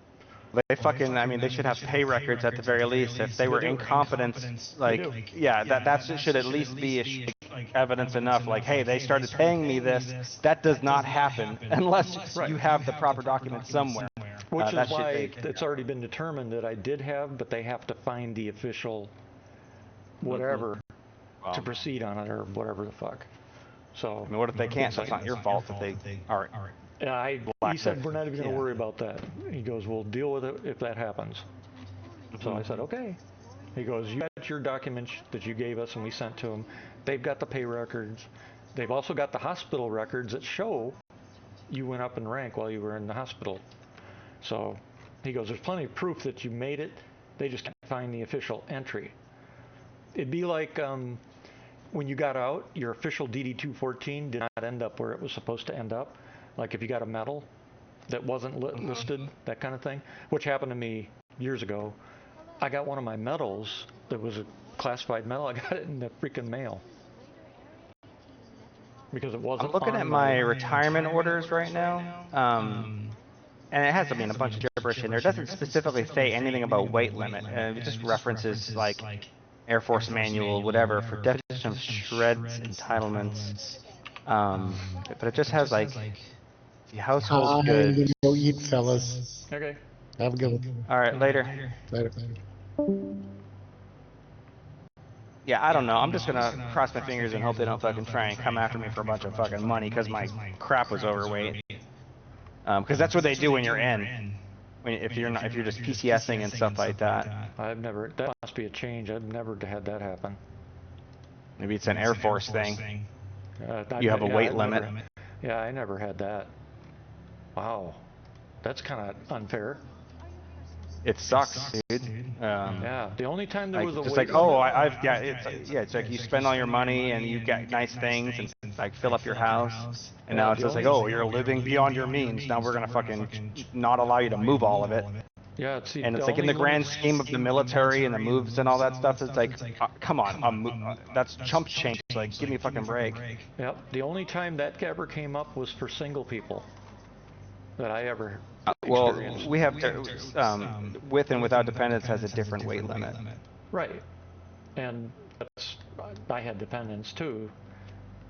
They fucking, I mean, they should have pay records at the very least. If they were incompetent, that should at least be evidence enough. Like, hey, they started paying me this. That does not happen unless you have the proper documents somewhere. Which is why it's already been determined that I did have, but they have to find the official whatever to proceed on it or whatever the fuck. So. I mean, what if they can't? So it's not your fault if they are. He said we're not even going to worry about that. He goes, we'll deal with it if that happens. So I said, okay. He goes, you got your documents that you gave us and we sent to them. They've got the pay records. They've also got the hospital records that show you went up in rank while you were in the hospital. So he goes, there's plenty of proof that you made it. They just can't find the official entry. It'd be like when you got out, your official DD-214 did not end up where it was supposed to end up. Like if you got a medal that wasn't listed, that kind of thing, which happened to me years ago. I got one of my medals that was a classified medal. I got it in the freaking mail because it wasn't. I'm looking at my retirement orders right now, and it has, I mean, a bunch of gibberish in there. It doesn't specifically say anything about weight limit. It just references like Air Force manual, whatever, for definition of shreds entitlements. But it just has like. The household goods. Go eat, fellas. Okay. Have a good one. All right, later. Later. Yeah, I don't know. I'm just gonna cross my fingers and hope they don't fucking try and come after me for a bunch of fucking money because my crap was overweight. Because that's what they do when you're in. If you're just PCSing and stuff like that. That must be a change. I've never had that happen. Maybe it's an Air Force thing. You have a weight limit. Yeah, I never had that. Wow, that's kind of unfair. It sucks, dude. Yeah, the only time there was a just weight limit, it's like you spend all your money and you get nice things and like fill up your house, and now it's just like, oh, you're living beyond your means. Now we're gonna fucking not allow you to move all of it. Yeah, and it's like in the grand scheme of the military and the moves and all that stuff, it's like, come on, that's chump change. Like, give me a fucking break. Yep. The only time that ever came up was for single people that I ever experienced. We have with and without dependents has a different weight limit. Right. And I had dependents too,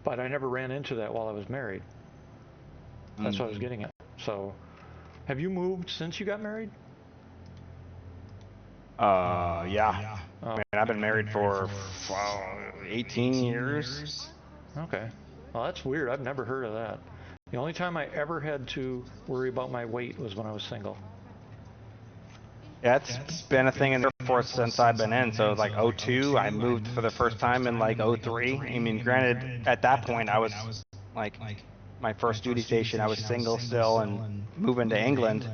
but I never ran into that while I was married. That's what I was getting at. So, have you moved since you got married? Yeah. Oh. I mean, I've been married for 18 years. Okay. Well, that's weird. I've never heard of that. The only time I ever had to worry about my weight was when I was single. Yeah, it's been a thing in the Air Force since I've been in. So like 02, I moved for the first time in like 03. I mean, granted, at that point I was like my first duty station. I was single still and moving to England.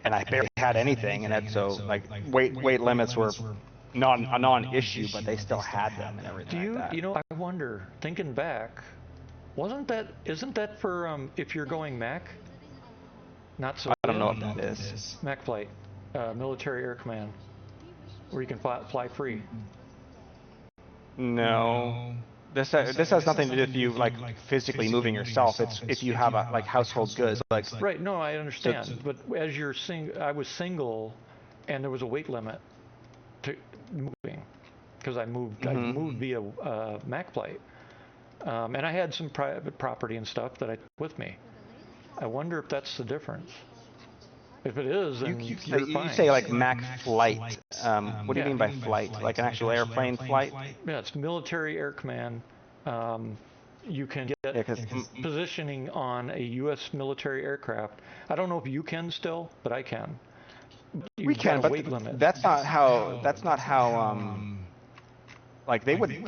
And I barely had anything, and so like weight limits were a non-issue, but they still had them and everything. You know, I wonder, thinking back, isn't that for if you're going MAC? Not so. I don't know what that is. MAC flight, military air command, where you can fly free. No. This has nothing to do with you like physically moving yourself. It's if you have like household goods like. Right. No, I understand. But as you're I was single, and there was a weight limit to moving because I moved via Mac plate, and I had some private property and stuff that I took with me. I wonder if that's the difference. If it is, then you're fine. You say like Mac flight. What do you mean by flight? Like an actual airplane flight? Yeah, it's military air command. You can get positioning on a U.S. military aircraft. I don't know if you can still, but I can. We can, but weight limit. That's not how. Like they would.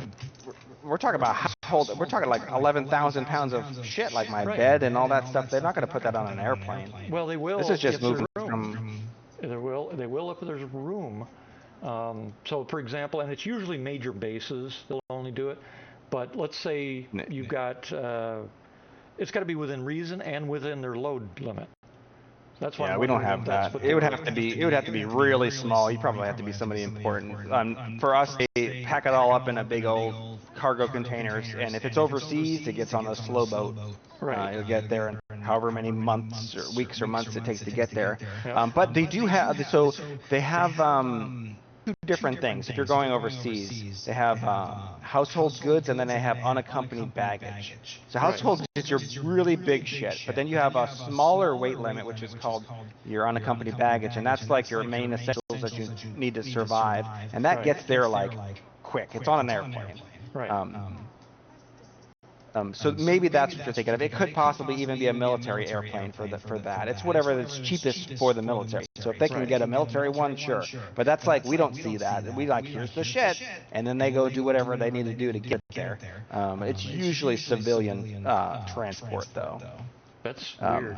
We're talking about household. We're talking like 11,000 pounds of shit, like my bed and all that stuff. They're not going to put that on an airplane. Well, they will. This is just moving from. They will if there's room. So, for example, and it's usually major bases. They'll only do it. But let's say you've got. It's got to be within reason and within their load limit. That's why. Yeah, we don't have that. It would have to be. It would have to be really small. You probably have to be somebody important. For us, they pack it all up in a big old cargo containers, and if it's overseas, it gets on a slow boat. Right. You'll get there in however many months or weeks or months it takes to get there. But they do have. So they have. Two different things. If you're going overseas, they have household goods and then they have unaccompanied baggage. So household goods is your really big shit, but then you have a smaller weight limit, which is called your unaccompanied baggage, and that's like your main essentials that you need to survive, and that gets there like quick. It's on an airplane. Right. So maybe that's what you're thinking of. It could possibly even be a military airplane for that. It's whatever that's cheapest for the military. So if they can get a military one, sure. But that's like, we don't see that. We like, here's the shit, and then they go do whatever they need to do to get there. It's usually civilian transport, though. That's weird.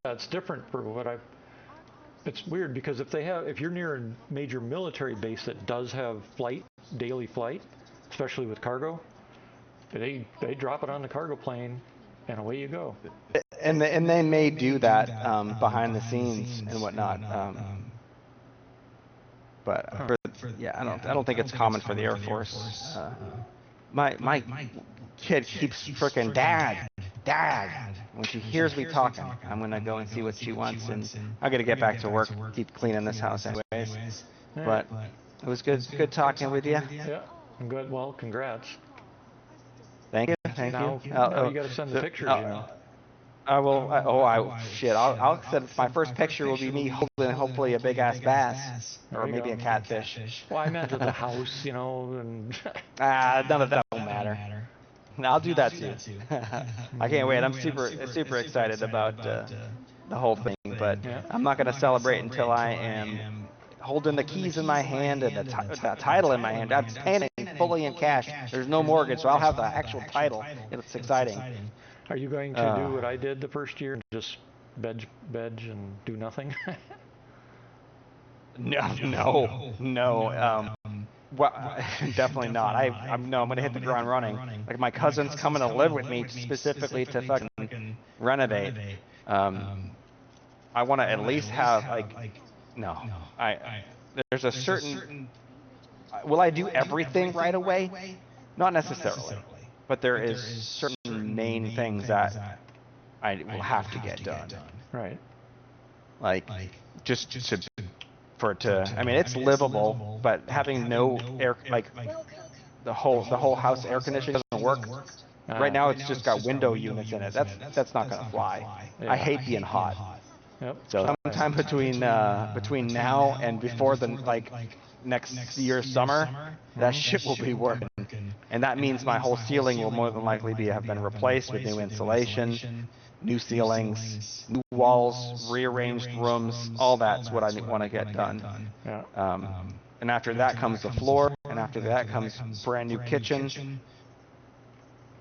It's different for what I've. It's weird because if you're near a major military base that does have daily flight, especially with cargo. They drop it on the cargo plane, and away you go. And they may do that behind the scenes and whatnot. But I don't think it's common for the Air Force. My kid keeps frickin' dad. When she hears me talking, I'm gonna go and see what she wants, and I gotta get back to work, keep cleaning this house anyways. But it was good talking with you. Yeah, good. Well, congrats. Thank you. Now you got to send the pictures. I will. Shit. I'll send. My first picture will be me holding hopefully a big ass bass or maybe a catfish. Well, I meant at the house, and. None of that will matter. I'll do that too. I can't wait. I'm super excited about the whole thing, but I'm not gonna celebrate until I am holding the keys in my hand and the title in my hand. I'm paying it fully in cash. There's no mortgage, so I'll have the actual title. It's exciting. Are you going to do what I did the first year and just veg and do nothing? No. Well, definitely not. I'm gonna hit the ground running. Like my cousin's coming to live with me specifically to fucking renovate. I want to at least have there's a certain. Will I do everything right away? Not necessarily, but there is certain main things that I will have to get done. Right. Like just for it to. I mean, it's livable, but having no air, like the whole house air conditioning doesn't work. Right now, it's just got window units in it. That's not gonna fly. I hate being hot. Yep. So sometime between now and before the next year's summer, that shit will be working, and that means my whole ceiling will more than likely have been replaced with new insulation, new ceilings, new walls, rearranged rooms. All that's what I want to get done. Yeah. And after that comes the floor, and after that comes brand new kitchen.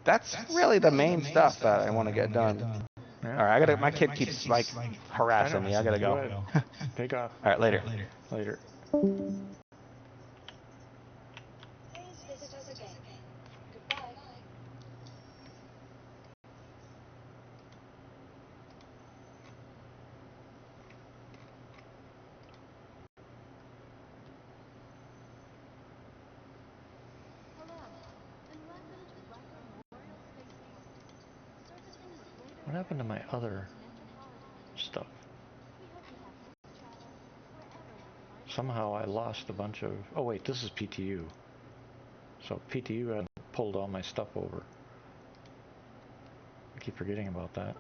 That's really the main stuff that I want to get done. Yeah. All right, my kid keeps harassing me. I gotta go. Take off. All right, later. Later. Please visit us again. Goodbye. Hello, and What happened to my other stuff? Somehow I lost a bunch of... Oh wait, this is PTU. So PTU had pulled all my stuff over. I keep forgetting about that.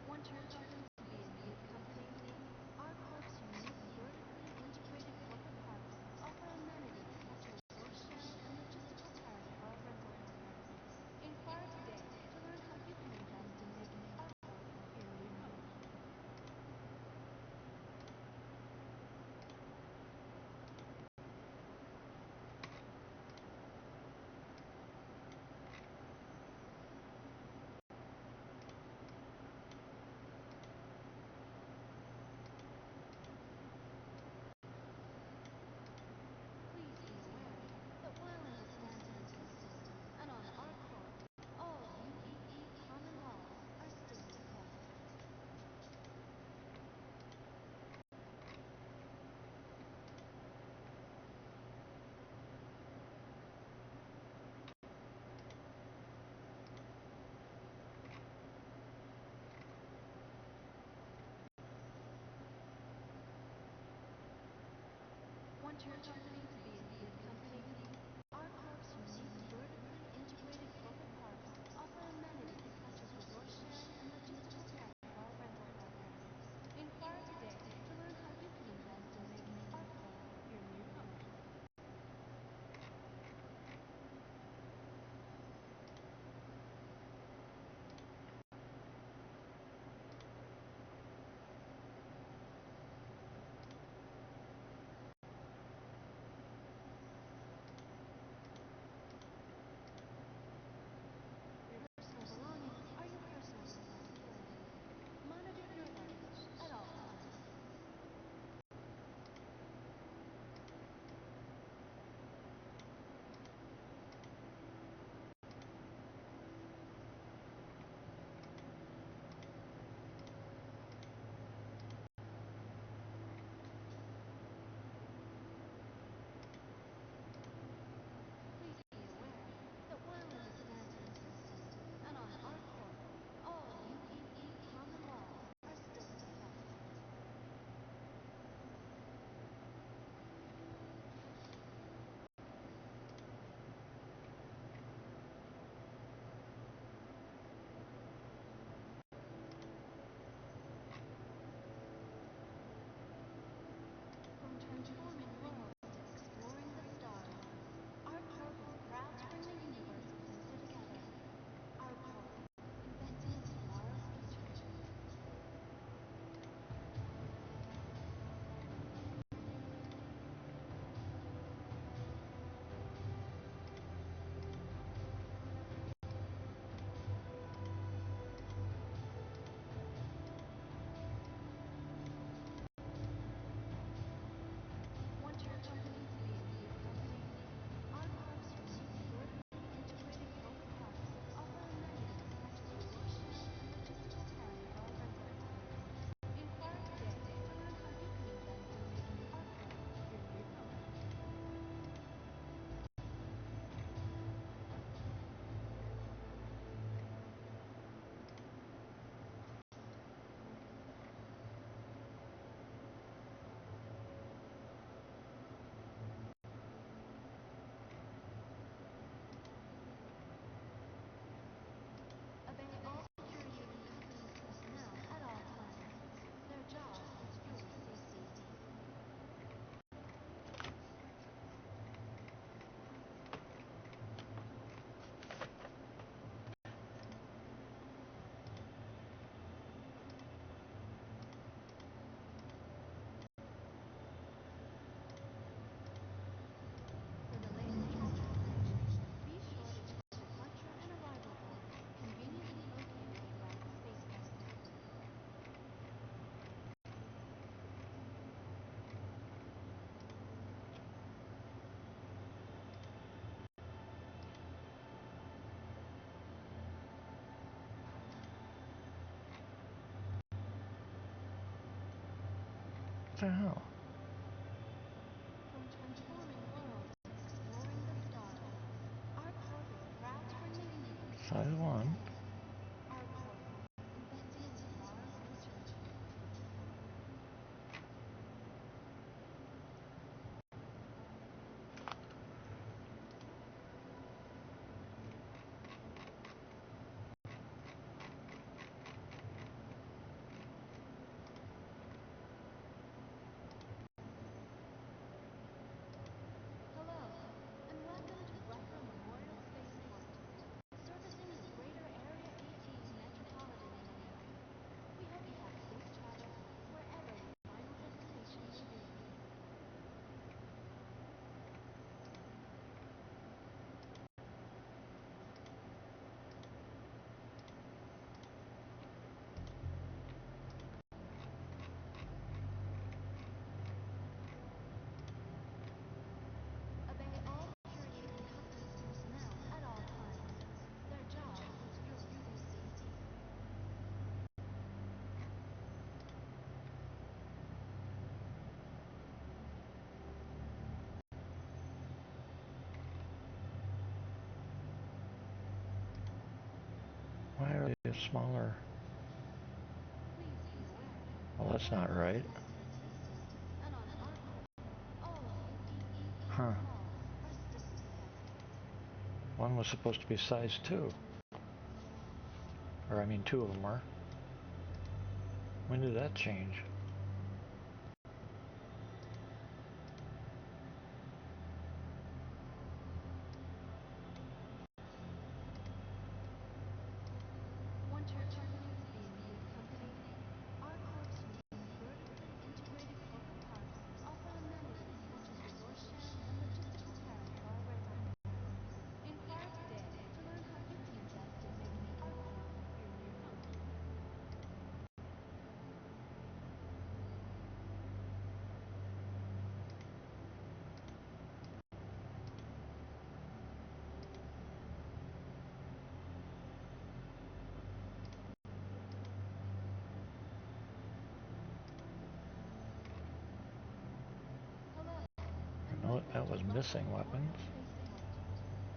Want your company to be a good company? Our Corp's unique vertically integrated corporate parks offer amenities such as resource sharing and logistical tech for our rental partners. Inquire today to learn how you can invest in making our Corp your new home. the hell? From transforming worlds to exploring the stars, ArcCorp is proud to bring the universe. Size 1. ArcCorp, investing in tomorrow's research. Hello, and welcome to Rucker Memorial Spaceport, servicing the greater Area 18 metropolitan area. We hope you have safe travels wherever your final destination may be. Obey all security and customs personnel at all times. Their job is your safety. Why are they smaller? Please be aware. Well, that's not right. And on ArcCorp, all UEE Huh. laws are strictly kept. One was supposed to be size 2. Or I mean 2 of them were. When did that change? Want your company to be a good company? ArcCorp's unique vertically integrated corporate parks offer amenities such as resource sharing and logistical caring for our residents. Inquire today to learn how you can invest in making ArcCorp your new home. Hello, and No, welcome that to was Rucker missing Memorial weapons. Spaceport,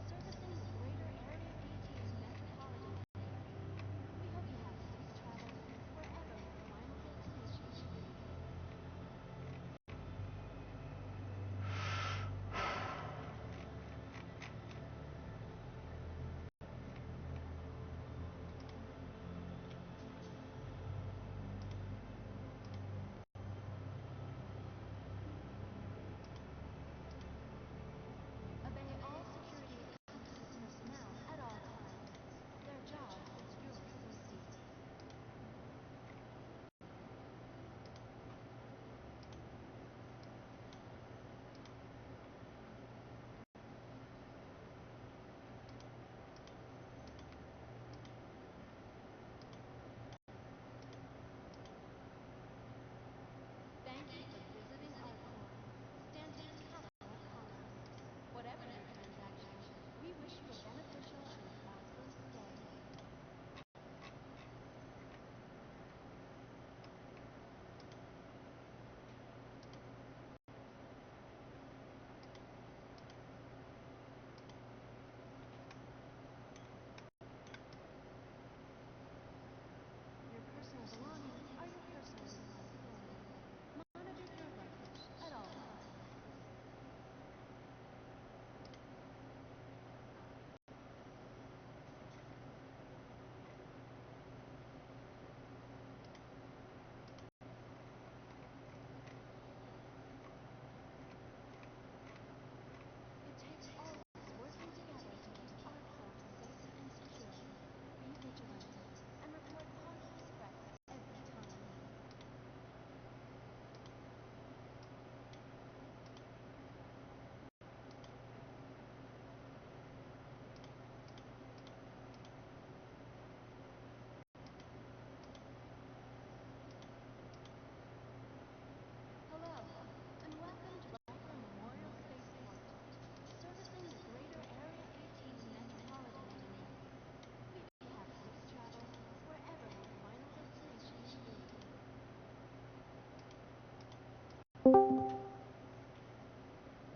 servicing the greater Area 18 metropolitan area. We hope you have safe travels wherever your final destination may be. Obey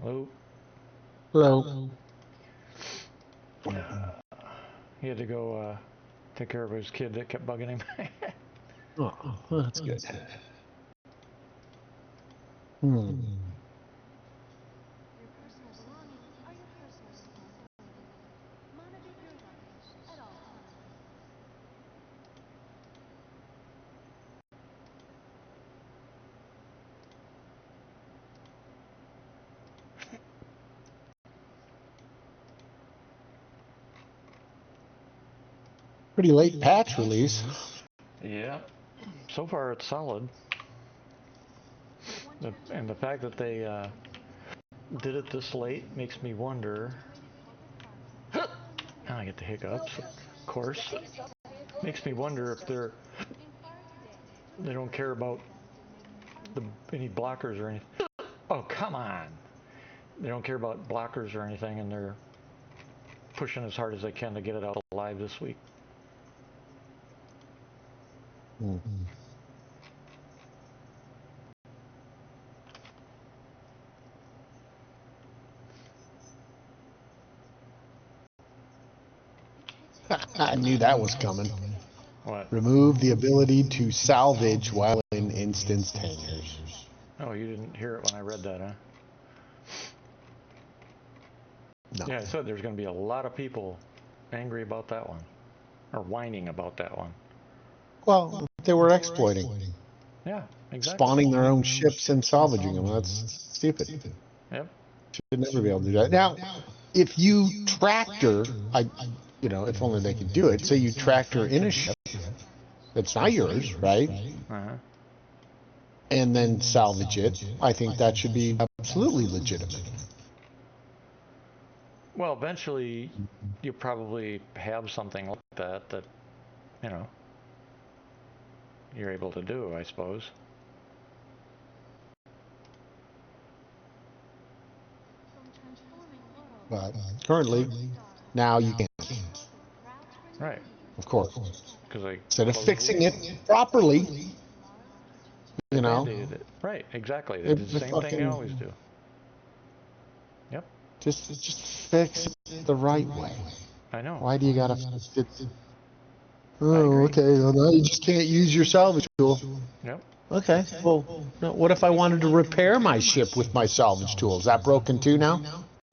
Hello. Hello. He had to go take care of his kid that kept bugging him. Oh, that's good. Your personal belongings are your personal responsibility. Monitor your luggage at all times. Pretty late patch release. Yeah. So far, it's solid. And the fact that they did it this late makes me wonder. Now I get the hiccups, of course. Makes me wonder if they don't care about any blockers or anything. Oh, come on! They don't care about blockers or anything, and they're pushing as hard as they can to get it out live this week. I knew that was coming. What? Remove the ability to salvage while in instance hangars. Oh, you didn't hear it when I read that, huh? No. Yeah, I said there's going to be a lot of people angry about that one, or whining about that one. Well, they were exploiting. Yeah, exactly. Spawning their own ships and salvaging them. That's stupid. Yep. Should never be able to do that. Now, if you tractor, if only they could do it, say you tractor in a ship that's not yours, right? Uh-huh. And then salvage it, I think that should be absolutely legitimate. Well, eventually, you probably have something like that, you're able to do, I suppose. But currently, now you can't. Right. Of course. Because Instead of fixing it properly, they band-aided it. Right, exactly. They did the same thing they always do. Yep. Just fix it the right way. I know. Why do you gotta fix it? I Oh, agree. okay. Well, now you just can't use your salvage tool. Yep. Okay. Well, no, what if I wanted to repair my ship with my salvage tool? Is that broken too now?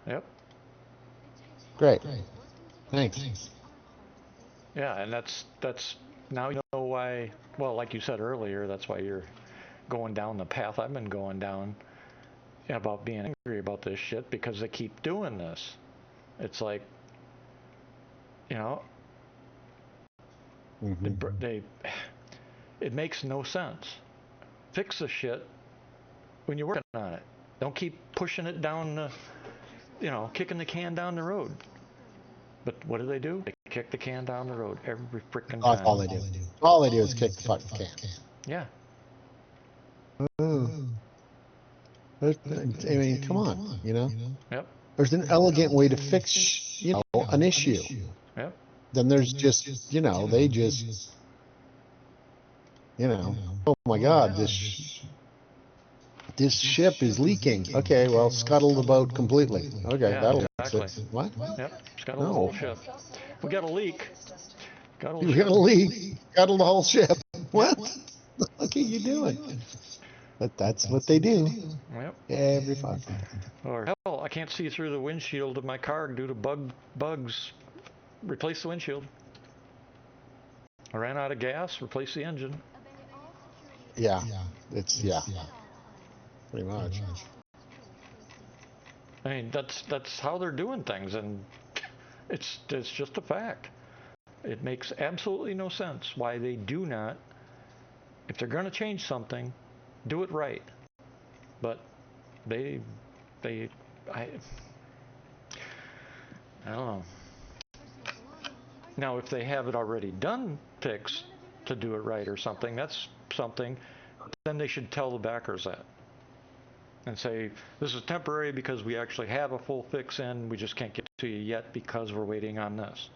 Yep. Great. Thanks. Yeah, and that's now you know why. Well, like you said earlier, that's why you're going down the path I've been going down about being angry about this shit, because they keep doing this. It's like, it makes no sense. Fix the shit when you're working on it. Don't keep pushing it down, kicking the can down the road. But what do? They kick the can down the road every freaking time. That's all they do. All they do is kick the fucking can. Yeah. Oh. I mean, come on, Yep. There's an elegant way to fix, an issue. Yep. Then there's just, they just, oh my God, this ship is leaking. Okay, well, scuttle the boat completely. Okay, Yeah, that'll exactly. fix it. What? Yep. Scuttle the whole ship. We got a leak. You got a leak. Scuttle the whole ship. What the fuck are you doing? But that's what they do. Yep. Every fucking time. Or hell, I can't see through the windshield of my car due to bugs. Replace the windshield. I ran out of gas. Replace the engine. Yeah, pretty much. I mean, that's how they're doing things, and it's just a fact. It makes absolutely no sense why they do not. If they're going to change something, do it right. But I don't know. Now, if they have it already done, fixed to do it right or something, that's something. Then they should tell the backers that and say, this is temporary because we actually have a full fix in. We just can't get to you yet because we're waiting on this.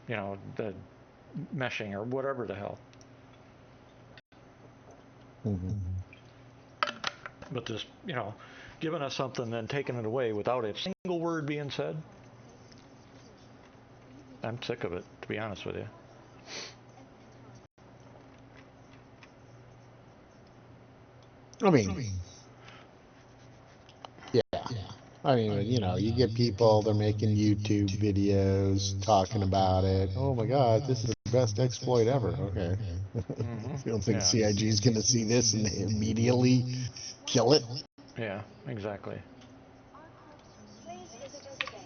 The meshing or whatever the hell. Mm-hmm. But this, giving us something then taking it away without a single word being said, I'm sick of it, to be honest with you. I mean, yeah. I mean, you get people, they're making YouTube videos talking about it. Oh my God, this is the best exploit ever. Okay. You don't think CIG is going to see this and immediately kill it? Yeah, exactly. Please visit us again.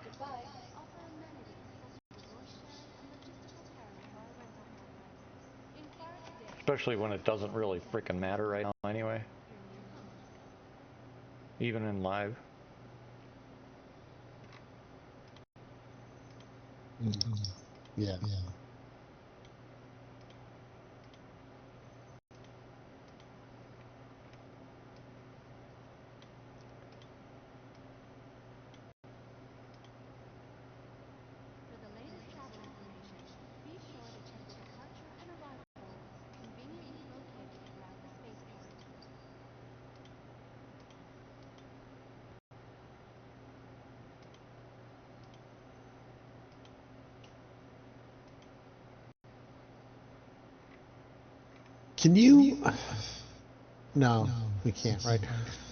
Goodbye. Offer amenities such as resource sharing and logistical carry for our rental program. Inquire today. Especially when it doesn't really freaking matter right now anyway, Your new home. even in live. Yeah. For the latest travel information, be sure to check the departure and arrival boards conveniently located throughout the spaceport. Can you? No, we can't, right?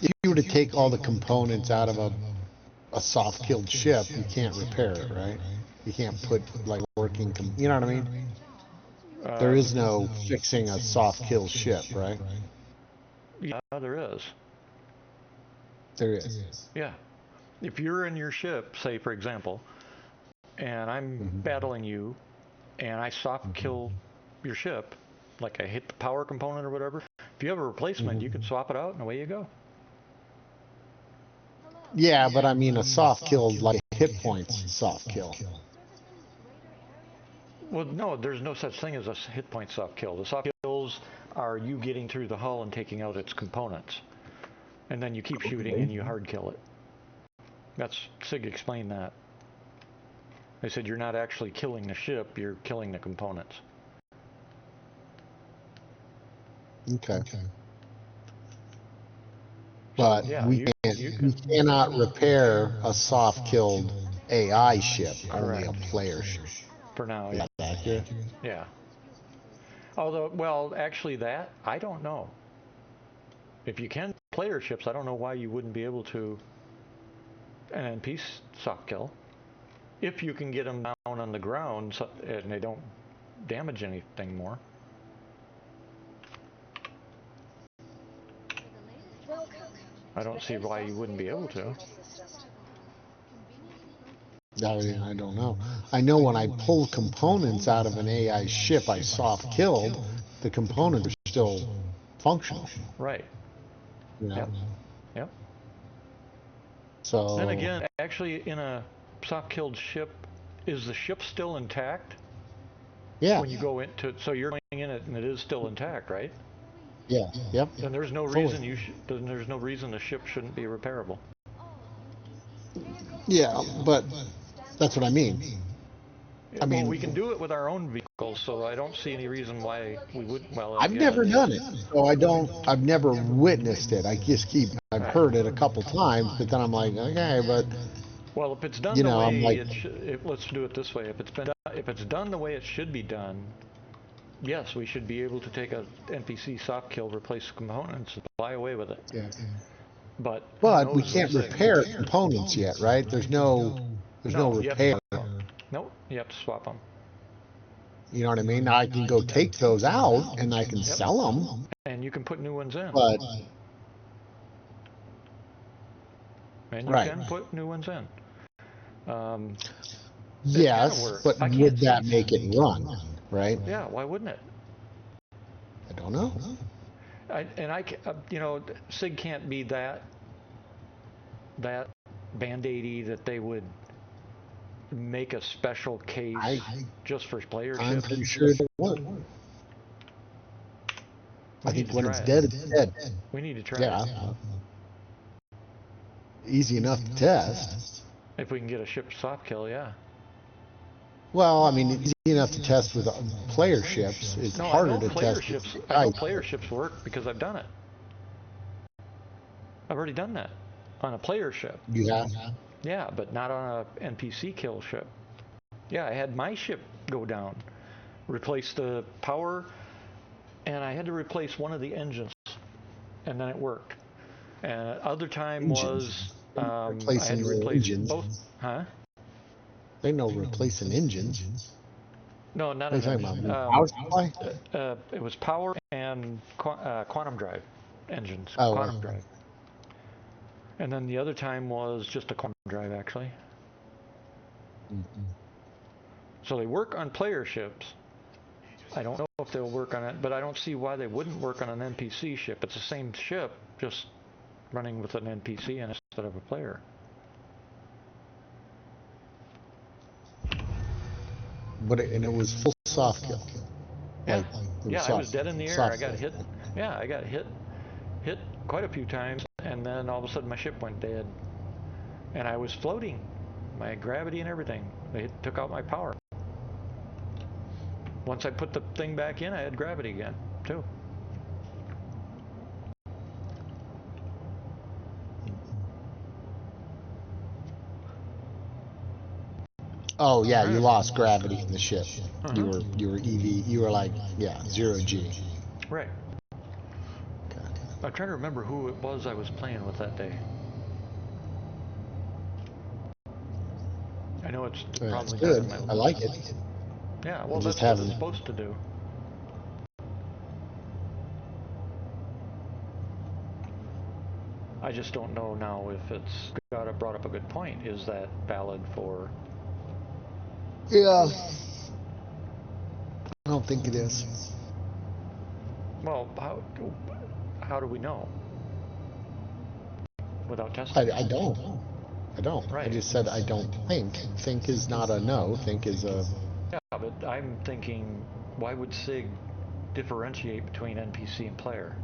If you were to take all the components out of a soft-killed ship, you can't repair it, right? You can't put like working, you know what I mean? There is no fixing a soft-killed ship, right? Yeah, there is. There is. Yeah. If you're in your ship, say for example, and I'm battling you, and I soft kill your ship, like I hit the power component or whatever, if you have a replacement, you can swap it out and away you go. Yeah, but I mean a soft kill, like hit points soft kill. Servicing the greater area 18. Well, no, there's no such thing as a hit point soft kill. The soft kills are you getting through the hull and taking out its components. And then you keep shooting and you hard kill it. That's, Sig explained that. They said you're not actually killing the ship, you're killing the components. Okay. But So, yeah, we cannot repair a soft-killed AI ship, only a player ship. For now, Is yeah. that accurate? Yeah. Although, well, actually that, I don't know. If you can player ships, I don't know why you wouldn't be able to an NP soft kill. If you can get them down on the ground and they don't damage anything more. Welcome. I don't see why you wouldn't be able to. I don't know. I know when I pull components out of an AI ship I soft killed, the components are still functional. Right. You know? Yep. Yep. So Then again, actually in a soft killed ship, is the ship still intact? yeah. When you go into, so you're going in it and it is still intact, right? Yeah. Yep. Then there's no Fully. reason there's no reason the ship shouldn't be repairable. Yeah, but that's what I mean. I mean, well, we can do it with our own vehicles, so I don't see any reason why we wouldn't. Well, I've yeah, never done it, so I've never witnessed it. I've heard it a couple times, but then I'm like, okay, but well, if it's done you the know, I'm way like, let's do it this way. If it's done the way it should be done, yes, we should be able to take a NPC soft kill, replace components, and fly away with it. yeah. But We can't repair components yet, right? There's no repair. Nope, you have to swap them. You know what I mean? Now I can go take those out and I can sell them, and you can put new ones in. but and you can put new ones in. Yes, but would that make it run, right? Yeah, why wouldn't it? I don't know. Sig can't be that band-aidy that they would make a special case just for player ships. I'm pretty sure it would. I think when it's dead, it's dead. We need to try it. Easy enough to test. If we can get a ship soft kill, yeah. Well, I mean, easy enough to test with player ships. It's harder to test. I know player ships work because I've done it. I've already done that on a player ship. You have? Yeah, but not on a NPC kill ship. Yeah, I had my ship go down, replace the power, and I had to replace one of the engines, and then it worked. And other time Engines. was I had Replacing to your replace engines. both. Huh? They know replacing engines. No, not What are an you talking engine. about? Power supply? It was power and quantum drive engines. Oh, Quantum drive. And then the other time was just a quantum drive, actually. So they work on player ships. I don't know if they'll work on it, but I don't see why they wouldn't work on an NPC ship. It's the same ship, just running with an NPC instead of a player. But and it was full soft kill. Yeah, Like, it yeah, was I was soft- dead in the air. soft I got kill. hit. Yeah, I got hit quite a few times, and then all of a sudden my ship went dead, and I was floating, my gravity and everything. They took out my power. Once I put the thing back in, I had gravity again, too. Oh yeah, you lost gravity in the ship. Uh-huh. You were EV. You were like, yeah, 0G. Right. Okay. I'm trying to remember who it was I was playing with that day. I know it's That's probably not good. in my list. I like it. Yeah, well, just that's what it's haven't- supposed to do. I just don't know now if it's brought up a good point. Is that valid for? Yeah. I don't think it is. Well, how do we know without testing? I don't. I don't. Right. I just said I don't think. Think is not a no. Think is a. Yeah, but I'm thinking, why would SIG differentiate between NPC and player?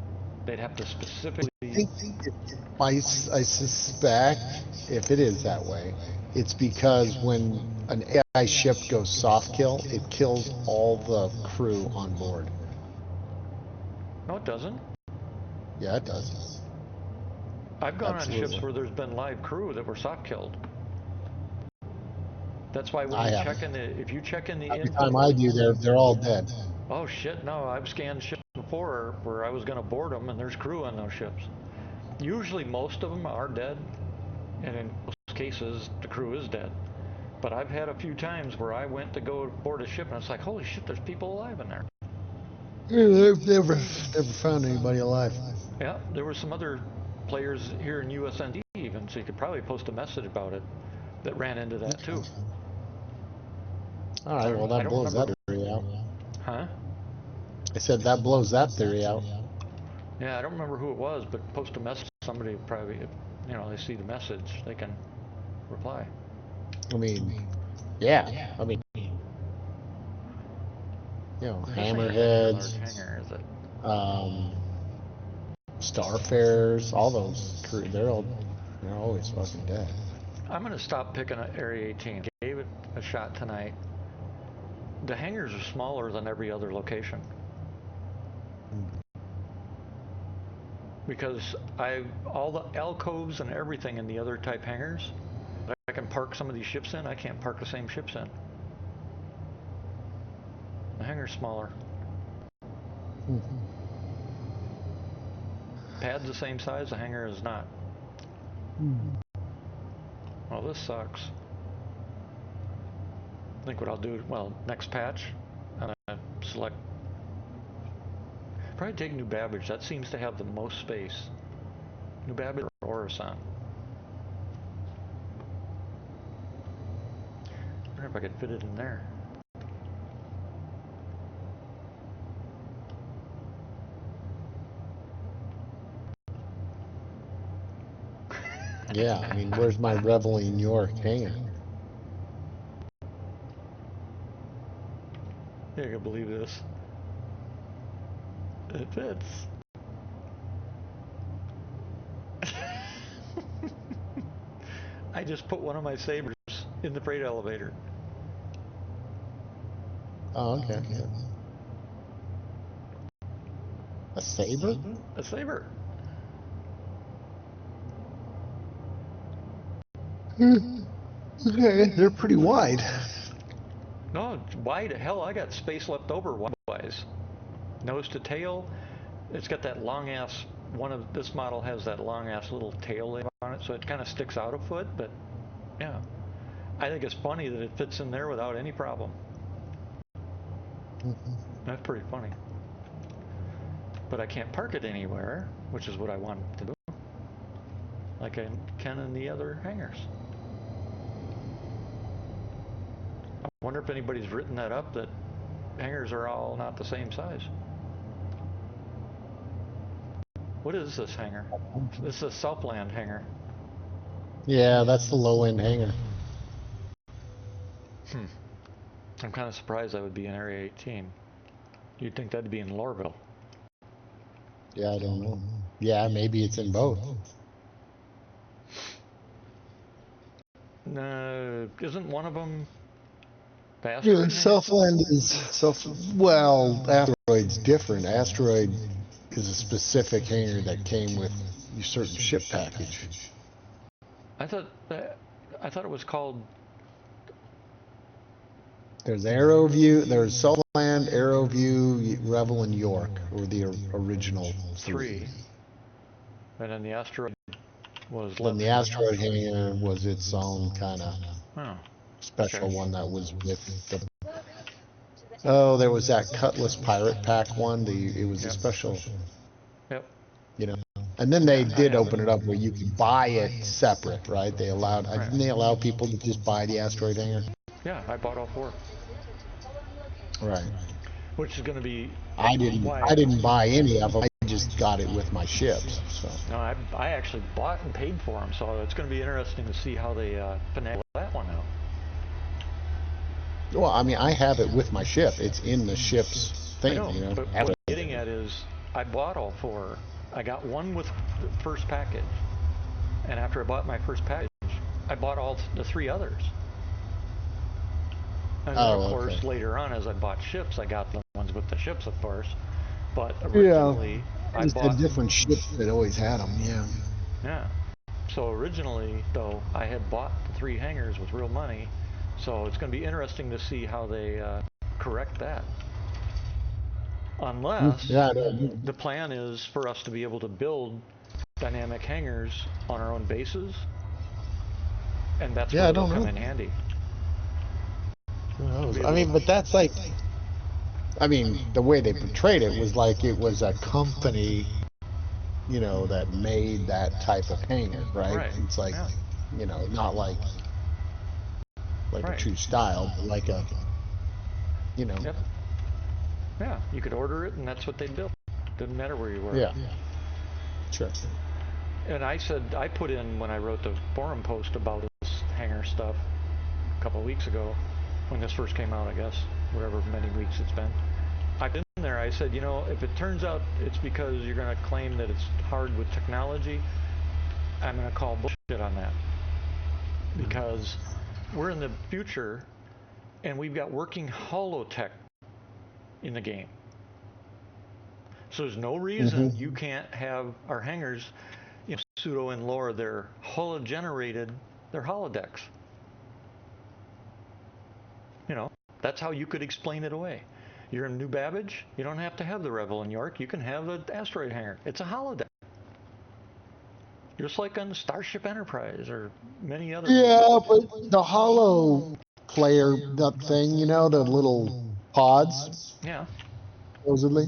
They'd have to specifically. I suspect if it is that way, it's because when an AI ship goes soft kill, it kills all the crew on board. No, it doesn't. Yeah, it does. I've gone Absolutely. on ships where there's been live crew that were soft killed. That's why when I you haven't. check in the, if you check in the Every info. time I do, they're all dead. Oh shit! No, I've scanned ships before where I was going to board them, and there's crew on those ships. Usually, most of them are dead, and in most cases, the crew is dead. But I've had a few times where I went to go board a ship, and it's like, holy shit, there's people alive in there. They've never found anybody alive. Yeah, there were some other players here in USND even, so you could probably post a message about it that ran into that too. All right, well that blows that theory out. Huh? I said that blows that theory out. Yeah, I don't remember who it was, but post a message. Somebody probably, they see the message, they can reply. I mean, yeah. I mean, This hammerheads, hangar, is it? starfarers, all those crew, they're always fucking dead. I'm gonna stop picking at Area 18. Gave it a shot tonight. The hangars are smaller than every other location. Because all the alcoves and everything in the other type hangars, I can park some of these ships in. I can't park the same ships in. The hangar's smaller. Pad's the same size. The hangar is not. Well, this sucks. I think what I'll do, next patch, select. Probably take New Babbage. That seems to have the most space. New Babbage or Orison. I wonder if I could fit it in there. Yeah, I mean, where's my Reveling York hangar? Yeah, I can believe this. It fits. I just put one of my sabers in the freight elevator. Oh, okay. A saber? A saber. Okay, they're pretty wide. No, wide. Hell, I got space left over wise. Nose to tail. It's got that long ass. This model has that long ass little tail on it, so it kind of sticks out a foot. But yeah, I think it's funny that it fits in there without any problem. That's pretty funny. But I can't park it anywhere, which is what I want to do, like I can in the other hangars. I wonder if anybody's written that up, that hangars are all not the same size. What is this hangar? This is a Southland hangar. Yeah, that's the low end hangar. I'm kind of surprised that would be in Area 18. You'd think that'd be in Lorville. Yeah, I don't know. Yeah, maybe it's in both. Isn't one of them the Yeah, asteroid hangar? Southland is well, asteroid's different. Asteroid is a specific hangar that came with a certain ship package. I thought it was called. There's Arrowview, there's Southland, Arrowview, Revel, and York were the original three. And then the asteroid was. Then the asteroid hangar was its own kind of special one that was with the. Oh, there was that Cutlass Pirate Pack one. It was a special. Yep. You know, and then they did open it up where you could buy it separate, right? They allowed. Didn't they allow people to just buy the asteroid hangar? Yeah, I bought all four. Right. Which is going to be. I didn't buy any of them. I just got it with my ships. So. No, I actually bought and paid for them, so it's going to be interesting to see how they finagle that one out. Well, I mean, I have it with my ship. It's in the ship's thing. I know, You know. but what I'm getting at is, I bought all four. I got one with the first package, and after I bought my first package, I bought all the three others. And then, of course, later on, as I bought ships, I got the ones with the ships, of course. But originally, I bought a different ship that always had them. Yeah. Yeah. So originally, though, I had bought the three hangars with real money. So it's going to be interesting to see how they correct that. Unless the plan is for us to be able to build dynamic hangars on our own bases, and that's where they'll come in handy. Who knows? I mean, but that's like, I mean, the way they portrayed it was like it was a company, you know, that made that type of hangar, right? It's like, you know, not like a true style, but like a, you know. Yep. Yeah, you could order it, and that's what they'd build. Didn't matter where you were. Yeah. Sure. And I said, I put in, when I wrote the forum post about this hangar stuff a couple of weeks ago, when this first came out, I guess, whatever many weeks it's been. I've been there, I said, you know, if it turns out it's because you're going to claim that it's hard with technology, I'm going to call bullshit on that. Because we're in the future, and we've got working holotech in the game. So there's no reason you can't have our hangars, you know, pseudo and lore, they're holo-generated, they're holodecks. You know, that's how you could explain it away. You're in New Babbage, you don't have to have the Revel in York, you can have the asteroid hangar. It's a holodeck. Just like on Starship Enterprise or many other. Yeah, but the holo player thing, you know, the little pods. Yeah. Supposedly.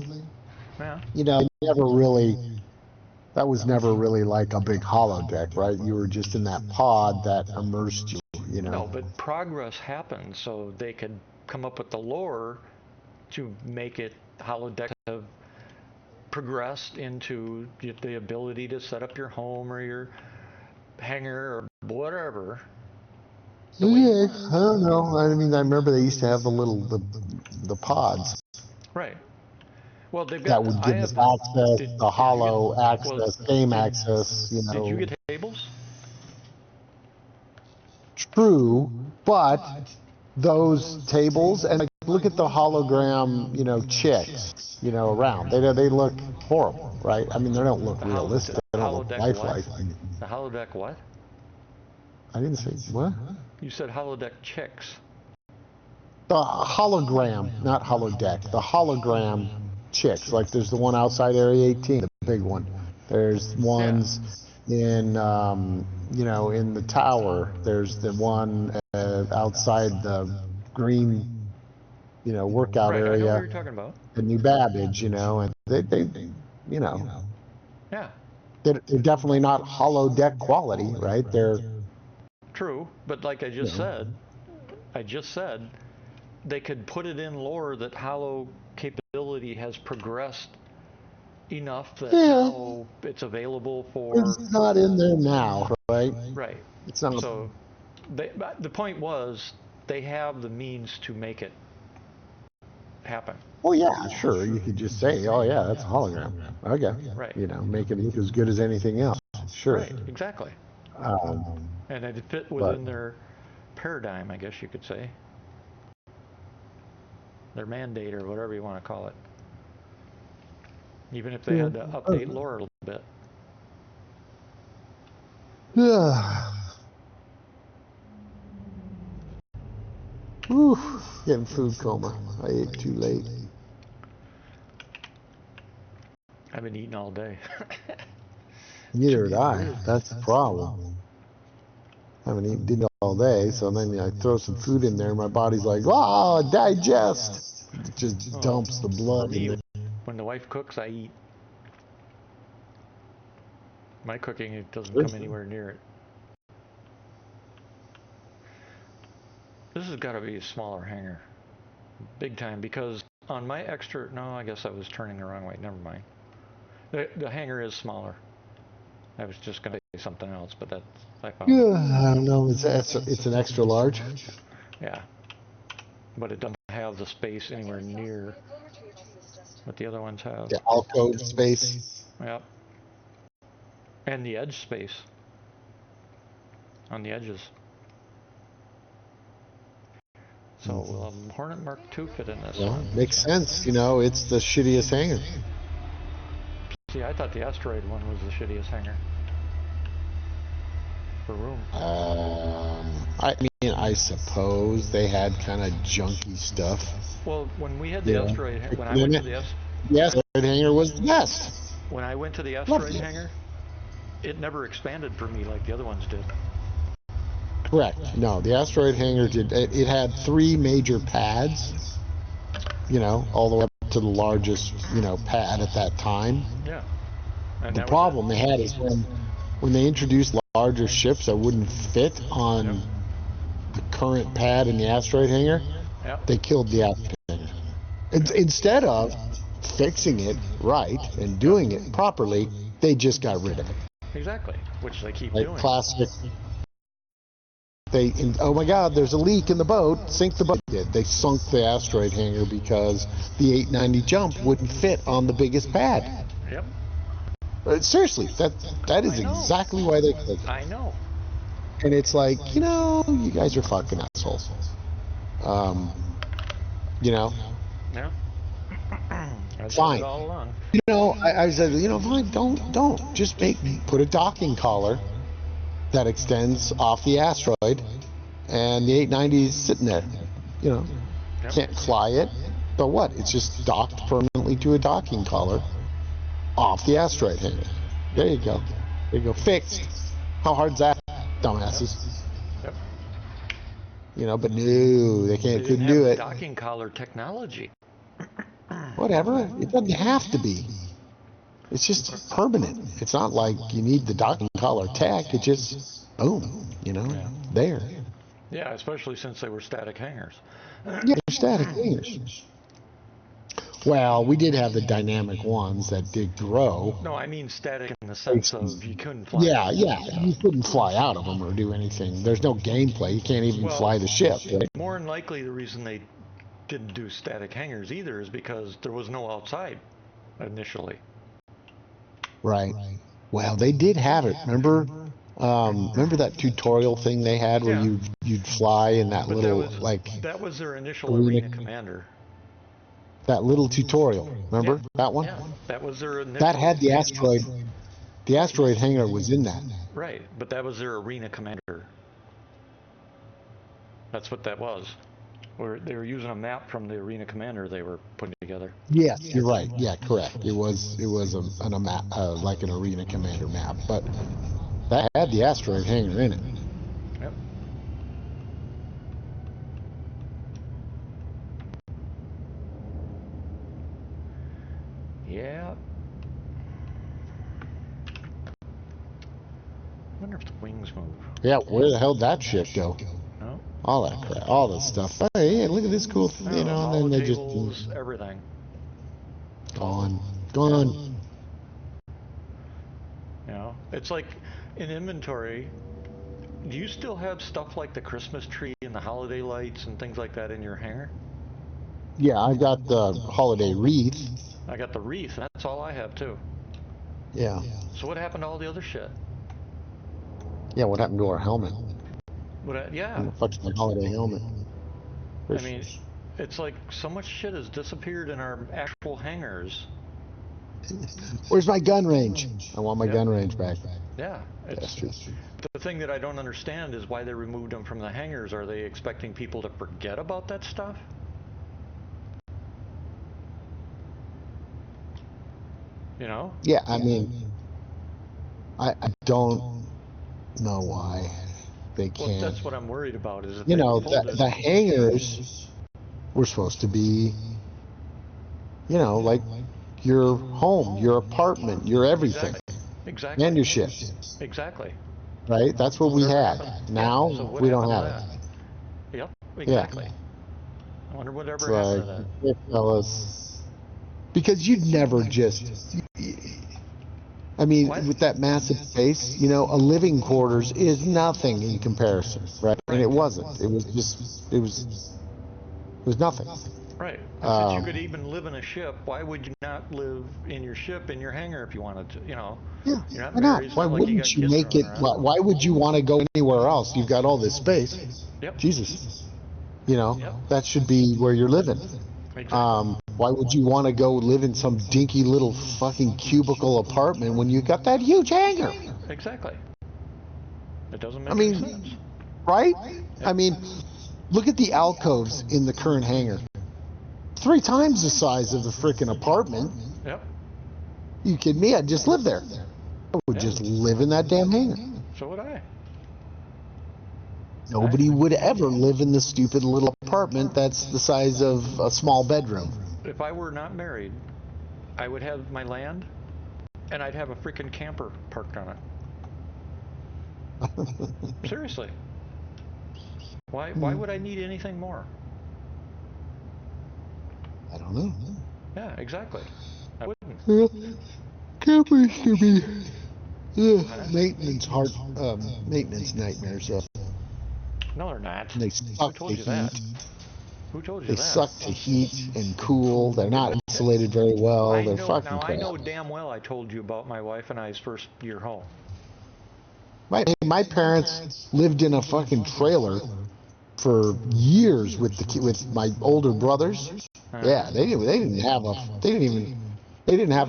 Yeah. You know, that was never really like a big holodeck, right? You were just in that pod that immersed you, you know. No, but progress happened, so they could come up with the lore to make it holodeck have progressed into the ability to set up your home or your hangar or whatever. Yeah, I don't know. I mean, I remember they used to have the pods. Right. Well, they've got. That would give us access, the holo access, game access, you know. Did you get tables? True, but those tables, and like, look at the hologram, you know, chicks, you know, around. They look horrible, right? I mean, they don't look realistic. They don't look lifelike. The holodeck what? I didn't say what. You said holodeck chicks. The hologram, not holodeck. The hologram chicks. Like there's the one outside Area 18, the big one. There's ones in, in the tower. There's the one outside the green, workout Right, I know what area you're talking about. in New Babbage, and they Yeah, they're definitely not holodeck quality, right? They're true. But like I just said, they could put it in lore that holo capability has progressed enough that now it's available for. it's not in there now, right? Right. It's not. So the point was they have the means to make it happen. Oh yeah, sure. You could just say, "Oh yeah, that's a hologram." Okay, Right. Make it look as good as anything else. Sure. Right, exactly. And it fit within their paradigm, I guess you could say. Their mandate or whatever you want to call it. Even if they had to update lore a little bit. Yeah. Whew, getting food coma. I ate too late. I've been eating all day. Neither did I. That's the problem. I haven't eaten dinner all day, so then I throw some food in there, and my body's like, "Oh, digest!" It just dumps the blood in there. When the wife cooks, I eat. My cooking, it doesn't come anywhere near it. This has got to be a smaller hangar. Big time, because on my extra... No, I guess I was turning the wrong way. Never mind. The hangar is smaller. I was just going to say something else, but that's... I found Yeah, I don't know. It's an extra large. Yeah. But it doesn't have the space anywhere near what the other ones have. The alcove space. Yep. And the edge space. On the edges. So will Hornet Mark II fit in this one? Makes sense. It's the shittiest hangar. See, I thought the asteroid one was the shittiest hangar. For room. I suppose they had kind of junky stuff. Well, when we had the asteroid, when I went to the asteroid hangar was the best. When I went to the asteroid hangar, it never expanded for me like the other ones did. Correct. No, the asteroid hangar did. It had 3 major pads. All the way up to the largest, pad at that time. Yeah. And the problem they had is when they introduced larger ships that wouldn't fit on the current pad in the asteroid hangar, they killed the asteroid hangar. Instead of fixing it right and doing it properly, they just got rid of it. Exactly, which they keep like doing. Classic. Oh my God, there's a leak in the boat. Sink the boat. They sunk the asteroid hangar because the 890 jump wouldn't fit on the biggest pad. Yep. Seriously, that is exactly why they killed it. I know. And it's like, you guys are fucking assholes. Yeah. Fine. All along. I said, fine, don't. Just put a docking collar that extends off the asteroid, and the 890 is sitting there. Can't fly it, but what? It's just docked permanently to a docking collar off the asteroid hangar. There you go. There you go. Fixed. How hard's that, dumbasses? Yep. But no, they couldn't do it. Docking collar technology. Whatever. It doesn't have to be. It's just permanent. It's not like you need the docking collar tech. It just, boom, there. Yeah, especially since they were static hangars. Yeah, they're static hangars. Well, we did have the dynamic ones that did grow. No, I mean static in the sense of you couldn't fly. Yeah. You couldn't fly out of them or do anything. There's no gameplay. You can't even fly the ship. Right? More than likely, the reason they didn't do static hangars either is because there was no outside initially. Right. Well, they did have it. Remember that tutorial thing they had where you'd fly in that that was their initial arena commander. That little tutorial, remember that one? Yeah, that was their initial. That had the asteroid. The asteroid hangar was in that. Right, but that was their arena commander That's what that was. Where they were using a map from the Arena Commander they were putting together. Yes, you're right. Yeah, correct. It was a map, like an Arena Commander map, but that had the asteroid hangar in it. Yep. Yeah. I wonder if the wings move. Yeah, where the hell did that shit go? No. All that crap, all this stuff. Hey, yeah, look at this cool, No, you know, and then they just tables, everything. gone, gone. You know, it's like in inventory. Do you still have stuff like the Christmas tree and the holiday lights and things like that in your hangar? Yeah, I got the holiday wreath. I got the wreath, and that's all I have too. Yeah. So what happened to all the other shit? Yeah, what happened to our helmet? Yeah. And the fucking holiday helmet. I mean, it's like so much shit has disappeared in our actual hangars. Where's my gun range? I want my gun range back. Yeah. It's, the thing that I don't understand is why they removed them from the hangars. Are they expecting people to forget about that stuff? You know? Yeah, I mean, I don't know why they can't. Well, that's what I'm worried about. Is that you know, the hangars were supposed to be, you know, like your home, your apartment, your everything, exactly. and your ship. Exactly. Right? That's what we had. Now So what we don't happened have to it. that? Yep. Exactly. Yeah. I wonder whatever It's happened like, to that. hey, fellas, because you'd never just. I mean, What? with that massive space, you know, a living quarters is nothing in comparison, right? And it wasn't. It was just, it was nothing. Right. Since you could even live in a ship, why would you not live in your ship in your hangar if you wanted to? You know, Yeah, you're not why married. not? It's Why not like you wouldn't got you kids make it? running around. Why would you want to go anywhere else? You've got all this space. Yep. Jesus, you know, Yep. that should be where you're living. Exactly. Why would you want to go live in some dinky little fucking cubicle apartment when you got that huge hangar? Exactly. It doesn't make I any mean, sense. right? I mean, look at the alcoves in the current hangar. 3 times the size of the freaking apartment. Yep. You kidding me? I'd just live there. I would just live in that damn hangar. So would I. Nobody would ever live in the stupid little apartment that's the size of a small bedroom. If I were not married, I would have my land, and I'd have a freaking camper parked on it. Seriously. Why would I need anything more? I don't know. Yeah, exactly. I wouldn't. Well, campers can be maintenance nightmares. No, they're not. They Who suck told to you that? heat. Who told you They that? suck to heat and cool. They're not insulated very well. They're fucking crap. I know damn well I told you about my wife and I's first year home. My parents lived in a fucking trailer for years with my older brothers. Yeah, they didn't have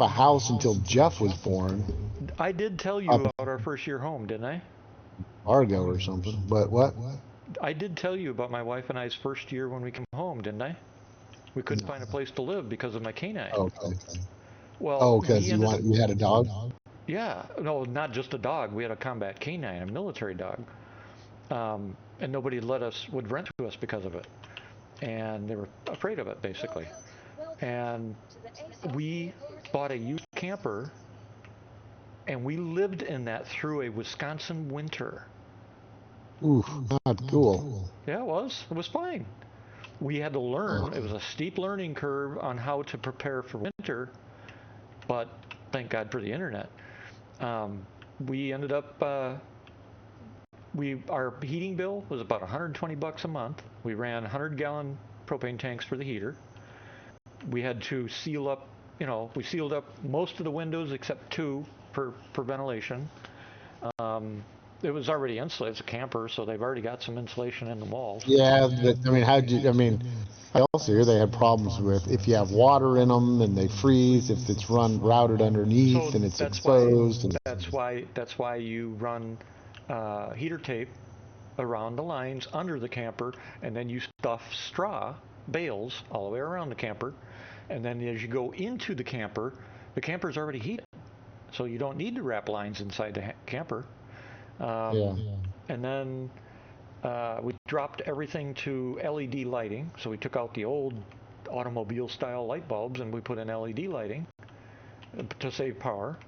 a house until Jeff was born. I did tell you about our first year home, didn't I? Argo or something. But what? I did tell you about my wife and I's first year when we came home, didn't I? We couldn't find a place to live because of my canine. Okay. Well, because you had a dog? Yeah, no, not just a dog. We had a combat canine, a military dog, and nobody would rent to us because of it, and they were afraid of it basically. And we bought a used camper, and we lived in that through a Wisconsin winter. Ooh, not cool. Yeah, it was. It was fine. We had to learn. It was a steep learning curve on how to prepare for winter, but thank God for the internet. We ended up, our heating bill was about $120 a month. We ran 100-gallon propane tanks for the heater. We had to seal up, we sealed up most of the windows except 2 for ventilation. It was already insulated. It's a camper, so they've already got some insulation in the walls. Yeah, I also hear they had problems with if you have water in them and they freeze, if it's routed underneath and it's exposed. That's why you run heater tape around the lines under the camper, and then you stuff straw bales all the way around the camper, and then as you go into the camper's already heated, so you don't need to wrap lines inside the camper. Yeah. And then we dropped everything to LED lighting, so we took out the old automobile style light bulbs and we put in LED lighting to save power.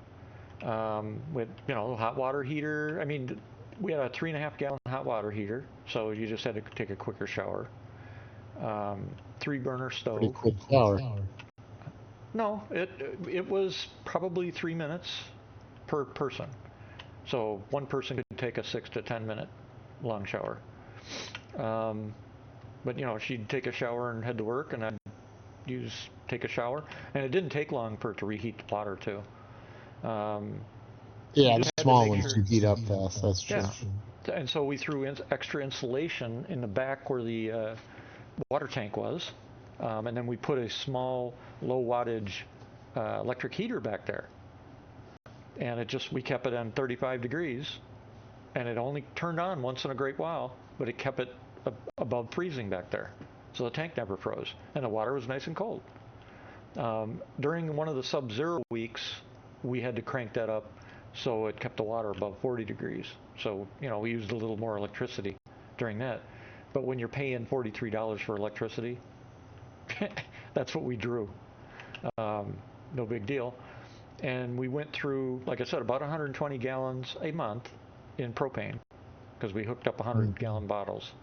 With hot water heater. I mean, we had a 3.5 gallon hot water heater, so you just had to take a quicker shower. 3 burner stove. Pretty quick shower. No, it was probably 3 minutes per person. So one person could take a 6 to 10 minute long shower. But she'd take a shower and head to work, and I'd take a shower, and it didn't take long for it to reheat the water too. Yeah, the small ones do heat up fast. That's true. Yeah. And so we threw in extra insulation in the back where the water tank was, and then we put a small low wattage electric heater back there, and we kept it on 35 degrees, and it only turned on once in a great while, but it kept it above freezing back there, so the tank never froze, and the water was nice and cold. During one of the sub-zero weeks, we had to crank that up so it kept the water above 40 degrees. So, we used a little more electricity during that. But when you're paying $43 for electricity, that's what we drew. No big deal. And we went through, like I said, about 120 gallons a month in propane, because we hooked up 100-gallon bottles.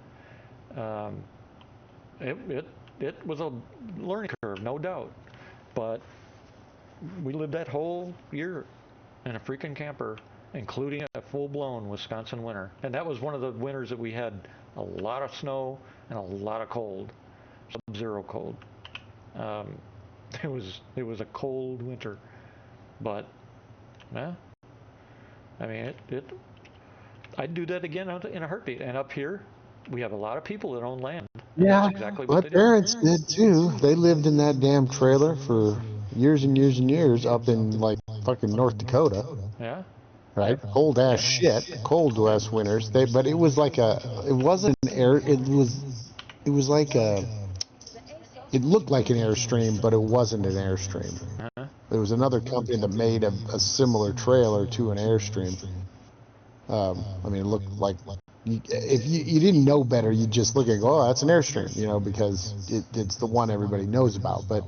It was a learning curve, no doubt. But we lived that whole year in a freaking camper, including a full-blown Wisconsin winter. And that was one of the winters that we had a lot of snow and a lot of cold, sub-zero cold. It was a cold winter, but yeah, I mean I'd do that again in a heartbeat. And up here, we have a lot of people that own land. Yeah, that's exactly my what they parents did too. They lived in that damn trailer for years and years and years up in like fucking North Dakota, do. Yeah. right? Cold ass shit, cold ass winters. But it was like it wasn't an air. It was like it looked like an Airstream, but it wasn't an Airstream. Uh-huh. There was another company that made a similar trailer to an Airstream. I mean, it looked like if you didn't know better, you'd just look and go, "Oh, that's an Airstream," because it's the one everybody knows about. But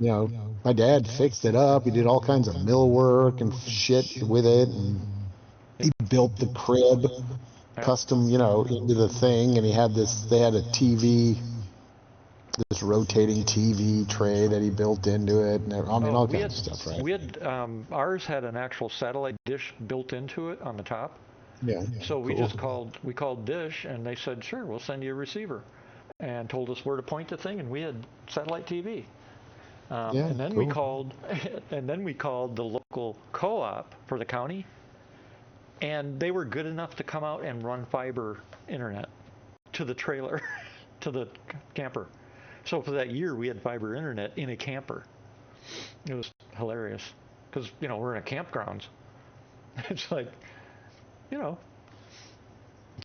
Right. my dad fixed it up. He did all kinds of mill work and shit with it, and he built the crib custom, into the thing. And he had they had a TV. This rotating TV tray that he built into it, and I mean, all kinds of stuff, right? We had ours had an actual satellite dish built into it on the top. Yeah. So we called Dish, and they said, sure, we'll send you a receiver, and told us where to point the thing, and we had satellite TV. And then we called the local co-op for the county, and they were good enough to come out and run fiber internet to the trailer, to the camper. So for that year, we had fiber internet in a camper. It was hilarious, because we're in a campgrounds. It's like,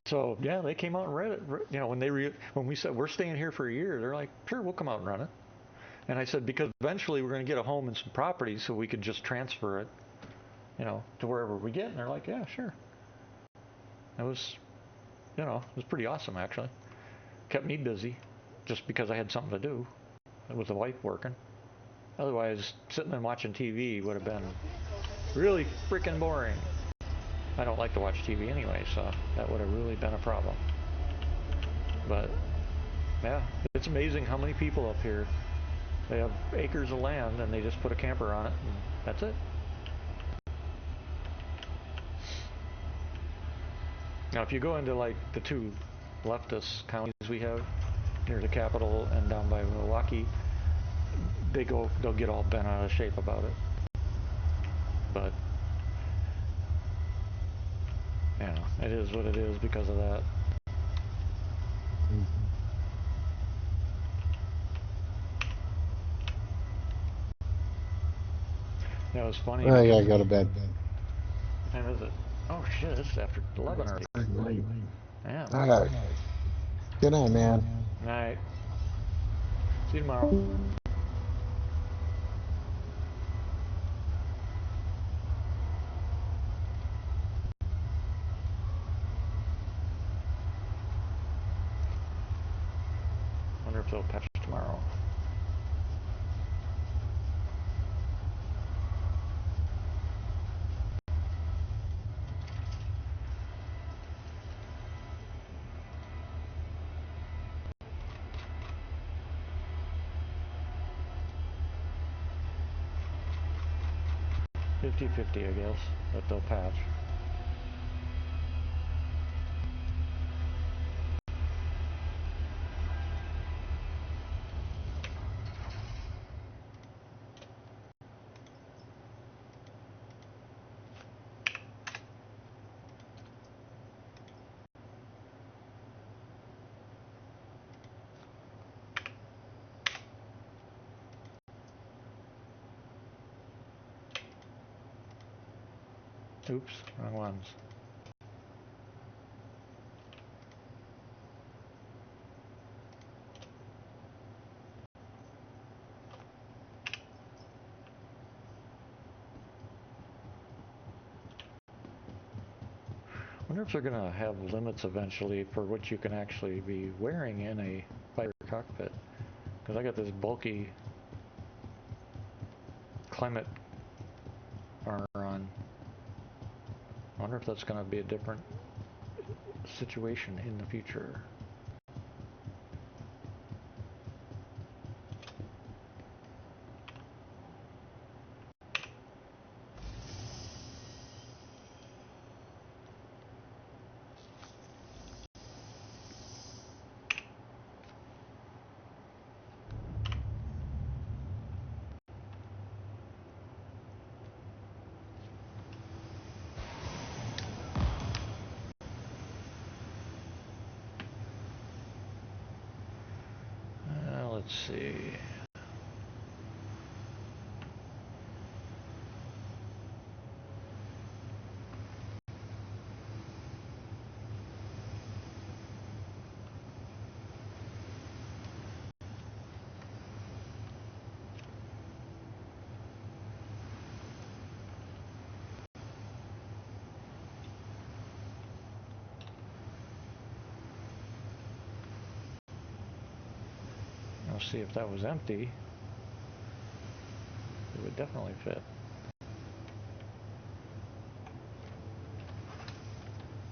So yeah, they came out and read it. When we said we're staying here for a year, they're like, sure, we'll come out and run it. And I said, because eventually we're going to get a home and some property, so we could just transfer it, to wherever we get. And they're like, yeah, sure. It was, it was pretty awesome actually. Kept me busy, just because I had something to do, with the wife working. Otherwise, sitting and watching TV would have been really freaking boring. I don't like to watch TV anyway, so that would have really been a problem. But yeah, it's amazing how many people up here, they have acres of land and they just put a camper on it and that's it. Now if you go into like the 2 leftist counties we have near the capital and down by Milwaukee, they'll get all bent out of shape about it. But it is what it is because of that. That was funny. Oh, yeah, I go to bed. What time is it? Oh shit, it's after 11 already. Yeah. All right. Good night, man. All right. See you tomorrow. Wonder if they'll patch tomorrow. $50-50, I guess, but they'll patch. Oops, wrong ones. Wonder if they're gonna have limits eventually for what you can actually be wearing in a fighter cockpit. Because I got this bulky climate armor on. I wonder if that's gonna be a different situation in the future. Let's see. I'll see if that was empty. It would definitely fit.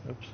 Oops.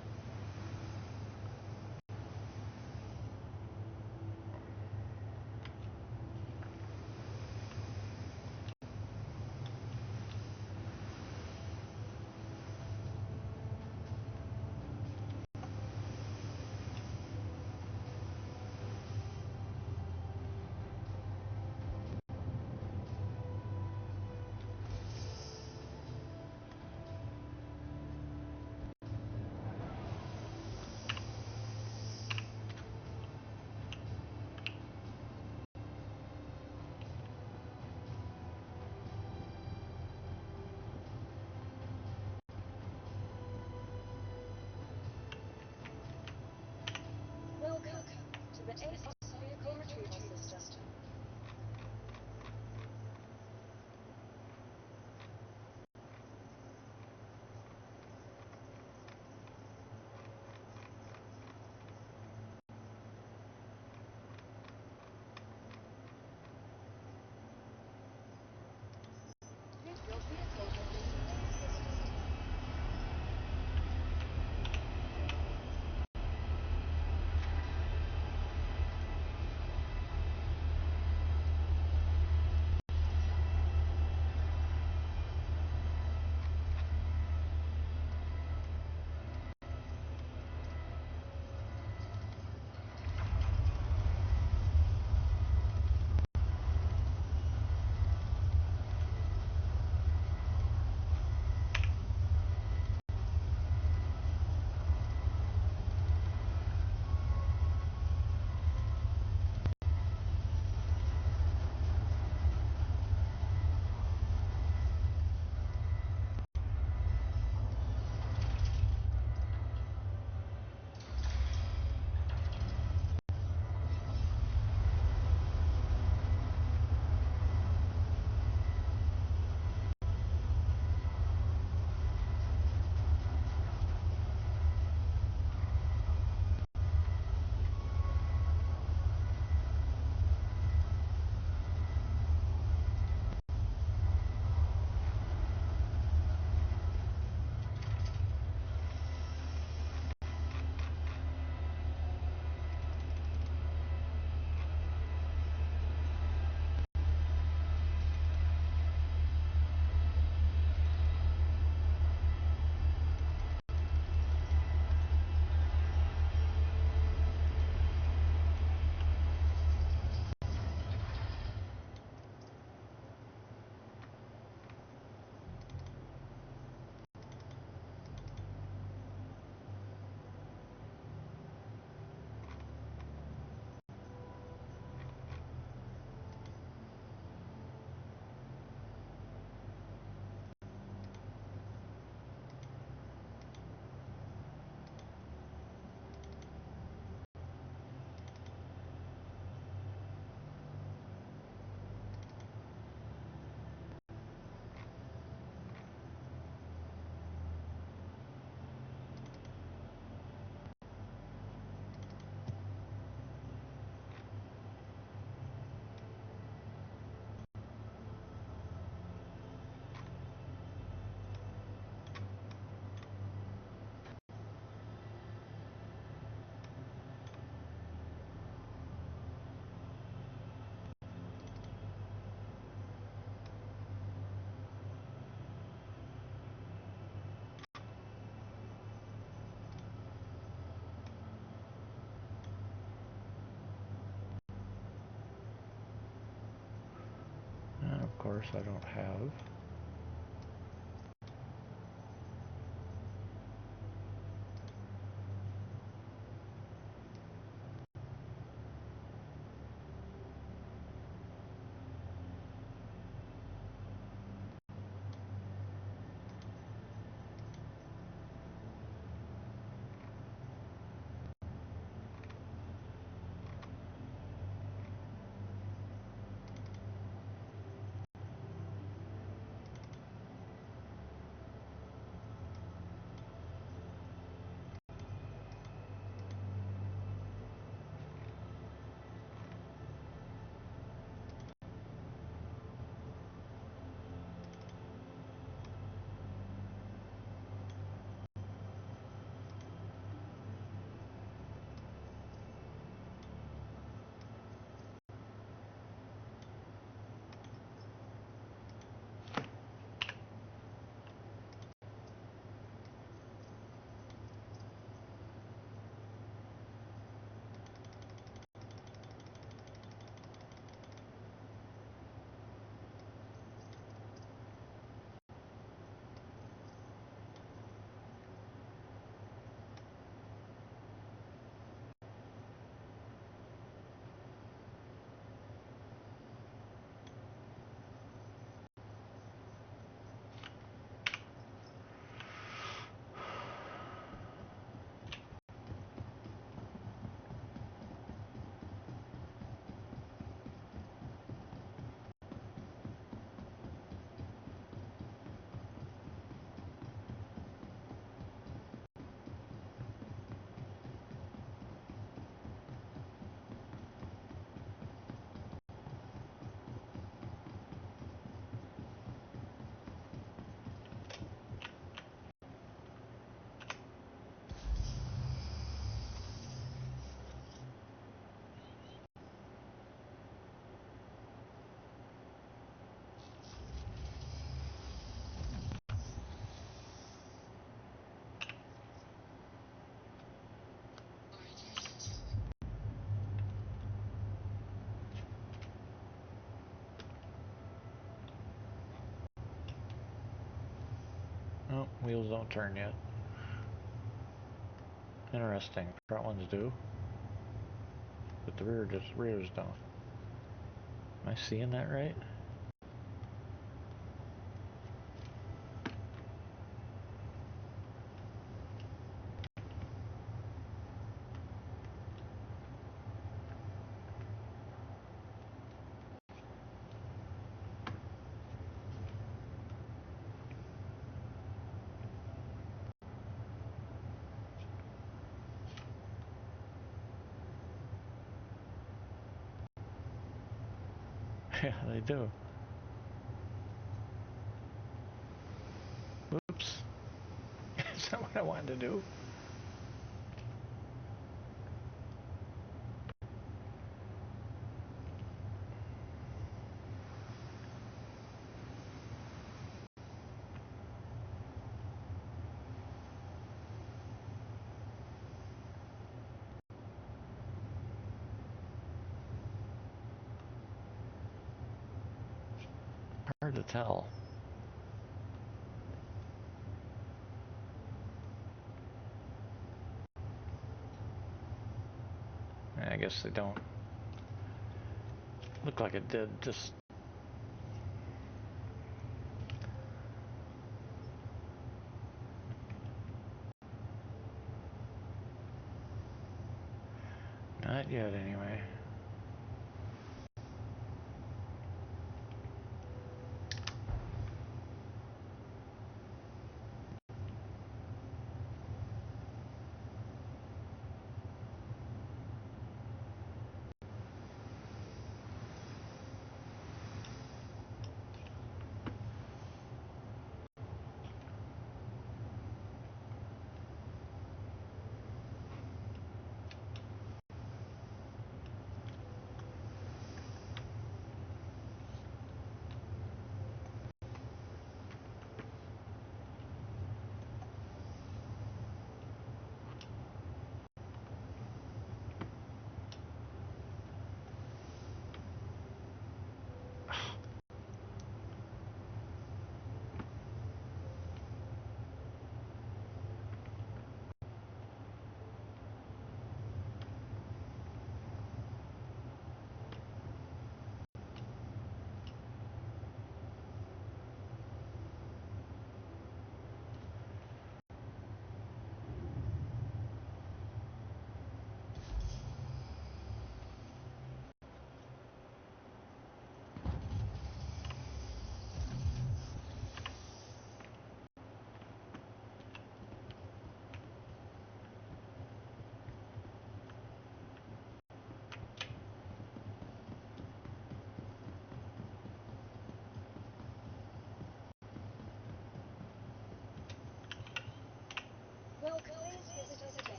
course I don't have. Oh, wheels don't turn yet. Interesting. Front ones do, but the rears don't. Am I seeing that right? Yeah, they do. Oops. Is that what I wanted to do? Hard to tell. I guess they don't look like it did. Just not yet, anyway.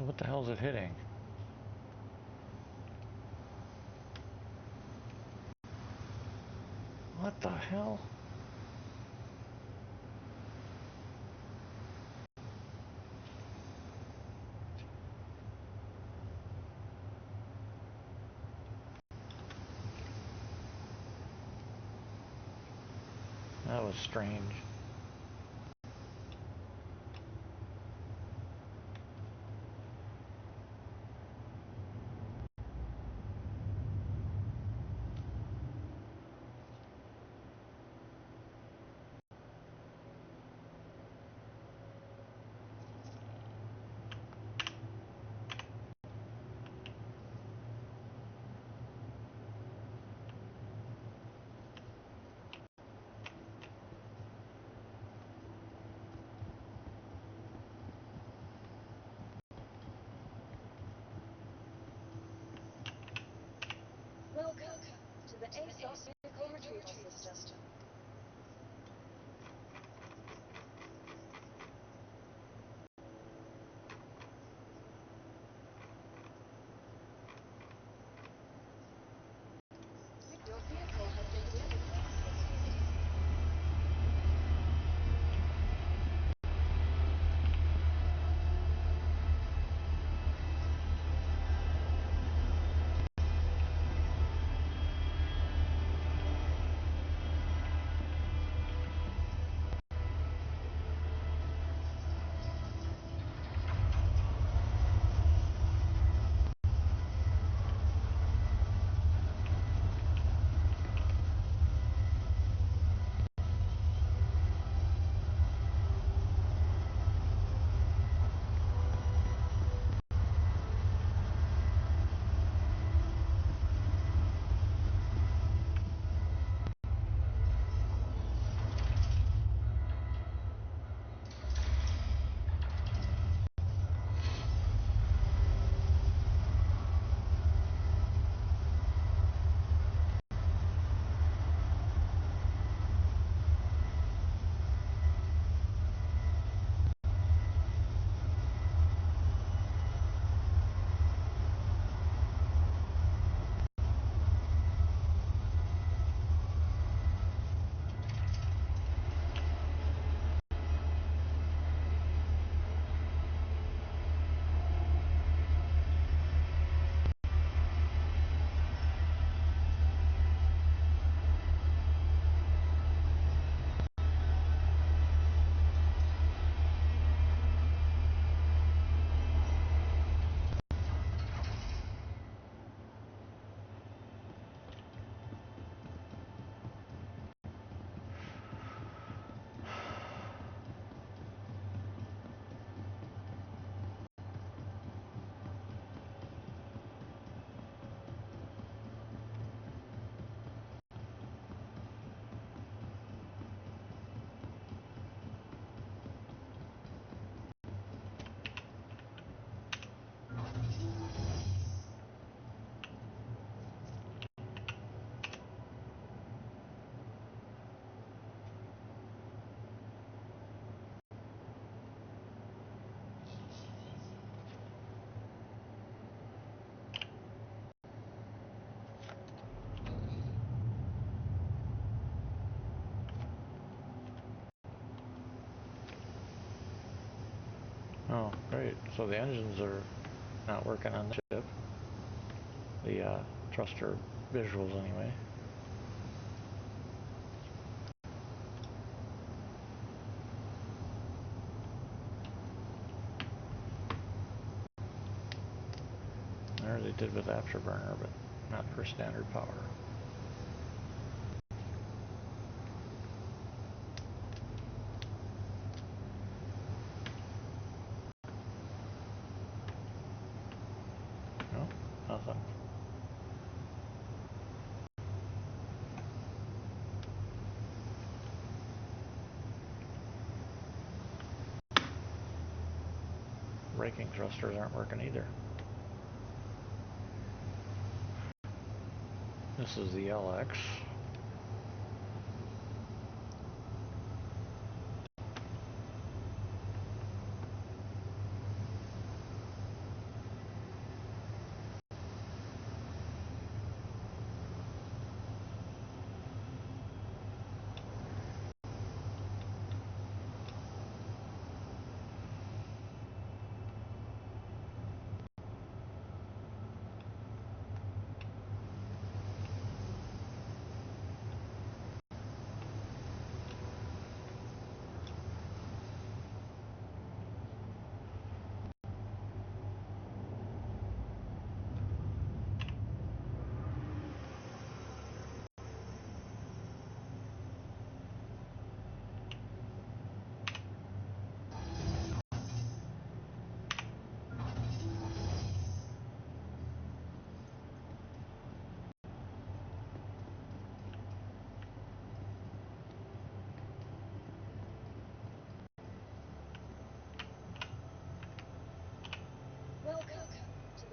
What the hell is it hitting? What the hell? That was strange. Welcome to the ASOS Vehicle Retrieval System. Your vehicle has been delivered. Oh, great. So the engines are not working on the ship. The thruster visuals, anyway. There they did with afterburner, but not for standard power. No, nothing. Braking thrusters aren't working either. This is the LX.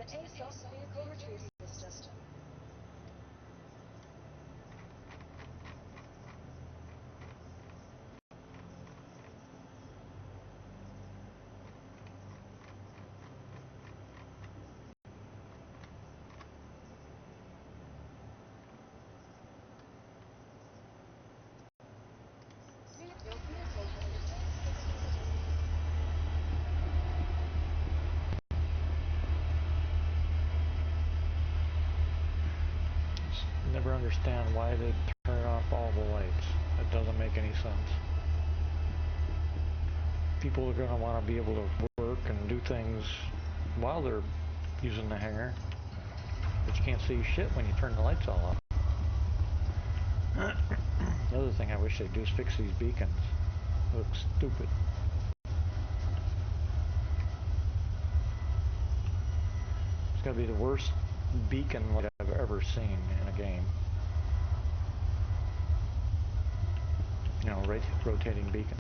ASOS vehicle retrieval system. Your vehicle has returned system. Never understand why they turn off all the lights. It doesn't make any sense. People are going to want to be able to work and do things while they're using the hangar, but you can't see shit when you turn the lights all off. The other thing I wish they'd do is fix these beacons. They look stupid. It's going to be the worst beacon light I've ever seen in a game. You know, rotating beacon.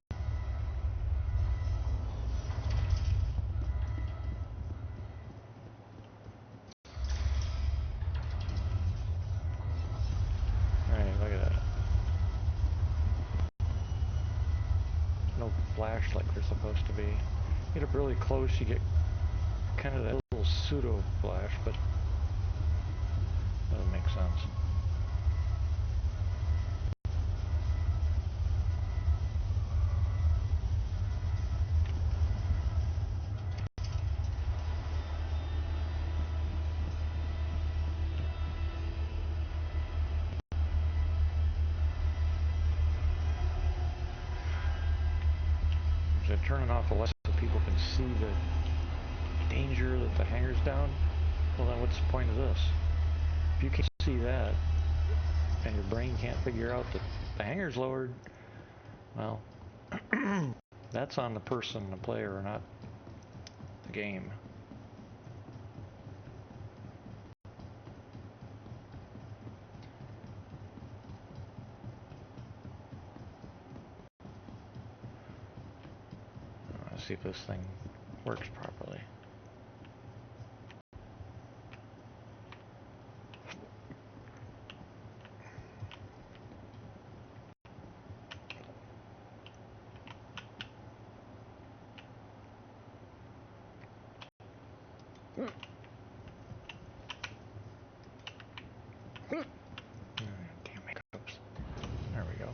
Alright, look at that. No flash like they're supposed to be. Get up really close, you get kind of that little pseudo flash, but doesn't make sense. They're turning off the lights so people can see the danger that the hangar's down. Well, then what's the point of this? If you can't see that, and your brain can't figure out that the hangar's lowered, well, that's on the person, the player, not the game. Let's see if this thing works properly. Damn hiccups. There we go.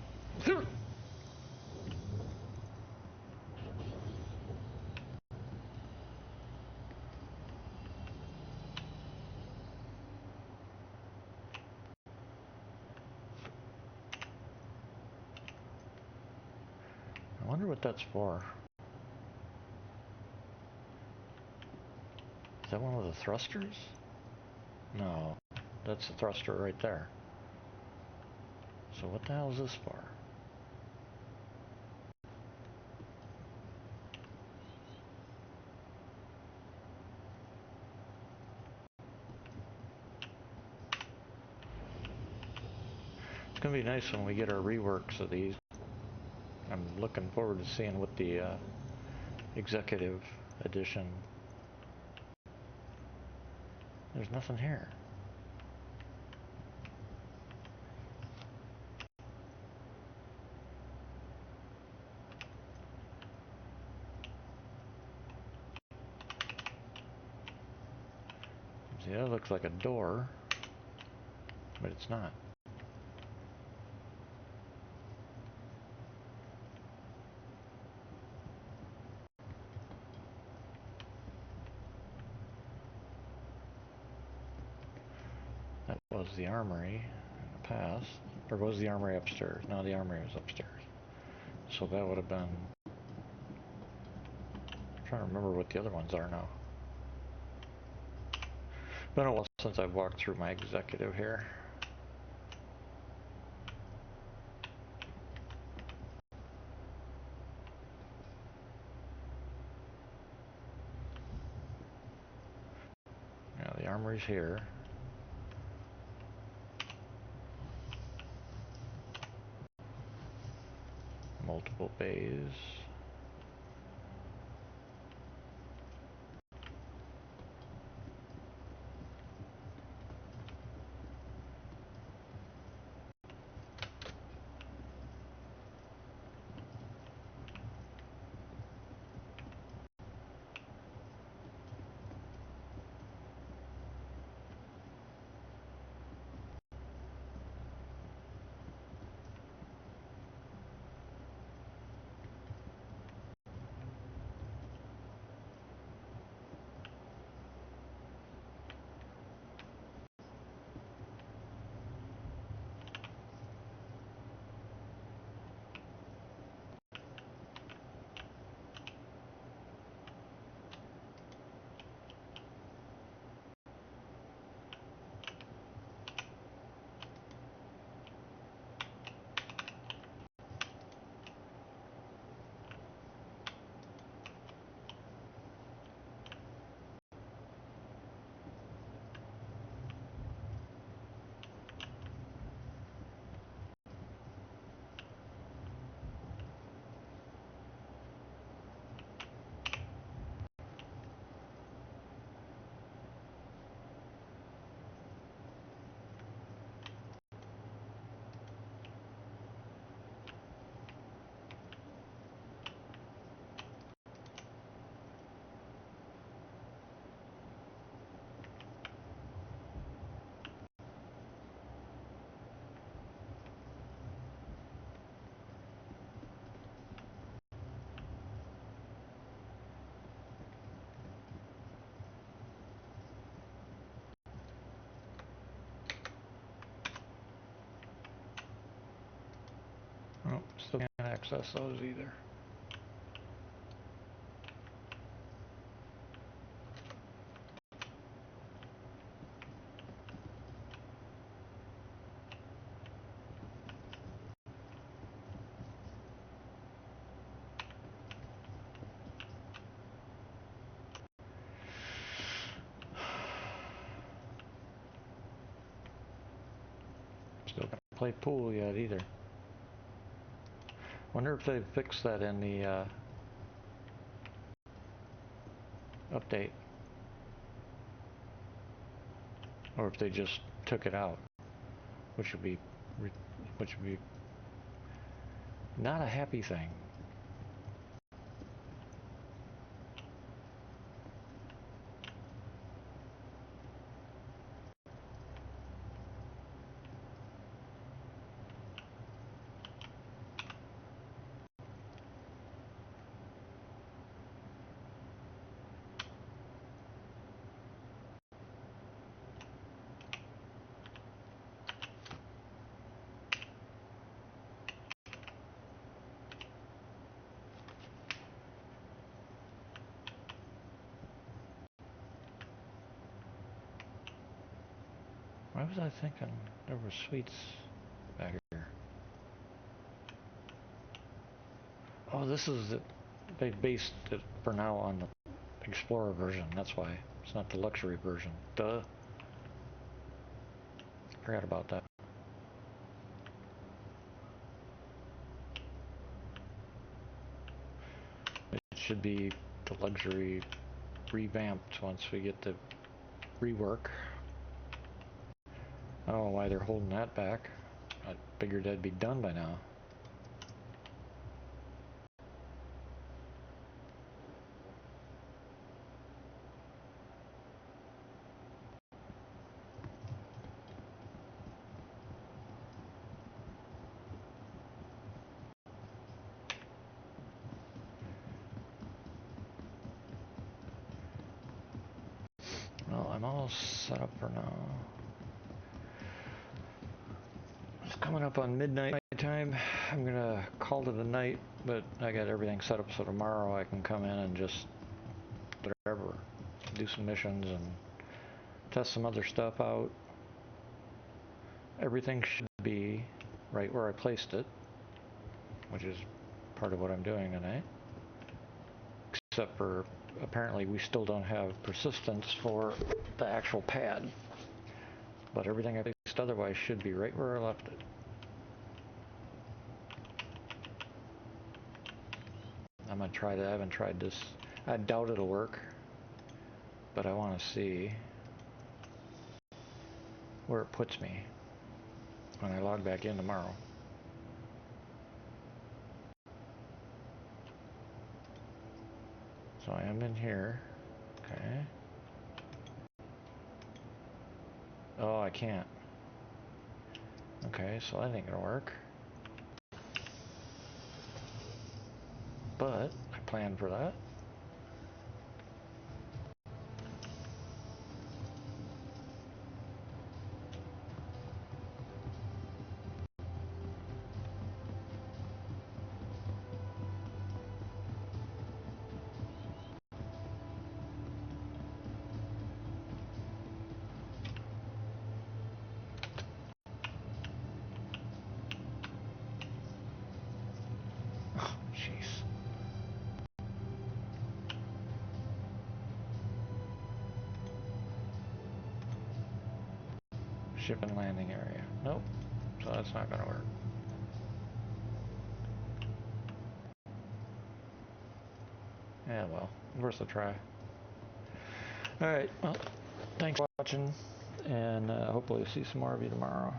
I wonder what that's for. Is that one of the thrusters? No, that's the thruster right there. So what the hell is this for? It's gonna be nice when we get our reworks of these. I'm looking forward to seeing what the executive edition. There's nothing here. See, that looks like a door, but it's not. That was the armory in the past. Or was the armory upstairs? No, the armory was upstairs. So that would have been... I'm trying to remember what the other ones are now. Been a while since I've walked through my executive here. Yeah, the armory's here. Multiple bays. access those either. Still can't play pool yet either. Wonder if they fixed that in the update, or if they just took it out, which would be not a happy thing. Why was I thinking there were suites back here? Oh, this is it. They based it for now on the Explorer version. That's why it's not the luxury version. Duh. Forgot about that. It should be the luxury revamped once we get the rework. I don't know why they're holding that back. I figured that'd be done by now. Well, I'm all set up for now. It's coming up on midnight time. I'm gonna call it a night, but I got everything set up so tomorrow I can come in and just whatever, do some missions and test some other stuff out. Everything should be right where I placed it, which is part of what I'm doing tonight. Except for, apparently we still don't have persistence for the actual pad. But everything I placed otherwise should be right where I left it. I'm gonna try that. I haven't tried this. I doubt it'll work, but I want to see where it puts me when I log back in tomorrow. So I am in here. Okay. Oh, I can't. Okay, so that ain't gonna work. But I planned for that. Oh, jeez. Ship and landing area. Nope. So that's not gonna work. Yeah, well, worth a try. Alright, well, thanks for watching, and hopefully see some more of you tomorrow.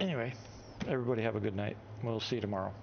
Anyway, everybody have a good night. We'll see you tomorrow.